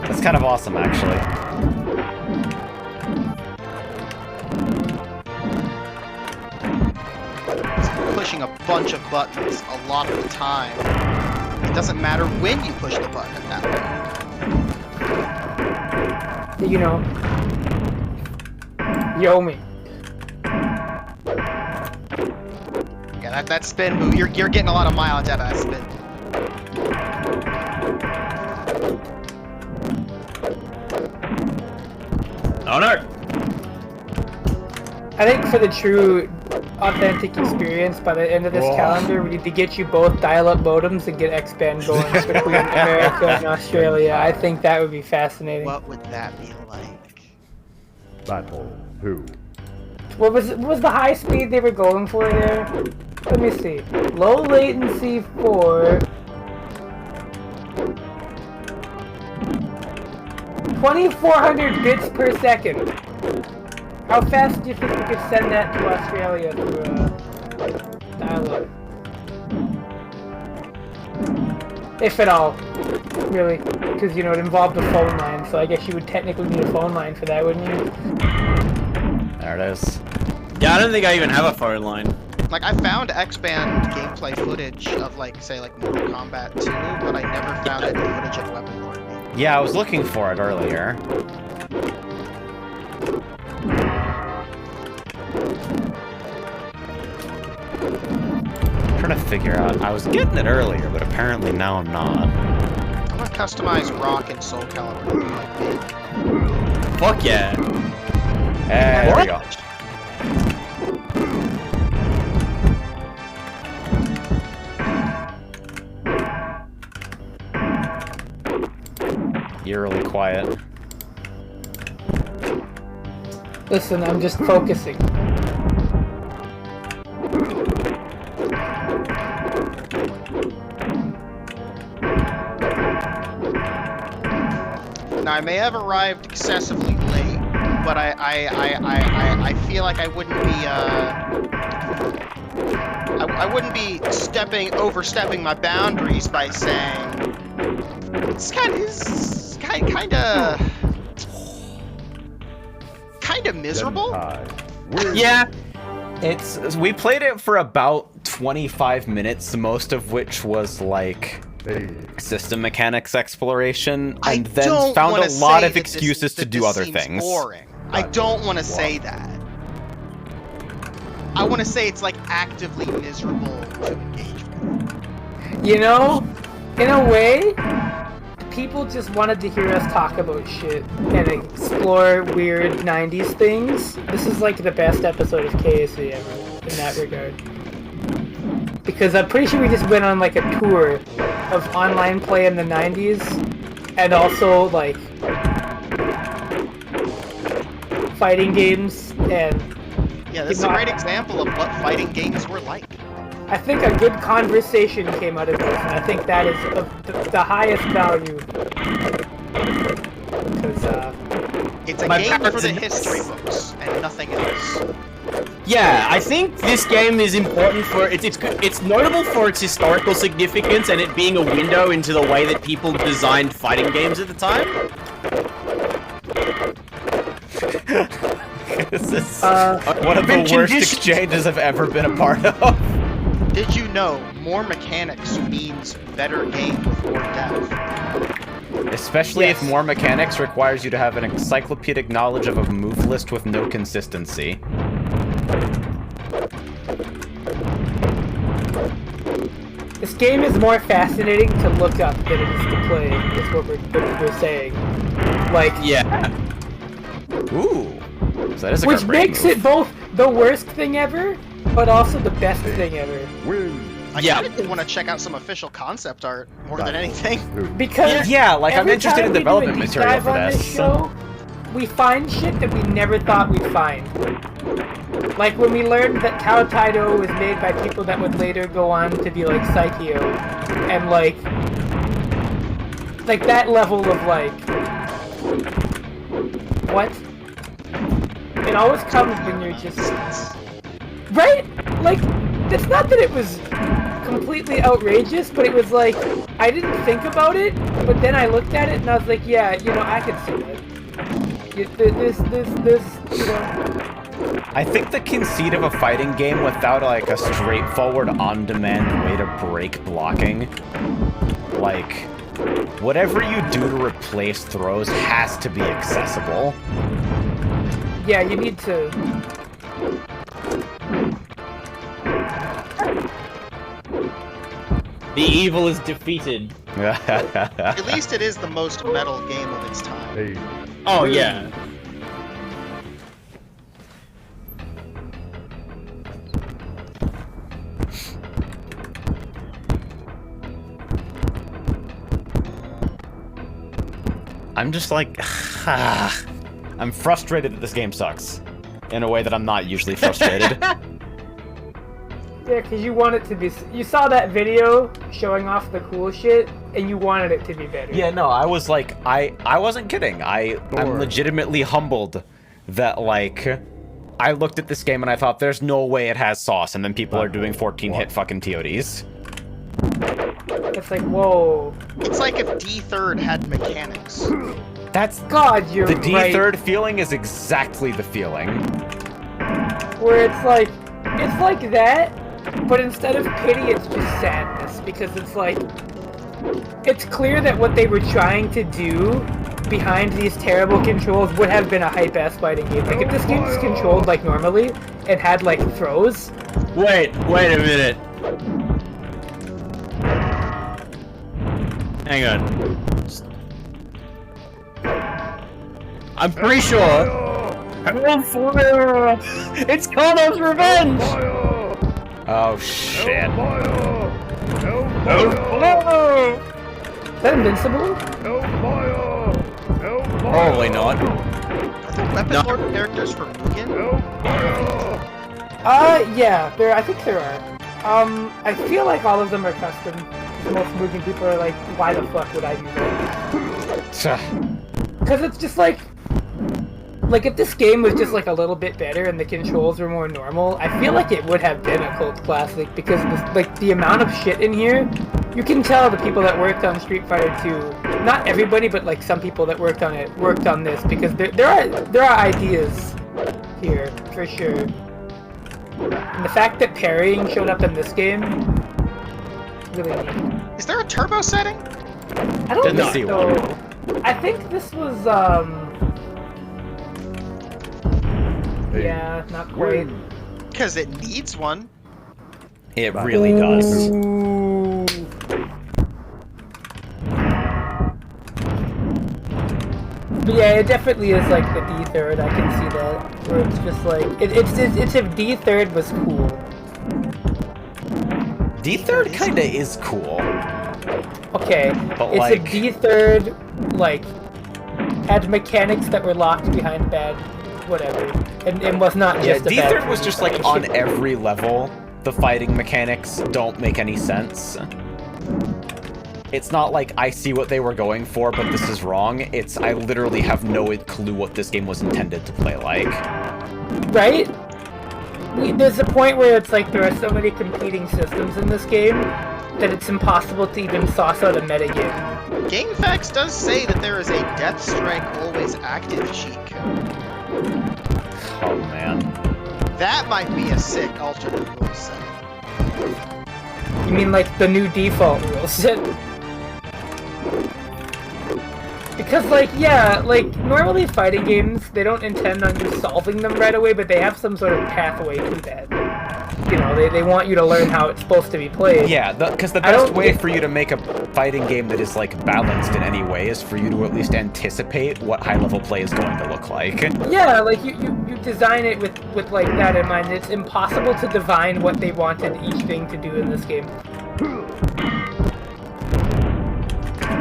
That's kind of awesome, actually.
Pushing a bunch of buttons a lot of the time. It doesn't matter when you push the button at that point.
You know. Yo me.
Yeah, that spin move, you're getting a lot of mileage out of that spin.
Oh no!
I think for the true authentic experience, by the end of this calendar, we need to get you both dial-up modems and get X-Band going between America and Australia. I think that would be fascinating.
What would that be like?
Battle 2.
What was the high speed they were going for there? Let me see. Low latency for 2,400 bits per second. How fast do you think we could send that to Australia through dial-up? If at all, really, because you know it involved a phone line, so I guess you would technically need a phone line for that, wouldn't you?
There it is.
Yeah, I don't think I even have a phone line.
Like, I found X-Band gameplay footage of, like, say, like, Mortal Kombat 2, but I never found any footage of Weaponlord.
Yeah, I was looking for it earlier. I'm trying to figure out. I was getting it earlier, but apparently now I'm not.
I'm gonna customize Rock and Soul Calibur to be like me.
Fuck yeah.
There we go. eerily quiet.
Listen, I'm just focusing.
Now, I may have arrived excessively late, but I feel like I wouldn't be, I wouldn't be overstepping my boundaries by saying it's kind of miserable.
Yeah.
We played it for about 25 minutes, most of which was like system mechanics exploration, and then found a lot of excuses to do other things.
Boring. I don't want to say that. I want to say it's like actively miserable to engage with.
You know, in a way, people just wanted to hear us talk about shit and explore weird 90s things. This is like the best episode of KSE ever in that regard. Because I'm pretty sure we just went on like a tour of online play in the 90s and also like fighting games and...
Yeah, this is a great example of what fighting games were like.
I think a good conversation came out of this, and I think that is of the highest value. Because,
it's a game for the history books, and nothing else.
Yeah, I think this game is important for it's notable for its historical significance and it being a window into the way that people designed fighting games at the time.
This is one of the worst exchanges I've ever been a part of.
Did you know more mechanics means better game with more depth?
Especially if more mechanics requires you to have an encyclopedic knowledge of a move list with no consistency.
This game is more fascinating to look up than it is to play, is what we're saying. Like...
Yeah. Ooh. So that is a
which makes it both the worst thing ever, but also the best thing ever.
I kind of want to check out some official concept art more than anything.
Because
I'm interested in development material for this.
Show, we find shit that we never thought we'd find. Like when we learned that Tao Taido was made by people that would later go on to be like Psycheo, and like that level of like, what? It always comes when you're just... Right? Like, it's not that it was completely outrageous, but it was like, I didn't think about it, but then I looked at it and I was like, yeah, you know, I could see that. This, you know...
I think the conceit of a fighting game without, like, a straightforward on-demand way to break blocking, like, whatever you do to replace throws has to be accessible.
Yeah, you need to...
The evil is defeated.
At least it is the most metal game of its time.
Oh, yeah.
I'm just like... I'm frustrated that this game sucks. In a way that I'm not usually frustrated.
Yeah, because you want it to be... You saw that video showing off the cool shit, and you wanted it to be better.
Yeah, no, I was like... I wasn't kidding. I'm legitimately humbled that, like... I looked at this game and I thought, there's no way it has sauce, and then people are doing 14-hit fucking TODs.
It's like, whoa.
It's like if D3rd had mechanics.
That's...
God, you're
The
right.
D3rd feeling is exactly the feeling.
Where it's like that, but instead of pity, it's just sadness. Because it's like, it's clear that what they were trying to do behind these terrible controls would have been a hype-ass fighting game. Like, if this game was controlled like normally, and had, like, throws...
Wait a minute. Hang on. I'm pretty sure... It's Kono's revenge!
Oh, shit.
Is that invincible?
Probably not.
Weaponlord characters for Mugen?
Yeah, I think there are. I feel like all of them are custom. Most Mugen people are like, why the fuck would I do that? Because it's just like if this game was just like a little bit better and the controls were more normal, I feel like it would have been a cult classic because the amount of shit in here, you can tell the people that worked on Street Fighter 2, not everybody, but like some people that worked on it, worked on this because there are ideas here, for sure. And the fact that parrying showed up in this game, really neat.
Is there a turbo setting?
I don't
Didn't see
think so.
one.
I think this was, yeah, not quite.
Because it needs one.
It really does.
Ooh. But yeah, it definitely is like the D3rd, I can see that. Where it's just like, it's if D3rd was cool.
D3rd kinda is cool.
Okay,
But
it's
like...
if D3rd, like, had mechanics that were locked behind bad whatever, and was not just a bad
D3rd was just like on every level, the fighting mechanics don't make any sense. It's not like I see what they were going for, but this is wrong. It's I literally have no clue what this game was intended to play like.
Right? There's a point where it's like there are so many competing systems in this game that it's impossible to even sauce out a metagame.
GameFAQs does say that there is a Death Strike always active cheat code.
Oh man.
That might be a sick alternate rule set.
You mean like the new default rule set? Because like, yeah, like normally fighting games, they don't intend on you solving them right away, but they have some sort of pathway to that. You know, they want you to learn how it's supposed to be played.
Yeah, because the best way for you to make a fighting game that is like balanced in any way is for you to at least anticipate what high-level play is going to look like.
Yeah, like you design it with like that in mind. It's impossible to divine what they wanted each thing to do in this game.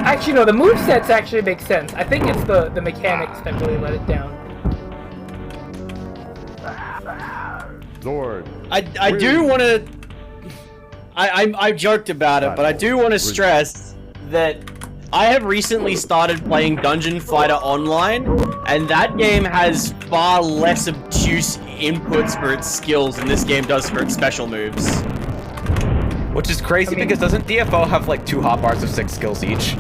Actually, no, the movesets actually make sense. I think it's the mechanics that really let it down.
Sword.
I do want to... I joked about it, but I do want to stress that I have recently started playing Dungeon Fighter Online, and that game has far less obtuse inputs for its skills than this game does for its special moves.
Which is crazy because doesn't DFO have like 2 hotbars of 6 skills each?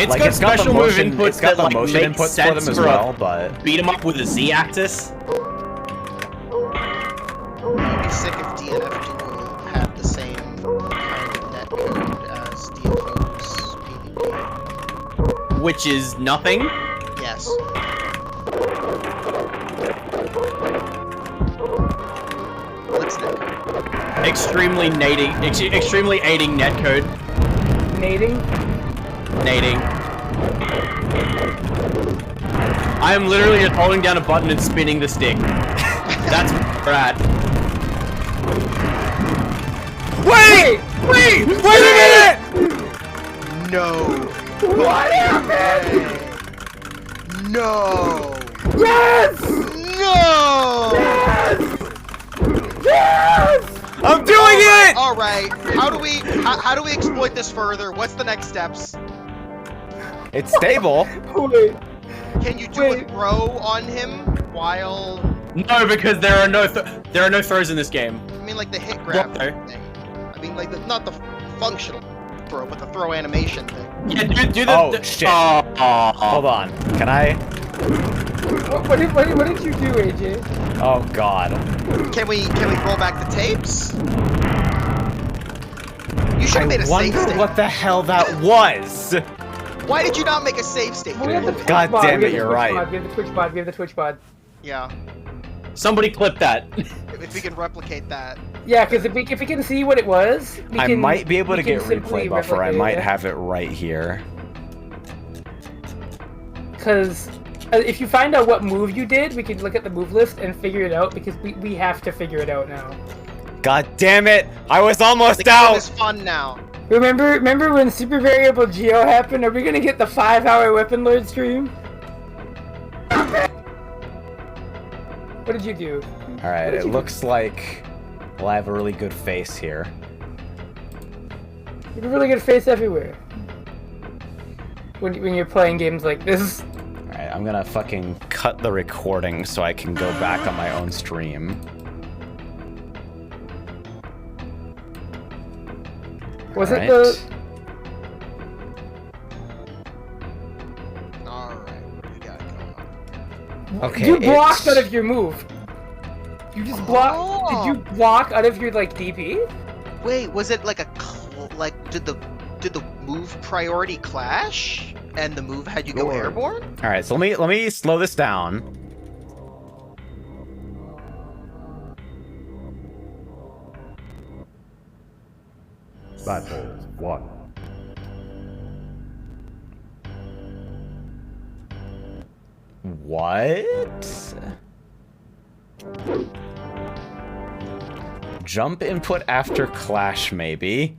It's got special move inputs
it's got
that
the motion
make
inputs
sense
for them as
for
well, but
beat 'em up with a Z-axis.
It would be sick if DNF Duel had the same kind of netcode as DFO's PvP.
Which is nothing.
Yes. What's netcode?
Extremely aiding netcode.
Nading?
Nading. I am literally just holding down a button and spinning the stick. That's where we're at.
Wait a minute!
No.
What happened?
No.
Yes!
No.
Yes!
I'm doing it!
All right. How do we exploit this further? What's the next steps?
It's stable.
Wait.
Can you do a throw on him while?
No, because there are no throws in this game.
I mean, like the hit grab
Okay.
thing. I mean, like not the functional throw, but the throw animation thing.
Yeah, do the.
Oh, shit. Hold on. Can I?
What did you do, AJ?
Oh god.
Can we roll back the tapes? You should have made a
I
save
wonder
state.
what the hell that was.
Why did you not make a save state?
We have the Twitch
God
bod,
damn
we
it,
have the
you're
Twitch
right.
bod, we have the Twitch bod, we have the Twitch bod.
Yeah.
Somebody clip that.
If we can replicate that.
Yeah, because if we can see what it was, we
I
can,
might be able
we
to get
can simply
replay buffer. I
replicate
might
it.
have it right here.
Because if you find out what move you did, we can look at the move list and figure it out, because we have to figure it out now.
God damn it! I was almost
The game
out!
is fun now.
Remember when Super Variable Geo happened? Are we gonna get the 5-hour Weaponlord stream? What did you do?
Alright, it looks like I have a really good face here.
You have a really good face everywhere. When you're playing games like this.
Alright, I'm gonna fucking cut the recording so I can go back on my own stream.
Was it the...
Alright, what do we got going on?
Okay,
You blocked out of your move. You just blocked...
Oh.
Did you block out of your, like, DP?
Wait, was it like a did the move priority clash and the move had you go airborne?
Alright, so let me slow this down.
Battle 1.
What? Jump input after clash, maybe.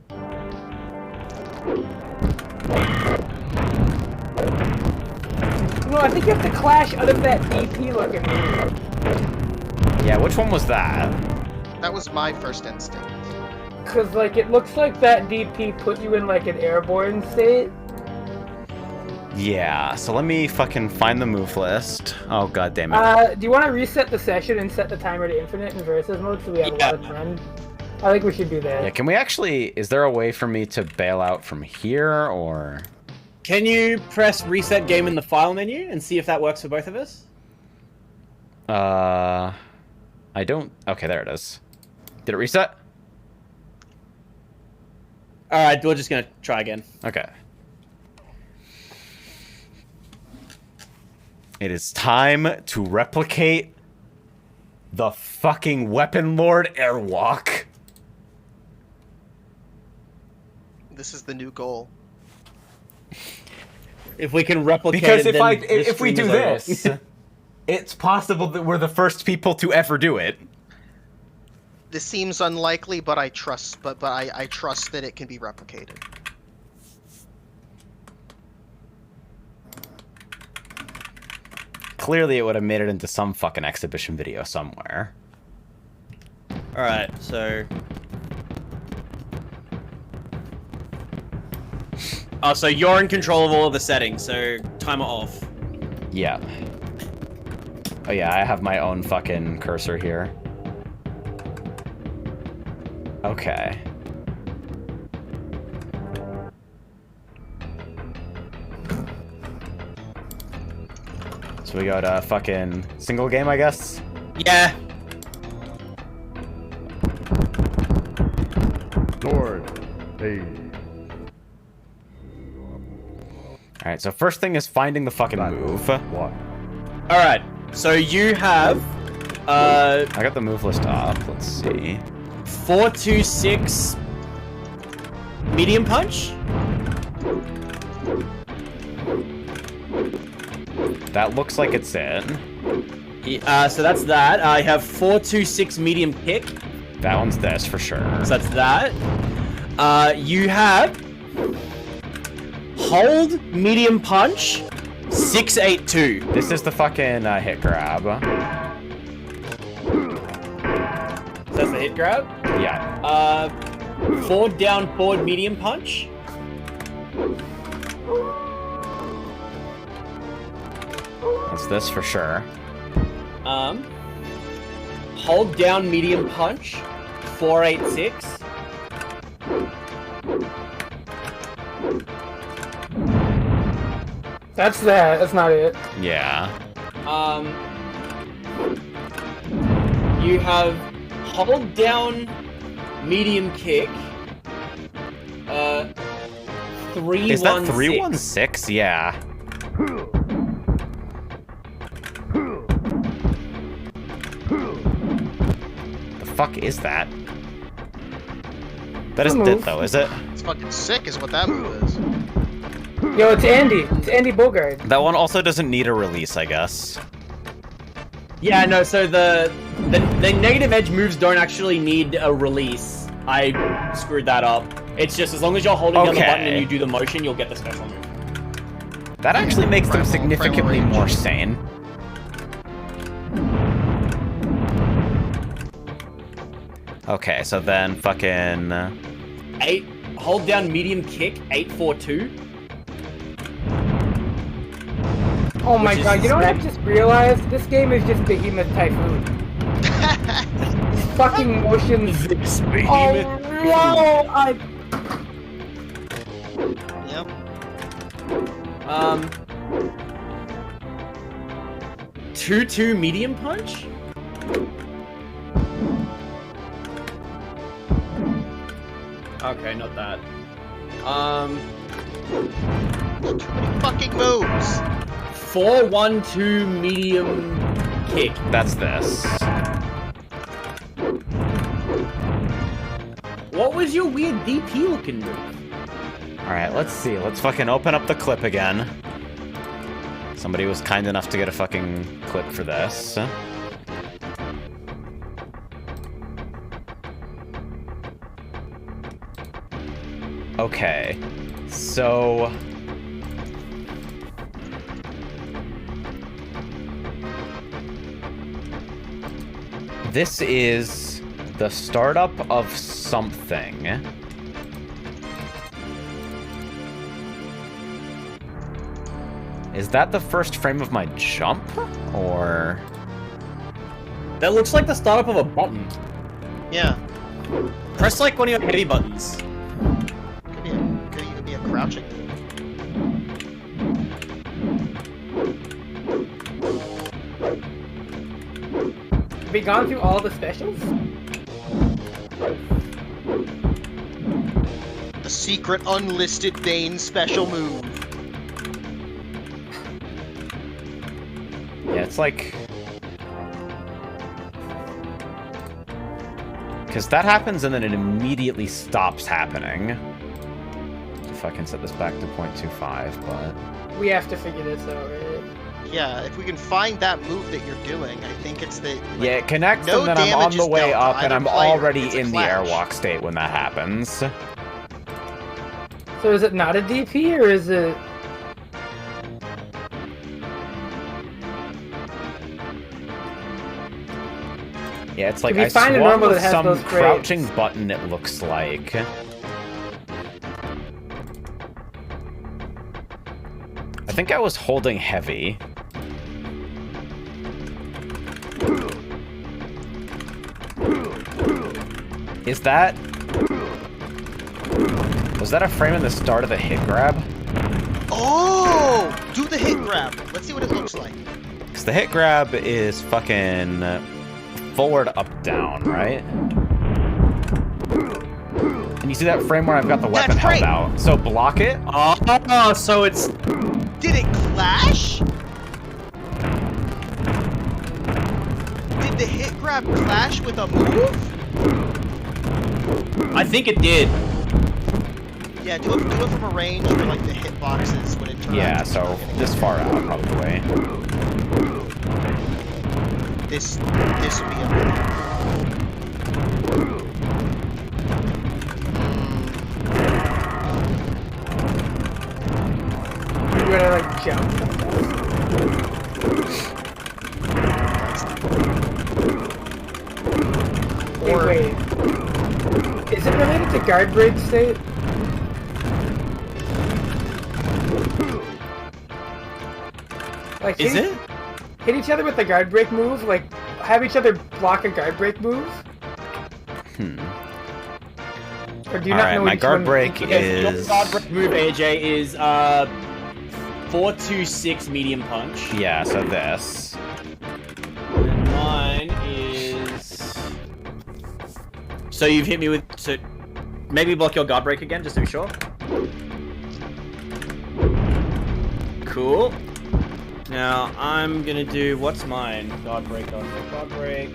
No, I think you have to clash out of that DP looking move.
Yeah, which one was that?
That was my first instinct.
Cause like it looks like that DP put you in like an airborne state.
Yeah, so let me fucking find the move list. Oh god damn it.
Do you want to reset the session and set the timer to infinite in versus mode so we have a lot of time? I think we should do that.
Yeah, can we actually... Is there a way for me to bail out from here, or...
Can you press reset game in the file menu and see if that works for both of us?
I don't... Okay, there it is. Did it reset?
Alright, we're just gonna try again.
Okay. It is time to replicate the fucking Weaponlord airwalk.
This is the new goal.
If we can replicate
Because
it,
if we do this, it's possible that we're the first people to ever do it.
This seems unlikely, but I trust. But I trust that it can be replicated.
Clearly, it would have made it into some fucking exhibition video somewhere.
Alright, so... Oh, so you're in control of all of the settings, so timer off.
Yeah. Oh yeah, I have my own fucking cursor here. Okay. So we got a fucking single game, I guess?
Yeah.
Sword. Hey.
Alright, so first thing is finding the fucking move.
Alright, so you have...
I got the move list up, let's see.
426 medium punch?
That looks like it's it.
So that's that. I have 426 medium kick.
That one's this, for sure.
So that's that. You have... Hold medium punch 682.
This is the fucking hit grab.
So that's the hit grab?
Yeah.
Forward down forward medium punch.
That's this for sure.
Hold down medium punch 486.
That's that. That's not it.
Yeah.
You have hold down medium kick. 316.
Is that 316? Yeah. The fuck is that? That isn't it though, is it?
It's fucking sick, is what that move is.
Yo, it's Andy. It's Andy Bogard.
That one also doesn't need a release, I guess.
Yeah, no, so the negative edge moves don't actually need a release. I screwed that up. It's just as long as you're holding down the button
Okay.
and you do the motion, you'll get the special move.
That actually makes them
Primal
significantly
range.
more sane. Okay, so then fucking...
8. Hold down medium kick, 8-4-2.
Oh my
Which is
god, you know what I
smack-
just realized? This game is just Behemoth Typhoon. Fucking motions.
This
Oh
behemoth.
no! I...
Yep.
2-2 medium punch? Okay, not that.
There's too many fucking moves.
4-1-2 medium kick.
That's this.
What was your weird DP looking move?
Alright, let's see. Let's fucking open up the clip again. Somebody was kind enough to get a fucking clip for this. Okay, so... This is the startup of something. Is that the first frame of my jump? Or...
That looks like the startup of a button.
Yeah.
Press like one of your heavy buttons.
Could even be a crouching.
Have we gone through all the specials?
A secret unlisted Bane special move.
Yeah, it's like... Because that happens and then it immediately stops happening. If I can set this back to 0.25, but...
We have to figure this out, right?
Yeah, if we can find that move that you're doing, I think it's the... Like,
Yeah, it connects
no
and then I'm on
damage
the
is
way
dealt to
up and
either
I'm
player.
already
It's a
in the
clash.
airwalk state when that happens.
So is it not a DP, or is it...
Yeah, it's like
If you
I
find a
swung
normal
with
that has
some
those frames.
crouching button, it looks like. I think I was holding heavy. Is that... Was that a frame in the start of the hit grab?
Oh! Do the hit grab. Let's see what it looks like.
Because the hit grab is fucking forward, up, down, right? And you see that frame where I've got the weapon
That's
held
right.
out. So block it.
Oh, so it's...
Did it clash? Did the hit grab clash with a move?
I think it did.
Yeah, do it from a range where like the hitboxes when it turns.
Yeah, so this far out, probably.
This would be a...
You gotta, like, jump? Wait. Is it related to guard break state? Like,
Is it?
Hit each other with the guard break move? Like, have each other block a guard break move? Or do you not
Alright,
know
my
which
guard
one-
break
Yes, your
is...
guard break move, AJ, is 4-2-6 medium punch.
Yeah, so this.
And mine is... So you've hit me with... So maybe block your guard break again, just to be sure. Cool. Now, I'm gonna do... What's mine? Guard break, guard break, guard break.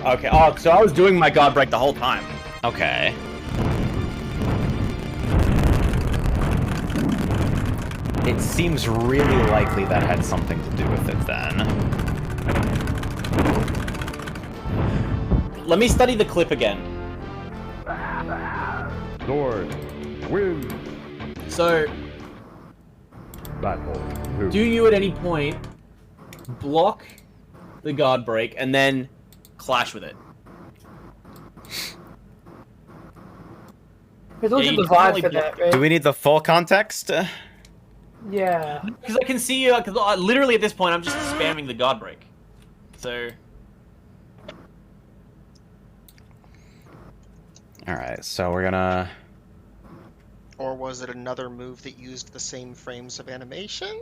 Okay, oh, so I was doing my guard break the whole time.
Okay. It seems really likely that had something to do with it then.
let me study the clip again.
Sword. Win.
So,
Battle 2.
do you at any point block the guard break and then clash with it?
There's also
Yeah,
the
you
VOD
definitely
for that, right?
Do we need the full context?
Yeah.
Because I can see you, because literally at this point I'm just spamming the guard break. So...
Alright, so we're gonna...
Or was it another move that used the same frames of animation?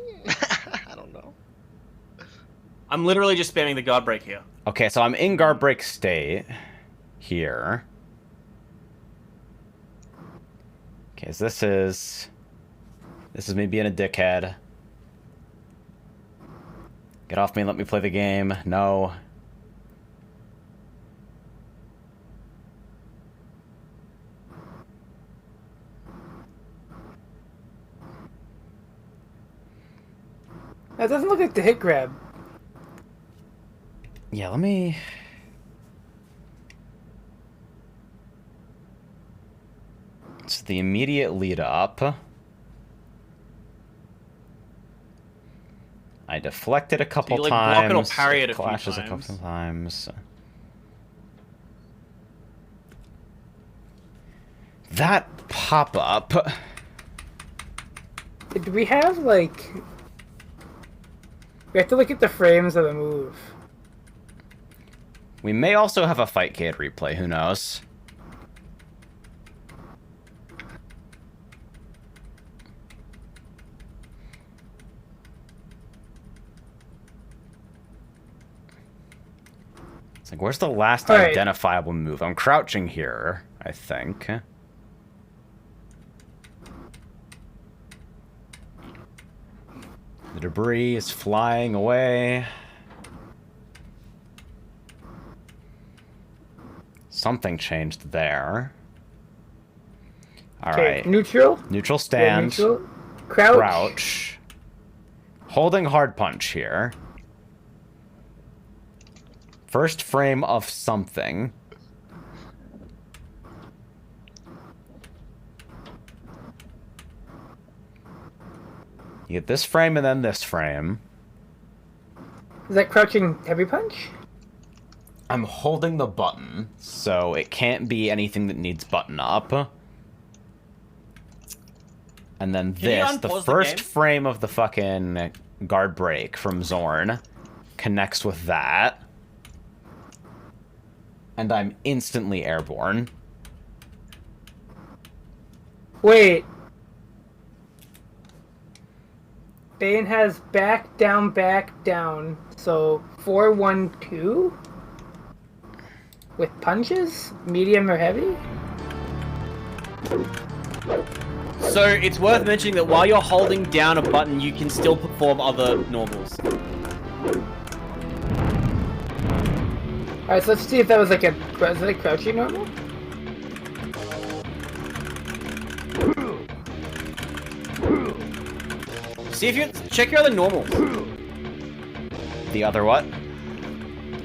I don't know.
I'm literally just spamming the guard break here.
Okay, so I'm in guard break state. Here. Okay, so this is me being a dickhead. Get off me, let me play the game. No.
That doesn't look like the hit grab.
Yeah, let me... It's the immediate lead up. I deflected a couple
So you, like,
times.
block it or parry it a few
clashes
times.
a couple times. That pop-up...
Do we have, like... We have to look at the frames of the move.
We may also have a Fightcade replay, who knows? It's like, where's the last
All right.
identifiable move? I'm crouching here, I think. The debris is flying away. Something changed there. Alright.
Neutral?
Neutral
Yeah,
stand.
neutral. Crouch.
Crouch. Holding hard punch here. First frame of something. You get this frame and then this frame.
Is that crouching heavy punch?
I'm holding the button, so it can't be anything that needs button up. And then this, the first frame of the fucking guard break from Zorn, connects with that. And I'm instantly airborne.
Wait. Bane has back, down. So 4-1-2? With punches? Medium or heavy?
So it's worth mentioning that while you're holding down a button, you can still perform other normals.
Alright, so let's see if that was like a... Was it a crouching normal?
See if you... Check your other normals.
The other what?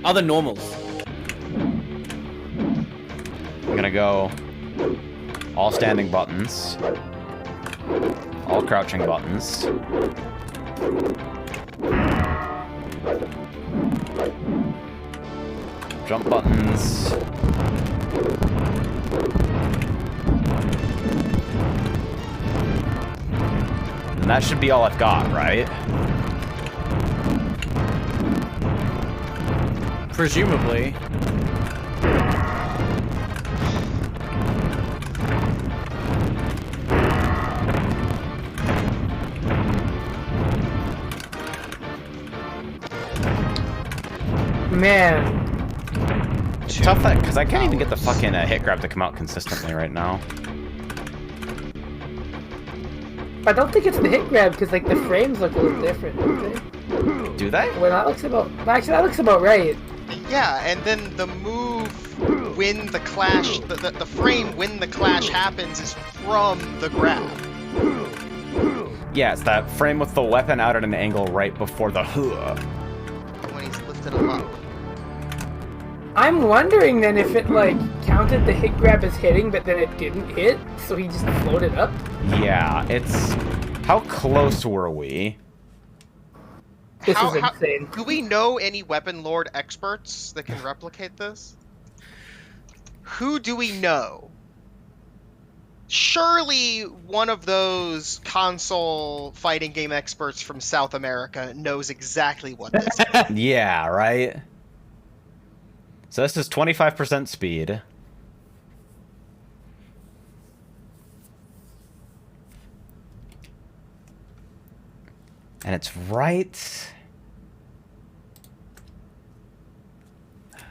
Other normals.
I'm gonna go all standing buttons, all crouching buttons, jump buttons, and that should be all I've got, right?
Presumably.
Man.
Tough that, because I can't even get the fucking hit grab to come out consistently right now.
I don't think it's the hit grab because like the frames look a little different, don't they?
Do they?
Well, that looks about... Actually, that looks about right.
Yeah, and then the move when the clash, the frame when the clash happens is from the grab.
Yeah, it's that frame with the weapon out at an angle right before the
When he's lifted him up.
I'm wondering then if it, like, counted the hit grab as hitting, but then it didn't hit, so he just floated up?
Yeah, it's... How close were we?
This is insane.
Do we know any Weaponlord experts that can replicate this? Who do we know? Surely one of those console fighting game experts from South America knows exactly what this is.
Yeah, right? So this is 25% speed. And it's right...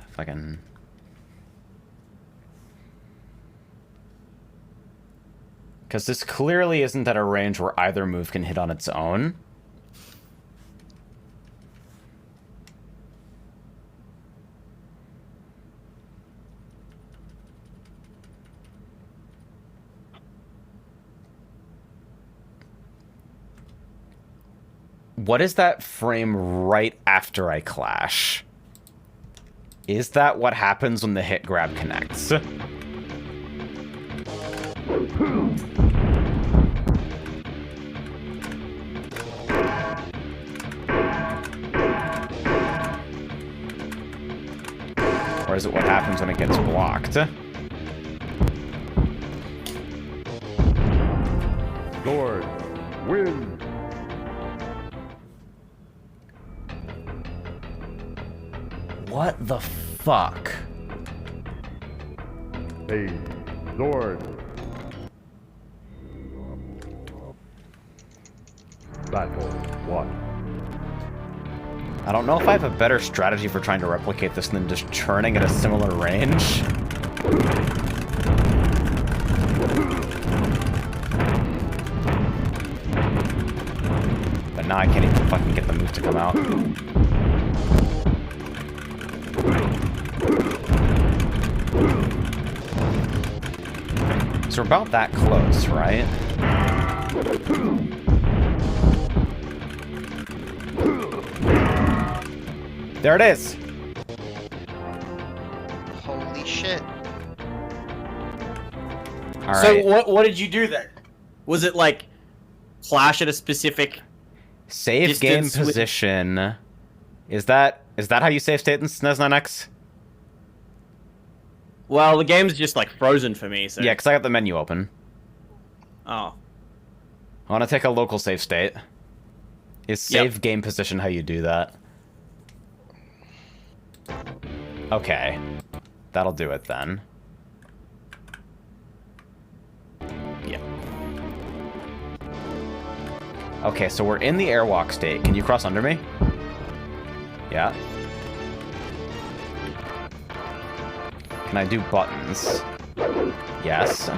If I can... Because this clearly isn't at a range where either move can hit on its own. What is that frame right after I clash? Is that what happens when the hit grab connects? Or is it what happens when it gets blocked?
Lord, win.
What the fuck?
Hey, Lord. Battle 1.
I don't know if I have a better strategy for trying to replicate this than just churning at a similar range. But now I can't even fucking get the move to come out. So we're about that close, right? There it is!
Holy shit.
Alright.
So what did you do then? Was it like clash at a specific
save game
distance
position? Is that how you save state in SNES 9X?
Well, the game's just like frozen for me, so...
Yeah, because I got the menu open.
Oh.
I want to take a local save state. Is save game position how you do that? Okay. That'll do it then. Yeah. Okay, so we're in the airwalk state. Can you cross under me? Yeah. Can I do buttons? Yes.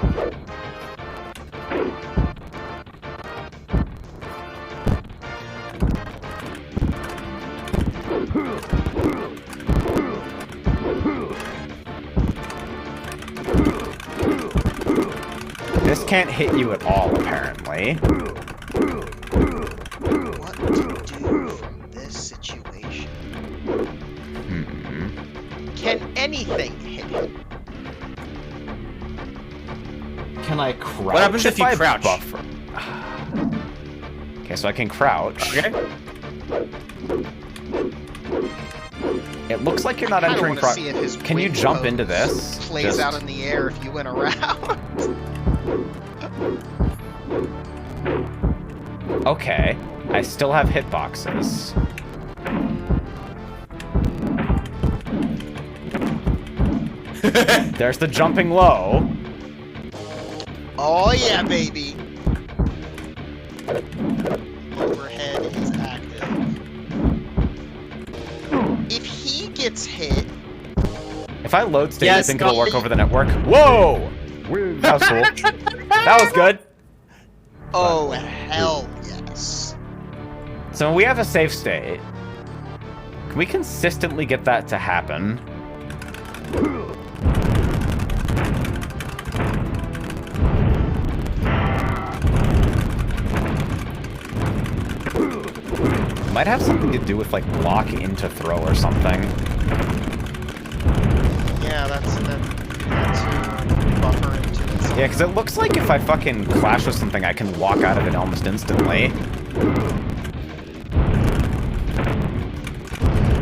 This can't hit you at all, apparently.
What to do from this situation? Can anything hit him?
Can I crouch?
What happens if you
I
crouch?
Buffer? Okay, so I can crouch.
Okay.
It looks like you're not
I kinda
entering
wanna
crouch.
see if his
Can you
wing
jump
pose
into this?
Plays
Just-
out in the air if you went around.
Okay. I still have hitboxes. There's the jumping low.
Oh yeah, baby. Overhead is active. If he gets hit,
If I load state,
Yes,
you think it'll work
Scotty.
over the network? Whoa!
Win.
That was cool. That was good.
oh hell yes.
So we have a safe state. Can we consistently get that to happen? Might have something to do with like block into throw or something. Yeah, because it looks like if I fucking clash with something, I can walk out of it almost instantly.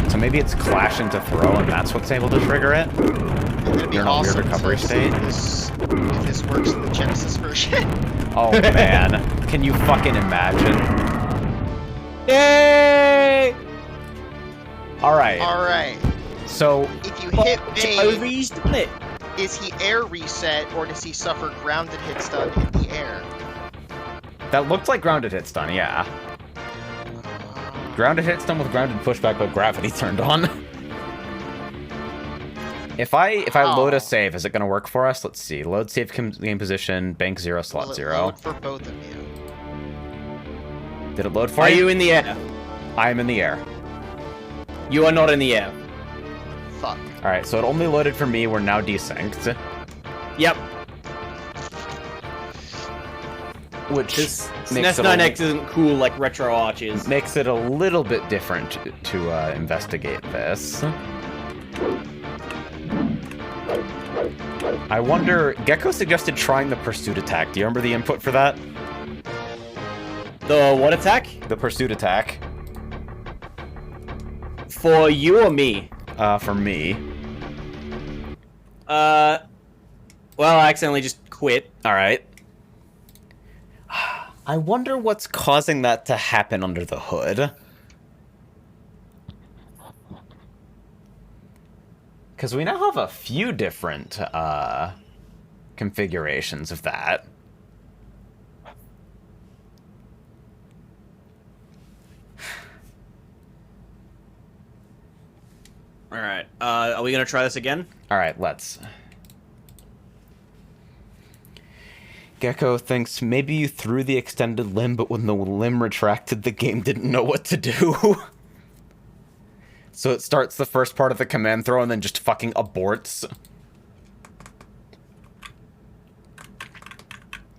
So maybe it's clash into throw, and that's what's able to trigger it?
It'd be
You're in a weird
awesome
recovery
to see
state.
if this works in the Genesis version.
Oh, man. Can you fucking imagine?
Yay!
Alright.
Alright.
So...
If you hit
Jovi's done it.
is he air reset, or does he suffer grounded hit stun in the air?
That looked like grounded hit stun, yeah. Grounded hit stun with grounded pushback, but gravity turned on. If I load a save, is it going to work for us? Let's see. Load save game position, bank 0, slot
Will it
0.
load for both of you?
Did it load for
Are
you?
you in the air?
I am in the air.
You are not in the air.
Fuck.
Alright, so it only loaded for me. We're now desynced.
Yep.
Which
This
makes
SNES 9X isn't cool like Retro Arch is.
makes it a little bit different to investigate this. I wonder... Gecko suggested trying the pursuit attack. Do you remember the input for that?
The what attack?
The pursuit attack.
For you or me?
For me.
Well, I accidentally just quit.
Alright. I wonder what's causing that to happen under the hood. Because we now have a few different configurations of that.
Alright, are we gonna try this again?
Alright, let's. Gecko thinks maybe you threw the extended limb, but when the limb retracted, the game didn't know what to do. So it starts the first part of the command throw and then just fucking aborts.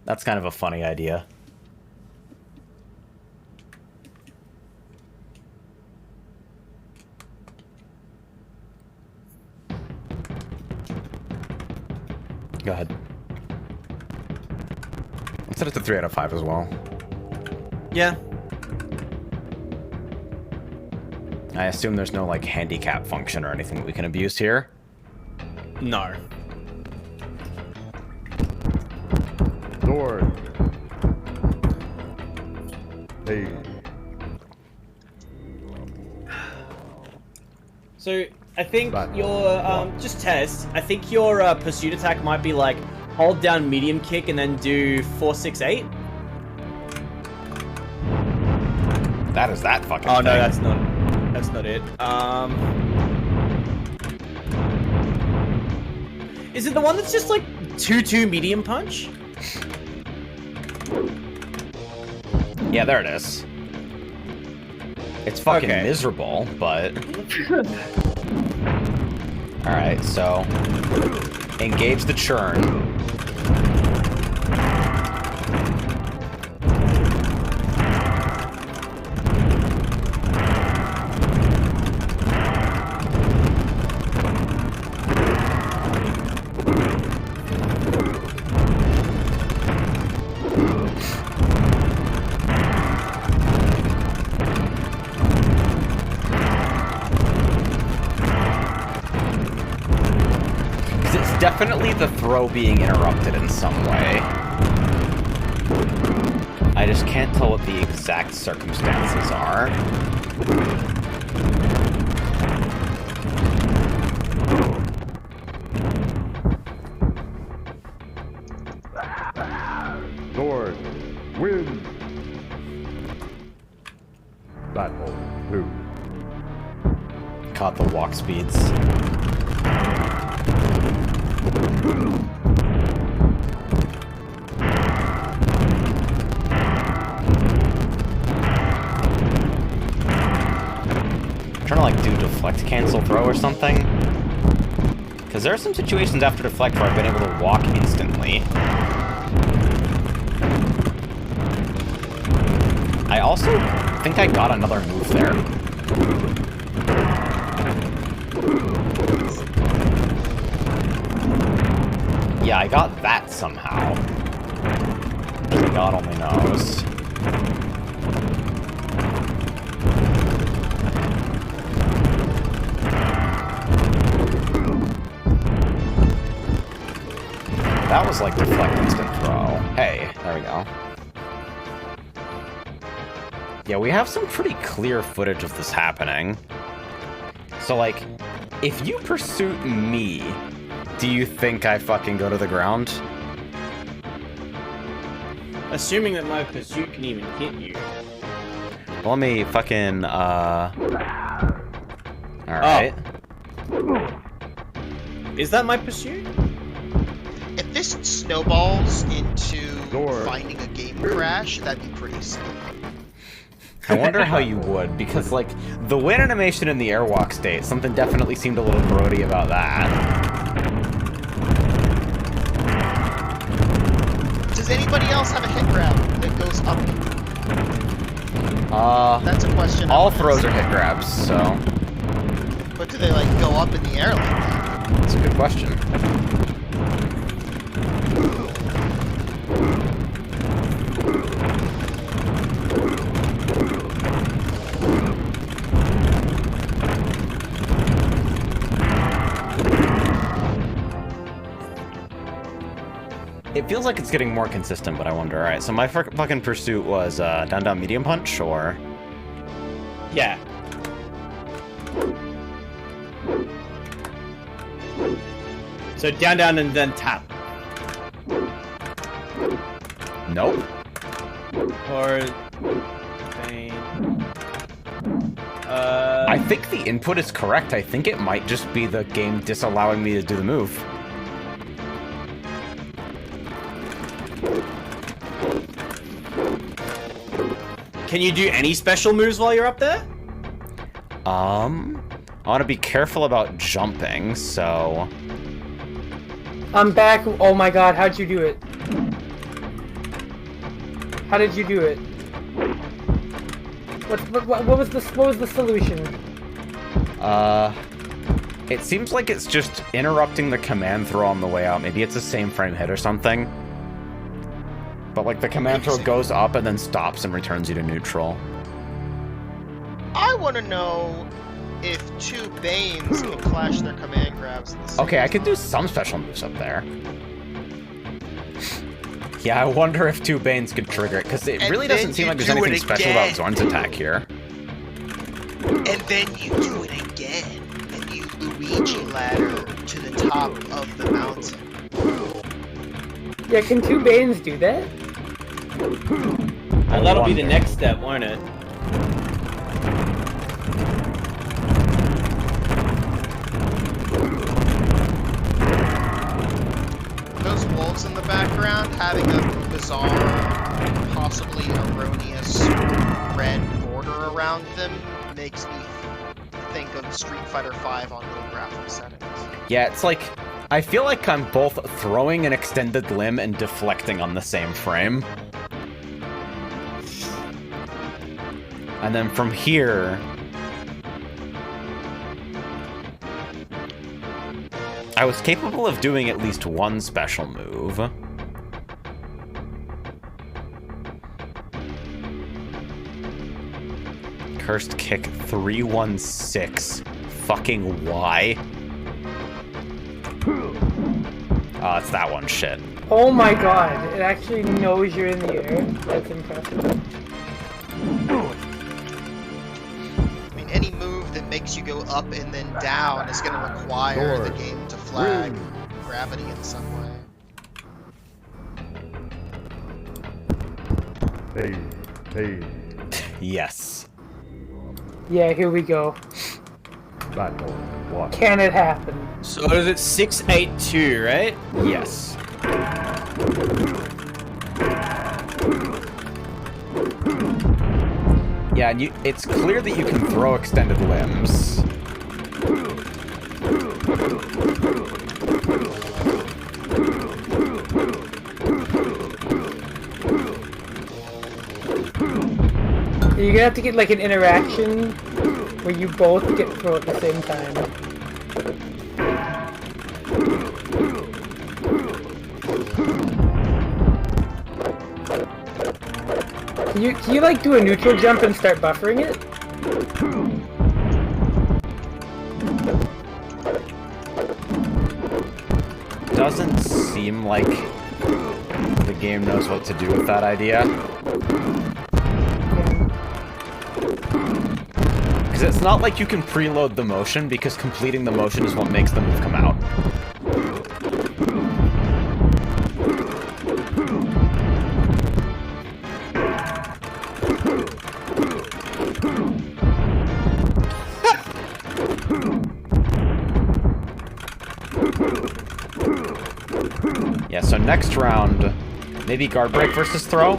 That's kind of a funny idea. Go ahead. Let's set it to 3 out of 5 as well.
Yeah.
I assume there's no, like, handicap function or anything that we can abuse here?
No.
Sword. Hey.
So, I think
But-
your, just test, I think your pursuit attack might be like, hold down medium kick and then do 4, 6, 8.
That is that fucking
Oh
thing.
no, that's not it. Is it the one that's just like 2-2 medium punch?
Yeah, there it is. It's fucking
Okay.
miserable, but... Alright, so... Engage the churn. Definitely the throw being interrupted in some way. I just can't tell what the exact circumstances are.
Sword. Wins. Battle 2.
Caught the walk speeds. Trying to like do deflect cancel throw or something. Because there are some situations after deflect where I've been able to walk instantly. I also think I got another move there. Yeah, I got that somehow. God only knows. That was like deflect instant throw. Hey, there we go. Yeah, we have some pretty clear footage of this happening. So, like, if you pursuit me, do you think I fucking go to the ground?
Assuming that my pursuit can even hit you.
Well, let me fucking, Alright.
Oh. Is that my pursuit?
If this snowballs into finding a game crash, that'd be pretty sick.
I wonder how you would, because, like, the win animation in the airwalk state, something definitely seemed a little grody about that.
Does anybody else have a hit grab that goes up? That's a question.
All throws are hit grabs, so...
But do they, like, go up in the air like that?
That's a good question. It feels like it's getting more consistent, but I wonder. Alright, so my fucking pursuit was down, down, medium punch, or?
Yeah. So down, down, and then tap.
Nope.
Or... Bane.
I think the input is correct. I think it might just be the game disallowing me to do the move.
Can you do any special moves while you're up there?
I want to be careful about jumping, so...
I'm back. Oh my god, how'd you do it? How did you do it? What was the solution?
It seems like it's just interrupting the command throw on the way out. Maybe it's the same frame hit or something. But, like, the command throw goes up and then stops and returns you to neutral.
I want to know if two Banes can flash their command grabs at the same
Okay, I
time.
could do some special moves up there. Yeah, I wonder if two Banes could trigger it, because it
And
really
then
doesn't seem
you
like there's
do it
anything special about
again.
Zorn's attack here.
And then you do it again, and you Luigi ladder to the top of the mountain.
Yeah, can two Banes do that?
And that'll be the next step, won't it?
Those wolves in the background having a bizarre, possibly erroneous red border around them makes me think of Street Fighter V on low graphic settings.
Yeah, it's like, I feel like I'm both throwing an extended limb and deflecting on the same frame. And then from here... I was capable of doing at least one special move. Cursed Kick 316. Fucking why? Oh, it's that one. Shit.
Oh my god, it actually knows you're in the air. That's impressive.
I mean, any move that makes you go up and then down is going to require the game to flag gravity in some way.
Hey.
Yes.
Yeah, here we go.
Battle 1.
Can it happen?
So is it 682, right?
Yes. Yeah, and it's clear that you can throw extended limbs.
You're gonna have to get like an interaction where you both get thrown at the same time. Can you like do a neutral jump and start buffering it?
Doesn't seem like the game knows what to do with that idea. Because it's not like you can preload the motion, because completing the motion is what makes the move come out. Yeah, so next round, maybe guard break versus throw?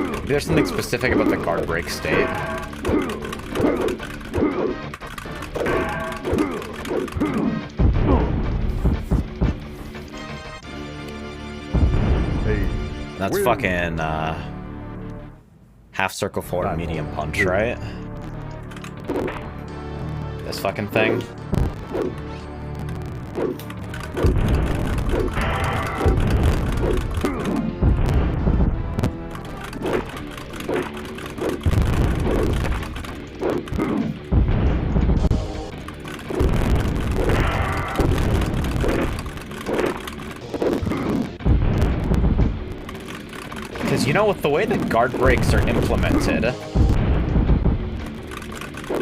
Maybe there's something specific about the guard break state. That's fucking, half circle forward medium punch, right? This fucking thing. Because, you know, with the way that guard breaks are implemented,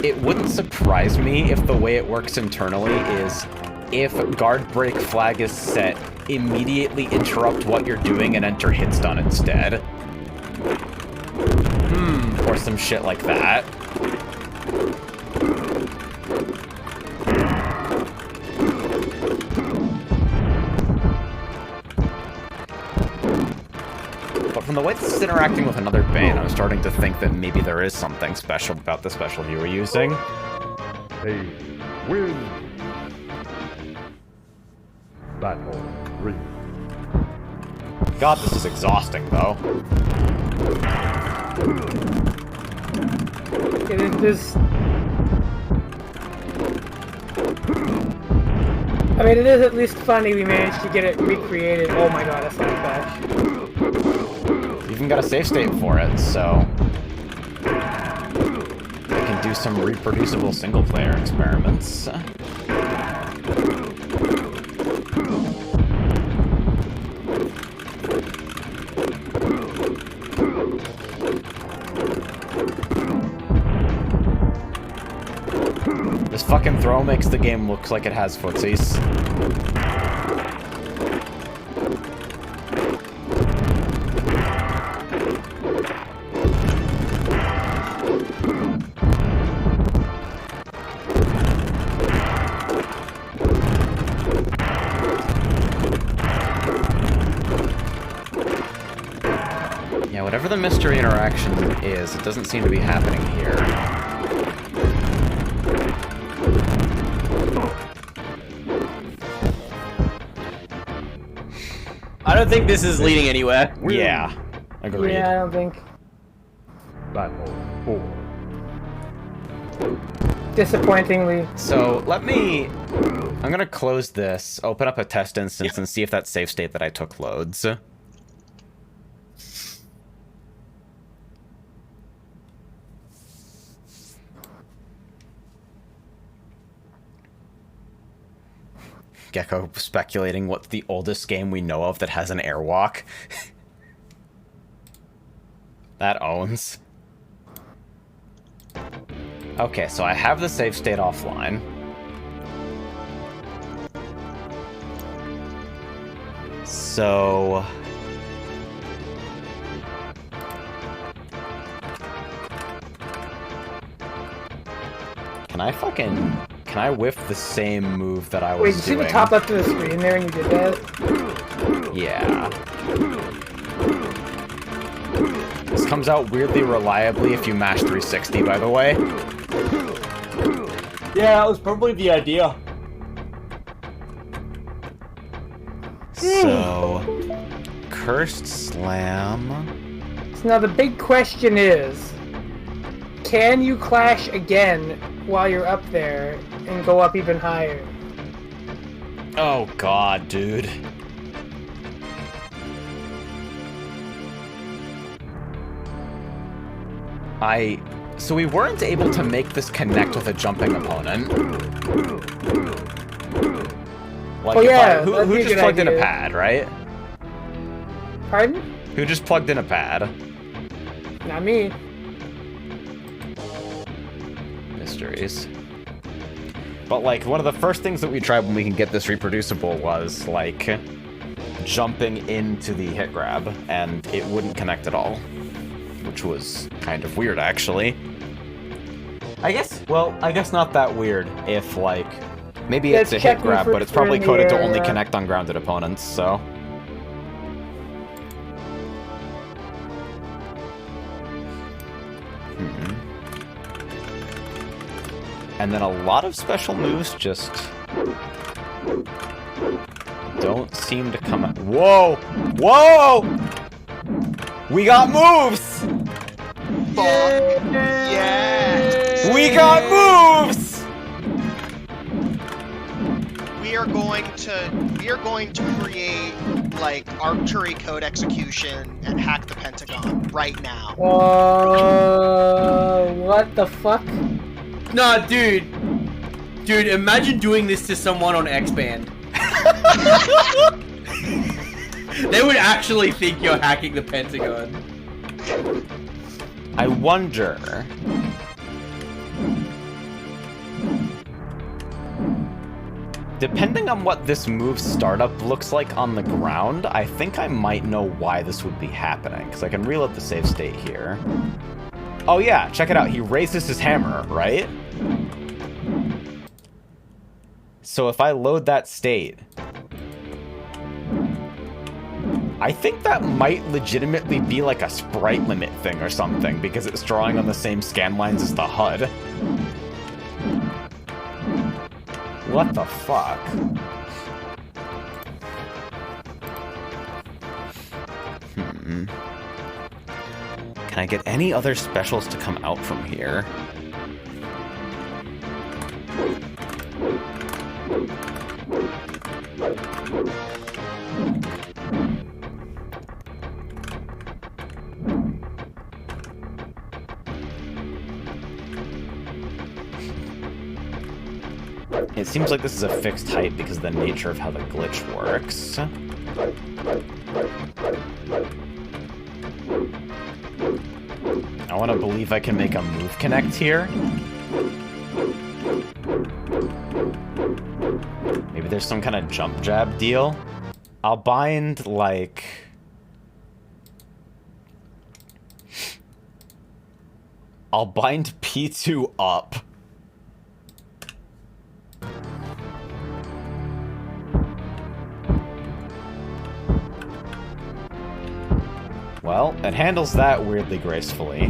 it wouldn't surprise me if the way it works internally is if guard break flag is set, immediately interrupt what you're doing and enter hit stun instead. Or some shit like that. But from the way this is interacting with another Bane, I'm starting to think that maybe there is something special about the special you were using.
They win. Battle 3.
God, this is exhausting, though.
It is just... I mean, it is at least funny we managed to get it recreated. Oh my god, that's not flash.
You even got a save state for it, so... I can do some reproducible single-player experiments. This fucking throw makes the game look like it has footsies. Yeah, whatever the mystery interaction is, it doesn't seem to be happening here.
I don't think this is leading anywhere.
Yeah, agreed.
Yeah, I don't think.
Battle 4.
Disappointingly.
So, I'm gonna close this, open up a test instance, and see if that save state that I took loads. Gecko speculating what's the oldest game we know of that has an airwalk. That owns. Okay, so I have the save state offline. So... Can I whiff the same move that I was
Wait, you see
doing?
the top left of the screen there when you did that?
Yeah. This comes out weirdly reliably if you mash 360, by the way.
Yeah, that was probably the idea.
So... Cursed Slam...
So now the big question is, can you clash again while you're up there and go up even higher?
Oh god, dude. So we weren't able to make this connect with a jumping opponent. Like, who just plugged in a pad, right?
Pardon?
Who just plugged in a pad?
Not me.
Mysteries. But, like, one of the first things that we tried when we can get this reproducible was, like, jumping into the hit grab, and it wouldn't connect at all. Which was kind of weird, actually. I guess not that weird if, like, maybe it's a hit grab, but it's probably coded to only connect on grounded opponents, so... And then a lot of special moves just don't seem to come out. Whoa! Whoa! We got moves!
Fuck yes!
We got moves!
We are going to create like archery code execution and hack the Pentagon right now.
What the fuck?
Nah, dude. Dude, imagine doing this to someone on X-Band. They would actually think you're hacking the Pentagon.
I wonder... Depending on what this move startup looks like on the ground, I think I might know why this would be happening, because I can reload the save state here. Oh yeah, check it out. He raises his hammer, right? So if I load that state... I think that might legitimately be like a sprite limit thing or something, because it's drawing on the same scan lines as the HUD. What the fuck? Can I get any other specials to come out from here? It seems like this is a fixed height because of the nature of how the glitch works. I want to believe I can make a move connect here. Maybe there's some kind of jump jab deal. I'll bind, like... I'll bind P2 up. Well, it handles that weirdly gracefully.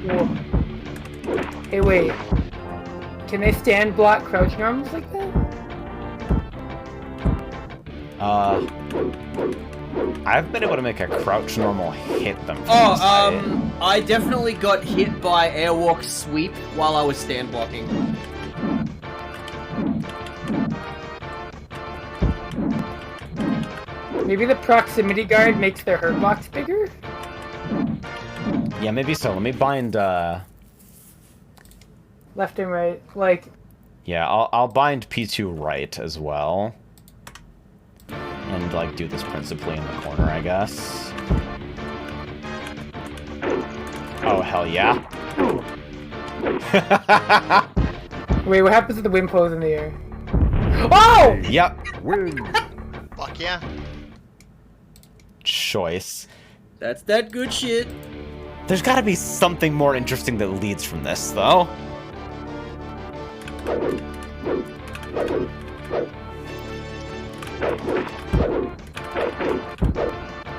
Whoa. Hey, wait. Can they stand block crouch normals like that?
I've been able to make a crouch normal hit them from the side.
I definitely got hit by airwalk sweep while I was stand blocking.
Maybe the proximity guard makes their hurt box bigger?
Yeah, maybe so. Let me bind,
Left and right, like...
Yeah, I'll bind P2 right as well. And, like, do this principally in the corner, I guess. Oh, hell yeah.
Wait, what happens if the wind pulls in the air? Oh!
Yep.
Fuck yeah.
Choice.
That's that good shit.
There's gotta be something more interesting that leads from this, though.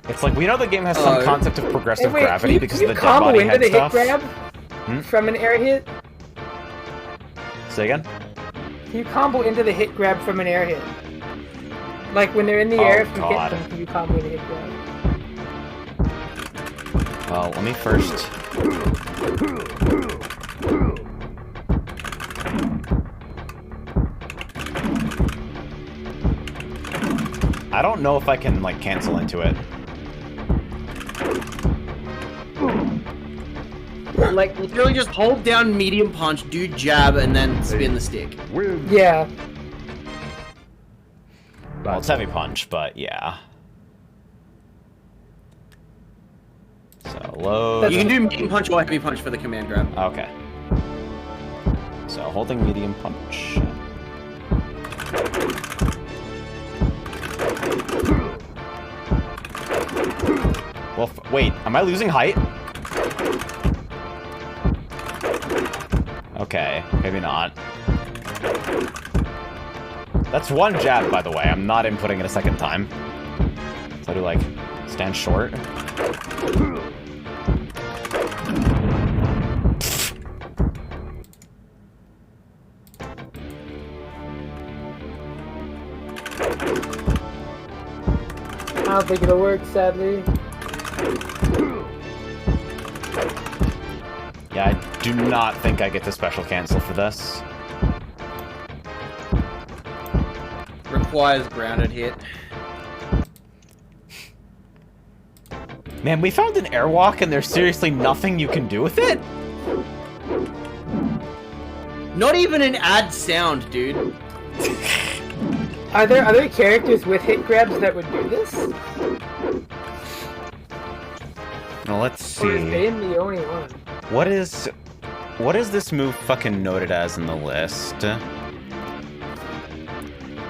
It's like, we know the game has some concept of progressive gravity because of the dead body head stuff.
Can you combo into the hit grab from an air hit?
Say again?
Can you combo into the hit grab from an air hit? Like when they're in the air, if you hit them, can you combo into hit grab?
Well, let me first... I don't know if I can, like, cancel into it.
Like, literally just hold down medium punch, do jab, and then spin the stick.
Win.
Yeah.
Well, it's heavy punch, but yeah. So, load...
You can do medium punch or heavy punch for the command grab.
Okay. So, holding medium punch. Well, wait, am I losing height? Okay, maybe not. That's one jab, by the way. I'm not inputting it a second time. So I do, like, stand short.
I don't think it'll work, sadly.
Yeah, I do not think I get to special cancel for this.
Requires grounded hit.
Man, we found an airwalk and there's seriously nothing you can do with it?
Not even an add sound, dude.
Are there other characters with hit grabs that would do this?
Well, let's
Or is
see.
Bane the only one?
What is this move fucking noted as in the list?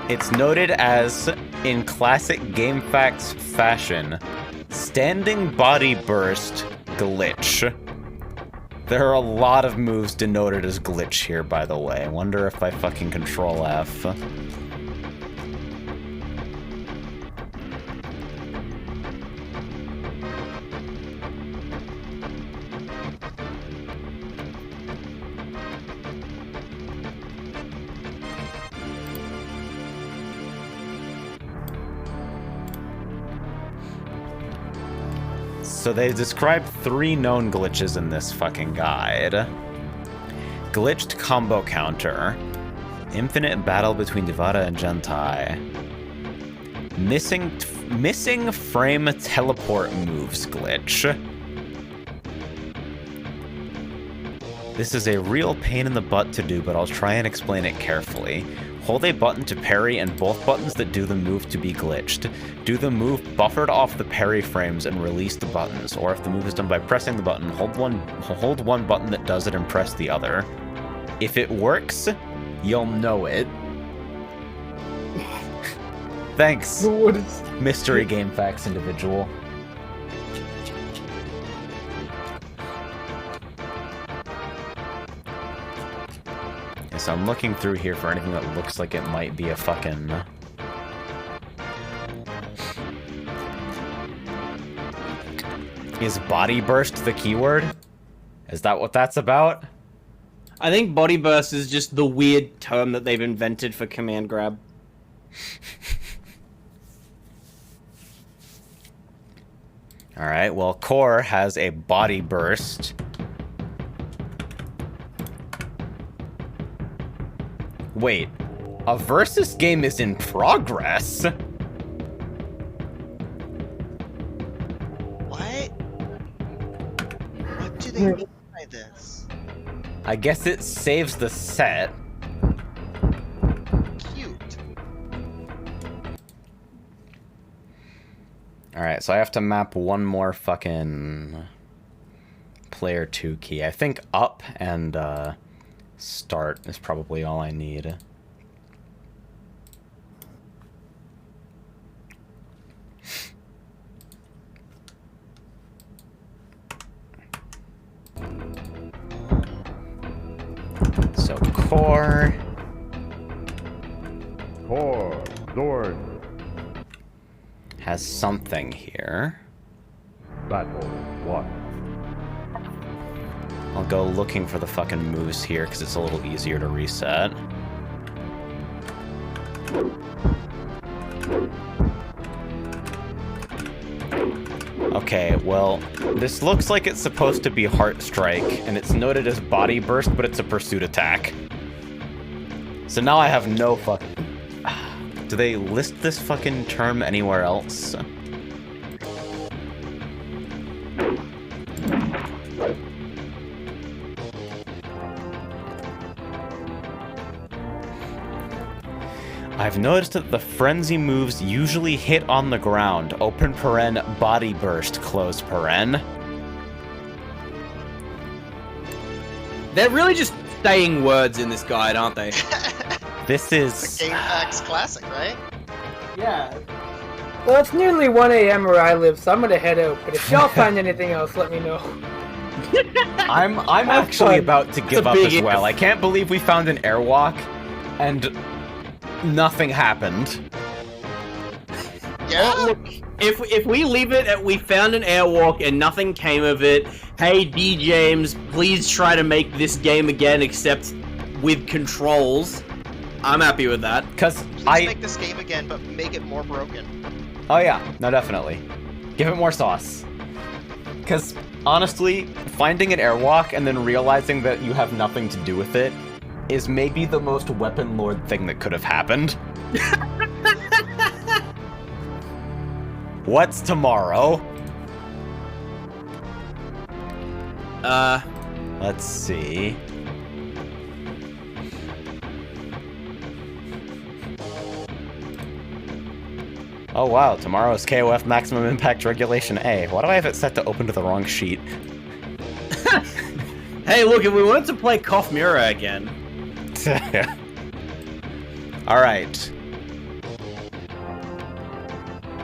It's noted as, in classic GameFAQs fashion, standing body burst glitch. There are a lot of moves denoted as glitch here, by the way. I wonder if I fucking control F. So they describe 3 known glitches in this fucking guide. Glitched combo counter. Infinite battle between Devata and Gentai. Missing frame teleport moves glitch. This is a real pain in the butt to do, but I'll try and explain it carefully. Hold a button to parry and both buttons that do the move to be glitched. Do the move buffered off the parry frames and release the buttons, or if the move is done by pressing the button, hold one button that does it and press the other. If it works, you'll know it. Thanks, Mystery GameFAQs individual. So I'm looking through here for anything that looks like it might be a fucking... Is body burst the keyword? Is that what that's about?
I think body burst is just the weird term that they've invented for command grab.
Alright, well, Core has a body burst. Wait, a versus game is in progress?
What? What do they mean by this?
I guess it saves the set.
Cute.
Alright, so I have to map one more fucking player 2 key. I think up and start is probably all I need. So core.
Core. Sword.
Has something here.
Battle 1.
I'll go looking for the fucking moves here because it's a little easier to reset. Okay, well, this looks like it's supposed to be Heart Strike, and it's noted as Body Burst, but it's a Pursuit Attack. So now I have no fucking... Do they list this fucking term anywhere else? I've noticed that the frenzy moves usually hit on the ground. Open paren, body burst, close paren.
They're really just saying words in this guide, aren't they?
This is...
Game Facts Classic, right?
Yeah. Well, it's nearly 1 a.m. where I live, so I'm gonna head out. But if y'all find anything else, let me know.
I'm actually
fun.
about to give
a
up
big
as
if.
well. I can't believe we found an airwalk, and nothing happened.
Yeah.
Oh, look, if we leave it at we found an airwalk and nothing came of it, hey D James, please try to make this game again except with controls. I'm happy with that.
Because
Please make this game again, but make it more broken.
Oh yeah, no, definitely. Give it more sauce. Because, honestly, finding an airwalk and then realizing that you have nothing to do with it is maybe the most Weaponlord thing that could have happened. What's tomorrow? Let's see. Oh wow, tomorrow's KOF Maximum Impact Regulation A. Why do I have it set to open to the wrong sheet?
Hey, look, if we wanted to play Kof Mirror again.
Alright.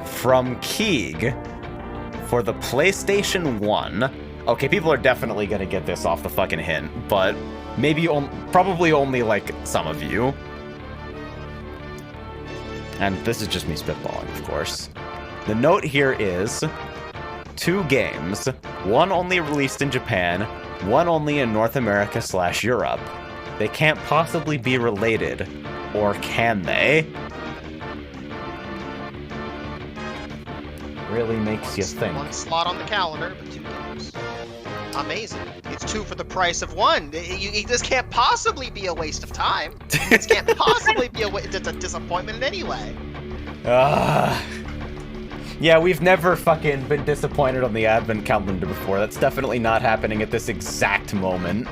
From Keeg, for the PlayStation 1... Okay, people are definitely gonna get this off the fucking hint, but maybe probably only, like, some of you. And this is just me spitballing, of course. The note here is 2 games, one only released in Japan, one only in North America / Europe. They can't possibly be related, or can they? Really makes you think.
One slot on the calendar, but 2 games. Amazing. It's 2 for the price of 1. This can't possibly be a waste of time. This can't possibly be it's a disappointment in any way.
Yeah, we've never fucking been disappointed on the advent calendar before. That's definitely not happening at this exact moment.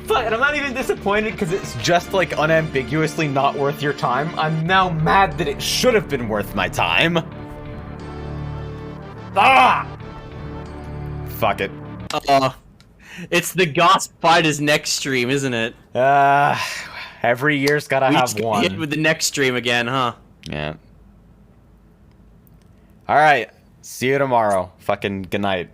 But I'm not even disappointed because it's just, like, unambiguously not worth your time. I'm now mad that it should have been worth my time. Ah! Fuck it.
It's the Gasp Fighters next stream, isn't it?
Every year's gotta
We
have
just got
one.
hit with the next stream again, huh?
Yeah. Alright. See you tomorrow. Fucking good night.